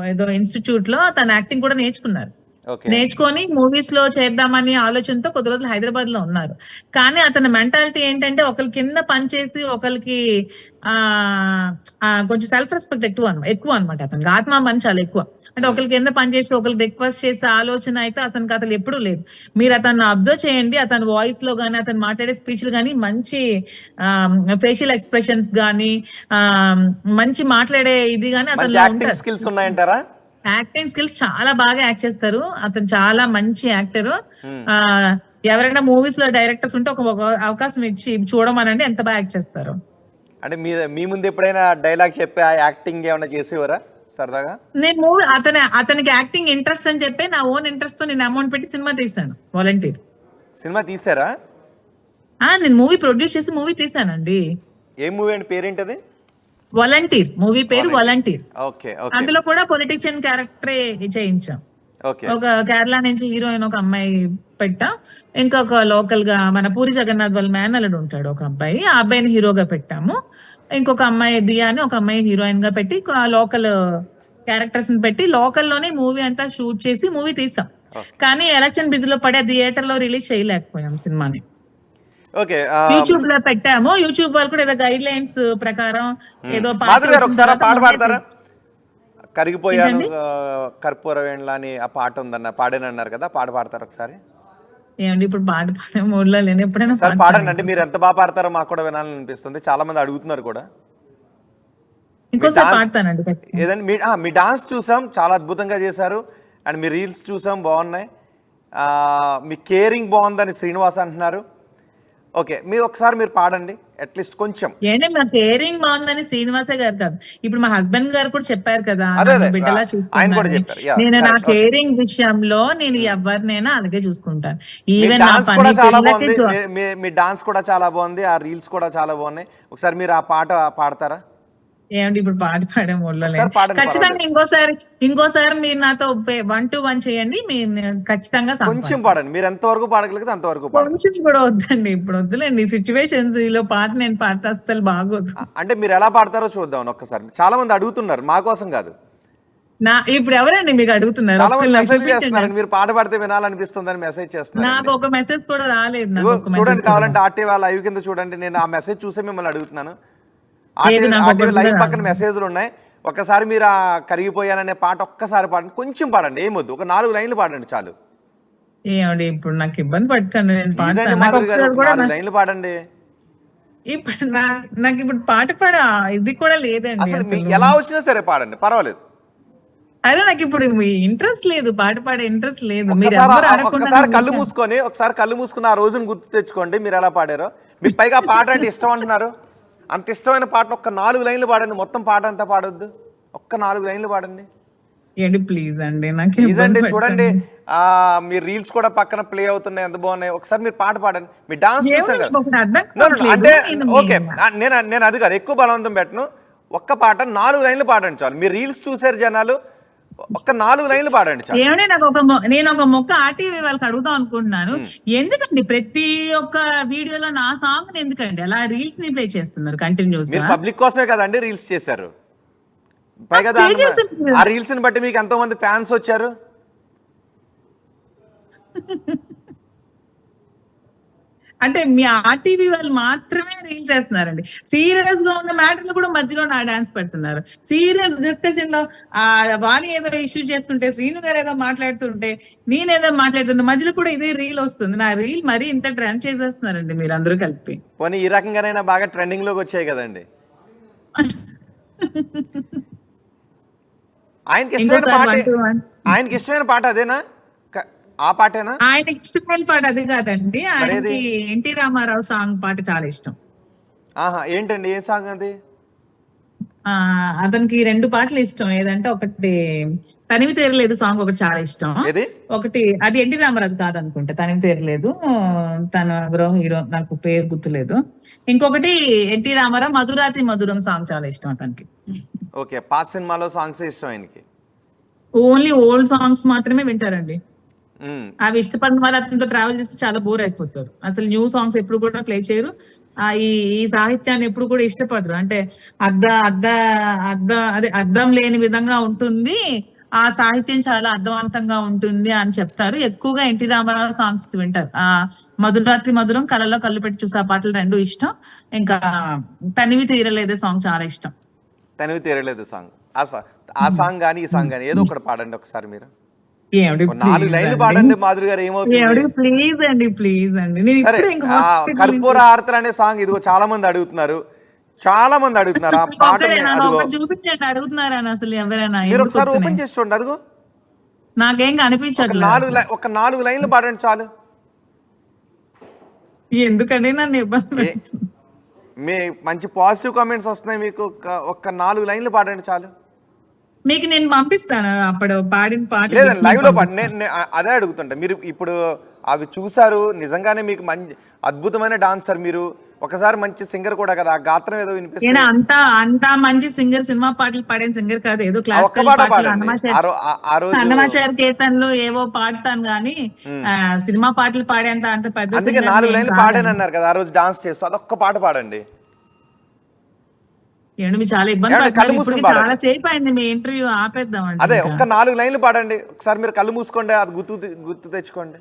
ఏదో ఇన్స్టిట్యూట్ లో తన యాక్టింగ్ కూడా నేర్చుకున్నారు. నేర్చుకొని మూవీస్ లో చేద్దామని ఆలోచనతో కొద్ది రోజులు హైదరాబాద్ లో ఉన్నారు. కానీ అతని మెంటాలిటీ ఏంటంటే ఒకరి కింద పనిచేసి ఒకరికి కొంచెం సెల్ఫ్ రెస్పెక్ట్ ఎక్కువ అనమాట. అతనికి ఆత్మాభిమానం చాలా ఎక్కువ. అంటే ఒకరి కింద పనిచేసి ఒకరికి రిక్వెస్ట్ చేసే ఆలోచన అయితే అతనికి అసలు ఎప్పుడూ లేదు. మీరు అతన్ని అబ్జర్వ్ చేయండి, అతని వాయిస్ లో గానీ అతను మాట్లాడే స్పీచ్లు గానీ మంచి ఫేషియల్ ఎక్స్ప్రెషన్స్ గానీ మంచి మాట్లాడే ఇది గానీ అతను స్కిల్స్ ఉన్నాయంటారా? యాక్టింగ్ స్కిల్స్ చాలా బాగా యాక్ట్ చేస్తారు. అతను చాలా మంచి యాక్టర్. ఎవరైనా మూవీస్ లో డైరెక్టర్స్ ఉంటే ఒక అవకాశం ఇచ్చి చూడమనండి, ఎంత బాగా యాక్ట్ చేస్తారు. అంటే మీ ముందు ఎప్పుడైనా డైలాగ్ చెప్పి యాక్టింగ్ ఏమైనా చేసేవారా సరదాగా? నేను అతనికి యాక్టింగ్ ఇంట్రెస్ట్ అని చెప్పి నా ఓన్ ఇంట్రెస్ట్ తో నేను అమౌంట్ పెట్టి సినిమా తీసాను. వాలంటీర్ సినిమా తీసారా? నేను మూవీ ప్రొడ్యూస్ చేసి మూవీ తీసానండి. ఏ మూవీ అండి? పేరేంటది? వాలంటీర్. మూవీ పేరు వాలంటీర్. అందులో కూడా పొలిటీషియన్ క్యారెక్టరే చేయించాం. ఒక కేరళ నుంచి హీరోయిన్ ఒక అమ్మాయి పెట్టా, ఇంకొక లోకల్ గా మన పూరి జగన్నాథ్ వాళ్ళ మేనల్లుడు ఉంటాడు ఒక అబ్బాయి, ఆ అబ్బాయిని హీరోగా పెట్టాము. ఇంకొక అమ్మాయి దియా అని ఒక అమ్మాయి హీరోయిన్ గా పెట్టి లోకల్ క్యారెక్టర్స్ ని పెట్టి లోకల్లోనే మూవీ అంతా షూట్ చేసి మూవీ తీసాం. కానీ ఎలక్షన్ బిజీలో పడే థియేటర్ లో రిలీజ్ చేయలేకపోయాం సినిమాని. యూట్యూబ్ లో పెట్టాము. యూట్యూబ్ వాళ్ళు కూడా ఏదో గైడ్ లైన్స్ ప్రకారం ఏదో పాట పాడతారా? కరిగిపోయాను కర్పూర వేణులా అని ఆ పాట ఉందన్న పాడేనన్నారు కదా, పాట పాడతారు ఒకసారి? ఏమండి ఇప్పుడు పాట పాడే మూడ్లో లేని, ఎప్పుడైనా పాడండి. అంటే మీరు ఎంత బాగా పాడతారో మాకు కూడా వినాలని అనిపిస్తుంది. చాలా మంది అడుగుతున్నారు కూడా. ఇంకోసారి పాడతానండి ఏదండి మీ డాన్స్ చూసాం, చాలా అద్భుతంగా చేశారు. అండ్ మీ రీల్స్ చూసాం, బాగున్నాయి. మీ కేరింగ్ బాగుందని శ్రీనివాస్ అంటున్నారు. ఓకే, మీరు ఒకసారి మీరు పాడండి అట్లీస్ట్ కొంచెం. ఏంటి మా కేరింగ్ బాగుందని శ్రీనివాసే గారు కాదు, ఇప్పుడు మా హస్బెండ్ గారు కూడా చెప్పారు కదా, బిడ్డలా చూసుకుంటాను నేను. నా కేరింగ్ విషయంలో నేను ఎవరినైనా అలాగే చూసుకుంటాను. ఈవెన్ మీ డాన్స్ కూడా చాలా బాగుంది, ఆ రీల్స్ కూడా చాలా బాగున్నాయి. ఒకసారి మీరు ఆ పాట పాడతారా? ఏమండి ఇప్పుడు పాట పాడే మూడ్లో లేదు. ఖచ్చితంగా ఇంకోసారి మీరు నాతో 1 to 1 చేయండి, మీరు ఖచ్చితంగా కొంచెం పాడండి. మీరు ఎంతవరకు పాడగలిగితే అంతవరకు కొంచెం కూడా వద్దండి, ఇప్పుడు వద్దులేండి. సిచ్యువేషన్స్ లో పాట నేను పాడితే అస్సలు బాగోదు. అంటే మీరు ఎలా పాడతారో చూద్దాం ఒక్కసారి. చాలా మంది అడుగుతున్నారు, మా కోసం కాదు. ఇప్పుడు ఎవరండి మీకు అడుగుతున్నారు? మీరు పాట పాడితే వినాలనిపిస్తుందని మెసేజ్ చేస్తున్నారు. నాకు ఒక మెసేజ్ కూడా రాలేదు. చూడండి, కావాలంటే ఆర్టీవీ లైవ్ కింద చూడండి. నేను ఆ మెసేజ్ చూసే మిమ్మల్ని అడుగుతున్నాను. ఆర్టీవీ లైవ్ పక్కన మెసేజ్లు ఉన్నాయి. ఒక్కసారి మీరు ఆ కరిగిపోయాననే పాట ఒక్కసారి పాడండి, కొంచెం పాడండి, ఏమొద్దు, ఒక 4 లైన్లు పాడండి చాలు. ఏమండి ఇప్పుడు నాకు ఇబ్బంది పట్టుకోండి, నేను 4 లైన్లు పాడండి. ఇప్పుడు నాకు ఇప్పుడు పాట పాడ ఇది కూడా లేదండి. అసలు ఎలా వచ్చినా సరే పాడండి, పర్వాలేదు. అదే నాకు ఇప్పుడు ఇంట్రెస్ట్ లేదు, పాట పాడే ఇంట్రెస్ట్ లేదు. ఒకసారి కళ్ళు మూసుకుని ఆ రోజును గుర్తు తెచ్చుకోండి మీరు ఎలా పాడారో. మీకు పైగా పాట అంటే ఇష్టం అంటున్నారు. అంత ఇష్టమైన పాటను ఒక్క 4 లైన్లు పాడండి. మొత్తం పాట అంతా పాడొద్దు, ఒక్క 4 లైన్లు పాడండి. ప్లీజ్ అండి, చూడండి మీ రీల్స్ కూడా పక్కన ప్లే అవుతున్నాయి, ఎంత బాగున్నాయి. ఒకసారి మీరు పాట పాడండి. మీ డాన్స్ అంటే ఓకే, నేను అది కాదు, ఎక్కువ బలవంతం పెట్టను. ఒక్క పాట 4 లైన్లు పాడండి చాలు. మీరు రీల్స్ చూసారు జనాలు, ఒక్క 4 లైన్లు పాడండి చాలు. నేను ఒక మొక్క ఆర్టీవీ వాళ్ళకి అడుగుదాం అనుకుంటున్నాను. ఎందుకండి ప్రతి ఒక్క వీడియోలో నా సాంగ్ ఎందుకండి అలా రీల్స్ ని ప్లే చేస్తున్నారు కంటిన్యూస్ గా? పబ్లిక్ కోసమే కదండి రీల్స్ చేశారు. పైగా ఆ రీల్స్ ని బట్టి మీకు ఎంతో మంది ఫ్యాన్స్ వచ్చారు. అంటే మీ ఆర్టీవీ వాళ్ళు మాత్రమే రీల్స్ చేస్తున్నారండి. సీరియస్ గా ఉన్న మ్యాటర్లు కూడా మధ్యలో నా డాన్స్ పెడుతున్నారు. సీరియస్ డిస్కషన్ లో వాణి ఏదో ఇష్యూ చేస్తుంటే, శ్రీను గారు ఏదో మాట్లాడుతుంటే, నేనేదో మాట్లాడుతుంటే మధ్యలో కూడా ఇదే రీల్ వస్తుంది. నా రీల్ మరీ ఇంత ట్రెండ్ చేసేస్తున్నారండి మీరు అందరూ కలిపి. పోనీ ఈ రకంగానైనా బాగా ట్రెండింగ్ లోకి వచ్చాయి కదండి. ఆయనకి ఇష్టమైన పాట అదేనా? ఆ పాటేనా? ఆయనకి ఇష్టమైన పాట అది కాదండి, ఆయనకి ఎన్టీ రామారావు సాంగ్ పాట చాలా ఇష్టం. ఆహా, ఏంటండి ఏ సాంగ్ అది? అతనికి 2 పాటలు ఇష్టం. ఏదంటే ఒకటి తనివి తీరలేదు సాంగ్ ఒకటి చాలా ఇష్టం. ఏది? ఒకటి అది ఎన్టీ రామారావు కాదనుకుంటా, తనివి తీరలేదు. తను ఎవరో హీరో, నాకు పేరు గుర్తులేదు. ఇంకొకటి ఎన్టీ రామారావు మధురాతి మధురం సాంగ్ చాలా ఇష్టం అతనికి. ఓకే, పాత సినిమాలో సాంగ్స్ ఇష్టం ఆయనకి. ఓన్లీ ఓల్డ్ సాంగ్స్ మాత్రమే వింటారండి. ఉమ్, అవి ఇష్టపడిన వాళ్ళు అతనితో ట్రావెల్ చేస్తే చాలా బోర్ అయిపోతారు. అసలు న్యూ సాంగ్స్ ఎప్పుడు కూడా ప్లే చేయరు. ఈ సాహిత్యాన్ని ఎప్పుడు కూడా ఇష్టపడరు. అంటే అర్థం లేని విధంగా ఉంటుంది, ఆ సాహిత్యం చాలా అర్థవంతంగా ఉంటుంది అని చెప్తారు. ఎక్కువగా ఎన్టీ రామారావు సాంగ్స్ వింటారు. మధురాత్రి మధురం, కళ్ళలో కళ్ళు పెట్టి చూసే ఆ పాటలు 2 ఇష్టం. ఇంకా తనివి తీరలేదే సాంగ్ చాలా ఇష్టం. తనివి తీరలేదు సాంగ్. ఆ సాంగ్ కానీ ఈ సాంగ్ కానీ ఏదో ఒకటి పాడండి ఒకసారి మీరు. 4 లైన్లు పాడండి మాధురి గారు, ఏమవుతుంది? ప్లీజ్ అండి. సరే, కర్పూర హారతలు అనే సాంగ్ ఇదిగో చాలా మంది అడుగుతున్నారు ఆ పాట. చూపించండి, అడుగుతున్నారా అసలు ఎవరైనా? మీరు ఒకసారి ఓపెన్ చేసి చూడండి, అదిగో నాకేం కనిపించట్లేదు. ఒక 4 లైన్లు పాడండి చాలు. ఎందుకండి నన్ను ఇబ్బంది? మీ మంచి పాజిటివ్ కామెంట్స్ వస్తున్నాయి మీకు. ఒక్క 4 లైన్లు పాడండి చాలు. మీకు నేను పంపిస్తాను అప్పుడు పాడిన పాట. లేదండి, లైవ్ లో పాడండి. నేను అదే అడుగుతుంటా. మీరు ఇప్పుడు అవి చూసారు, నిజంగానే మీకు మంచి అద్భుతమైన డాన్సర్ మీరు, ఒకసారి మంచి సింగర్ కూడా కదా. ఆ గాత్రం ఏదో వినిపిస్తుంది. అంత మంచి సింగర్, సినిమా పాటలు పాడే సింగర్ కాదు. ఏదో క్లాసికల్ పాటలు, అన్నమాచార్య కీర్తనలు ఏవో పాడతాను గానీ సినిమా పాటలు పాడేంత అంత పెద్ద. అందుకే 4 లైన్లు పాడానన్నారు కదా ఆ రోజు డాన్స్ చేస్తూ. అదొక్క పాట పాడండి. మీరు చాలా ఇబ్బంది పడుతున్నారు. చాలా సేపు అయింది మీ ఇంటర్వ్యూ, ఆపేద్దామండి. అదే ఒక్క 4 లైన్లు పాడండి ఒకసారి. మీరు కళ్ళు మూసుకోండి, అది గుర్తు తెచ్చుకోండి.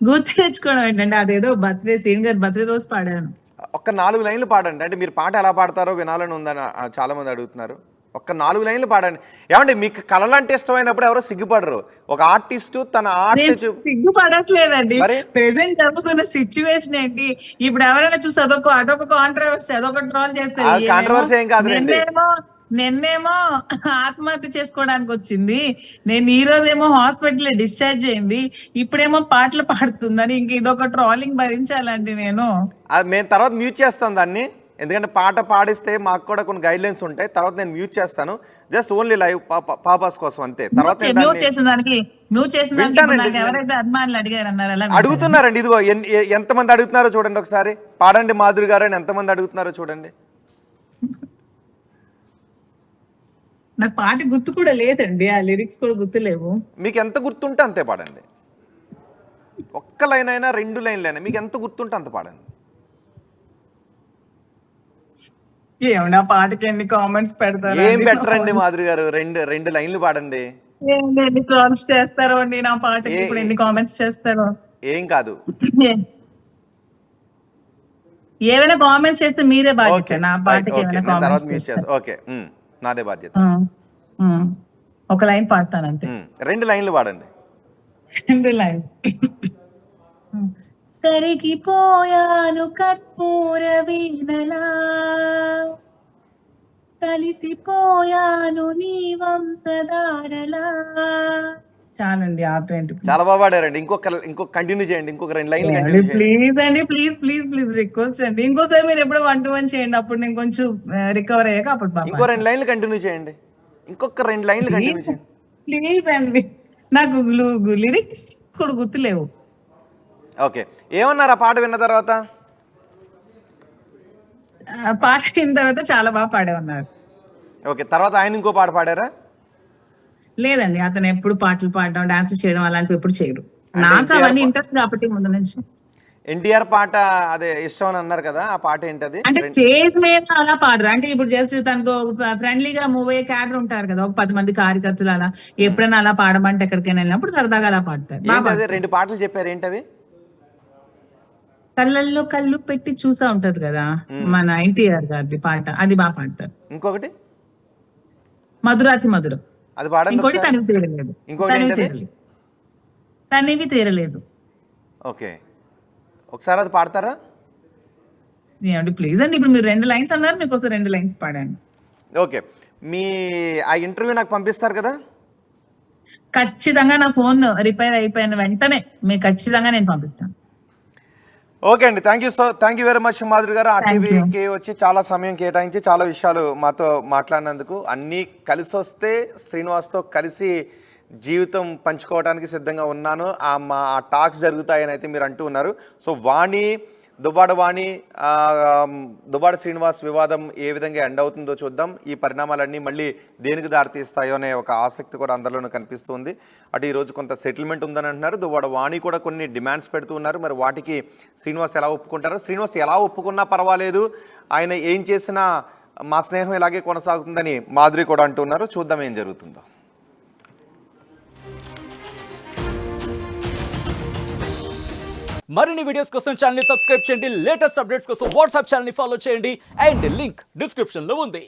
గుర్తు తెచ్చుకోవడం ఏంటంటే అదేదో బర్త్డే, శ్రీన్ గారి బర్త్డే రోజు పాడాను. ఒక్క 4 లైన్లు పాడండి. అంటే మీరు పాట ఎలా పాడతారో వినాలని ఉందని చాలా మంది అడుగుతున్నారు. ఒక్క 4 లైన్లు పాడండి. ఏమండి, మీకు కళలంటే ఇష్టమైనప్పుడు ఎవరో సిగ్గుపడరు. ఒక ఆర్టిస్ట్ తన ఆర్ట్ సిగ్గుపడట్లేదండి. ప్రెసెంట్ జరుగుతున్న సిచ్యువేషన్ ఏంటి? ఇప్పుడు ఎవరైనా చూసి అదొక కాంట్రవర్సీ, అదొక ట్రోల్ చేస్తారు. కాంట్రవర్సీ ఏం కాదులేండి. నిన్నేమో ఆత్మహత్య చేసుకోవడానికి వచ్చింది, నేను ఈ రోజేమో హాస్పిటల్ డిశ్చార్జ్ అయింది, ఇప్పుడేమో పాటలు పాడుతుందని ఇంక ఇదొక ట్రోలింగ్ భరించాలండి నేను. మేము తర్వాత మ్యూట్ చేస్తాం దాన్ని, ఎందుకంటే పాట పాడిస్తే మాకు కూడా కొన్ని గైడ్ లైన్స్ ఉంటాయి. తర్వాత నేను మ్యూట్ చేస్తాను, జస్ట్ ఓన్లీ లైవ్ పాపాస్ కోసం అంతే. తర్వాత ఎవరైతే అభిమానులు అడిగారన్నారు అడుగుతున్నారండి. ఇదిగో ఎంతమంది అడుగుతున్నారో చూడండి ఒకసారి. పాడండి మాధురి గారు అని ఎంతమంది అడుగుతున్నారో చూడండి. నాకు పాట గుర్తు కూడా లేదండి, ఆ లిరిక్స్ కూడా గుర్తులేవు. మీకు ఎంత గుర్తుంటే అంతే పాడండి. ఒక్క లైన్ అయినా 2 లైన్లైనా మీకు ఎంత గుర్తుంటే అంత పాడండి. ఏమన్నా పాటకి ఎన్ని కామెంట్స్ పెడతారు? ఏం పెట్టరండి మాధురి గారు, 2 లైన్లు పాడండి. ఎన్ని ట్రోల్స్ చేస్తారో అండి నా పాటకి, ఇప్పుడు ఎన్ని కామెంట్స్ చేస్తారో. ఏం కాదు, ఏమైనా కామెంట్స్ చేస్తే మీరే బాధ్యత. నా పాటకి ఏమైనా కామెంట్స్. ఓకే, నాదే బాధ్యత. ఒక లైన్ పాడతాను అంతే. 2 లైన్లు పాడండి. 2 లైన్లు. కరిగిపోయాను కర్పూర వీణలా, కలిసిపోయాను నీ వంశధారలా. చాలండి, ఆపేంటి. చాలా బాగా పాడారండి. ఇంకొక కంటిన్యూ చేయండి. ఇంకొక 2 లైన్లు కంటిన్యూ చేయండి. ప్లీజ్ అండి, ప్లీజ్ రిక్వెస్ట్ అండి. ఇంకోసారి మీరు ఎప్పుడు 1-to-1 చేయండి, అప్పుడు నేను కొంచెం రికవర్ అయ్యాక అప్పుడు. ఇంకో 2 లైన్లు కంటిన్యూ చేయండి. ఇంకొక 2 లైన్లు కంటిన్యూ చేయండి. ప్లీజ్ అండి, నాకు లిరిక్స్ కూడా గుర్తులేవు. ఓకే, ఏమన్నారు ఆ పాట విన్న తర్వాత? పాట విన్న తర్వాత చాలా బాగా పాడేమన్నారు. ఓకే, తర్వాత ఆయన ఇంకో పాట పాడారా? లేదండి, అతను ఎప్పుడు పాటలు పాడడం, డాన్సులు చేయడం అలాంటివి ఎప్పుడు చేయరు. నాకు అవన్నీ ఇంట్రెస్ట్ కాబట్టి ముందు నుంచి. ఎన్టీఆర్ పాట అదే ఇష్టం అని అన్నారు కదా, ఆ పాట ఏంటది? అంటే స్టేజ్ మీద అలా పాడరు. అంటే ఇప్పుడు జస్ట్ తనతో ఫ్రెండ్లీగా మూవ్ అయ్యే క్యాడర్ ఉంటారు కదా, ఒక 10 మంది కార్యకర్తలు, అలా ఎప్పుడైనా అలా పాడమంటే ఎక్కడికైనా వెళ్ళినప్పుడు సరదాగా అలా పాడతారు. 2 పాటలు చెప్పారు, ఏంటవి? కళ్ళల్లో కళ్ళు పెట్టి చూసా ఉంటది కదా మన ఎన్టీఆర్ గారి పాట, అది బాగా పాడతారు. ఇంకొకటి మధురాతి మధురం, అది పాడండి. ఇంకోటి తనివి తీరలేదు. తనివి తీరలేదు. ఓకే, ఒకసారి అది పాడతారా? ఏమండి ప్లీజ్ అండి, ఇప్పుడు మీరు 2 లైన్స్ అన్నారు, మీకు ఒకసారి 2 లైన్స్ పాడాను. ఓకే, మీ ఆ ఇంటర్వ్యూ నాకు పంపిస్తారు కదా? ఖచ్చితంగా నా ఫోన్ రిపేర్ అయిపోయిన వెంటనే మీకు ఖచ్చితంగా నేను పంపిస్తాను. ఓకే అండి, thank you very much Madhuri గారు. ఆర్టీవీకి వచ్చి చాలా సమయం కేటాయించి చాలా విషయాలు మాతో మాట్లాడినందుకు. అన్నీ కలిసి వస్తే శ్రీనివాస్తో కలిసి జీవితం పంచుకోవడానికి సిద్ధంగా ఉన్నాను, ఆ టాక్స్ జరుగుతాయని అయితే మీరు అంటూ ఉన్నారు. సో దువ్వాడ వాణి దువ్వాడ శ్రీనివాస్ వివాదం ఏ విధంగా ఎండ్ అవుతుందో చూద్దాం. ఈ పరిణామాలన్నీ మళ్ళీ దేనికి దారితీస్తాయో అనే ఒక ఆసక్తి కూడా అందరిలోనూ కనిపిస్తుంది. అటు ఈరోజు కొంత సెటిల్మెంట్ ఉందని అంటున్నారు. దువ్వాడ వాణి కూడా కొన్ని డిమాండ్స్ పెడుతూ ఉన్నారు. మరి వాటికి శ్రీనివాస్ ఎలా ఒప్పుకుంటారో, శ్రీనివాస్ ఎలా ఒప్పుకున్నా పర్వాలేదు, ఆయన ఏం చేసినా మా స్నేహం ఇలాగే కొనసాగుతుందని మాధురి కూడా అంటున్నారు. చూద్దాం ఏం జరుగుతుందో. మరిన్ని వీడియోస్ కోసం ఛానల్ ని సబ్స్క్రైబ్ చేయండి. లేటెస్ట్ అప్డేట్స్ కోసం వాట్సాప్ ఛానల్ ని ఫాలో చేయండి. అండ్ లింక్ డిస్క్రిప్షన్ లో ఉంది.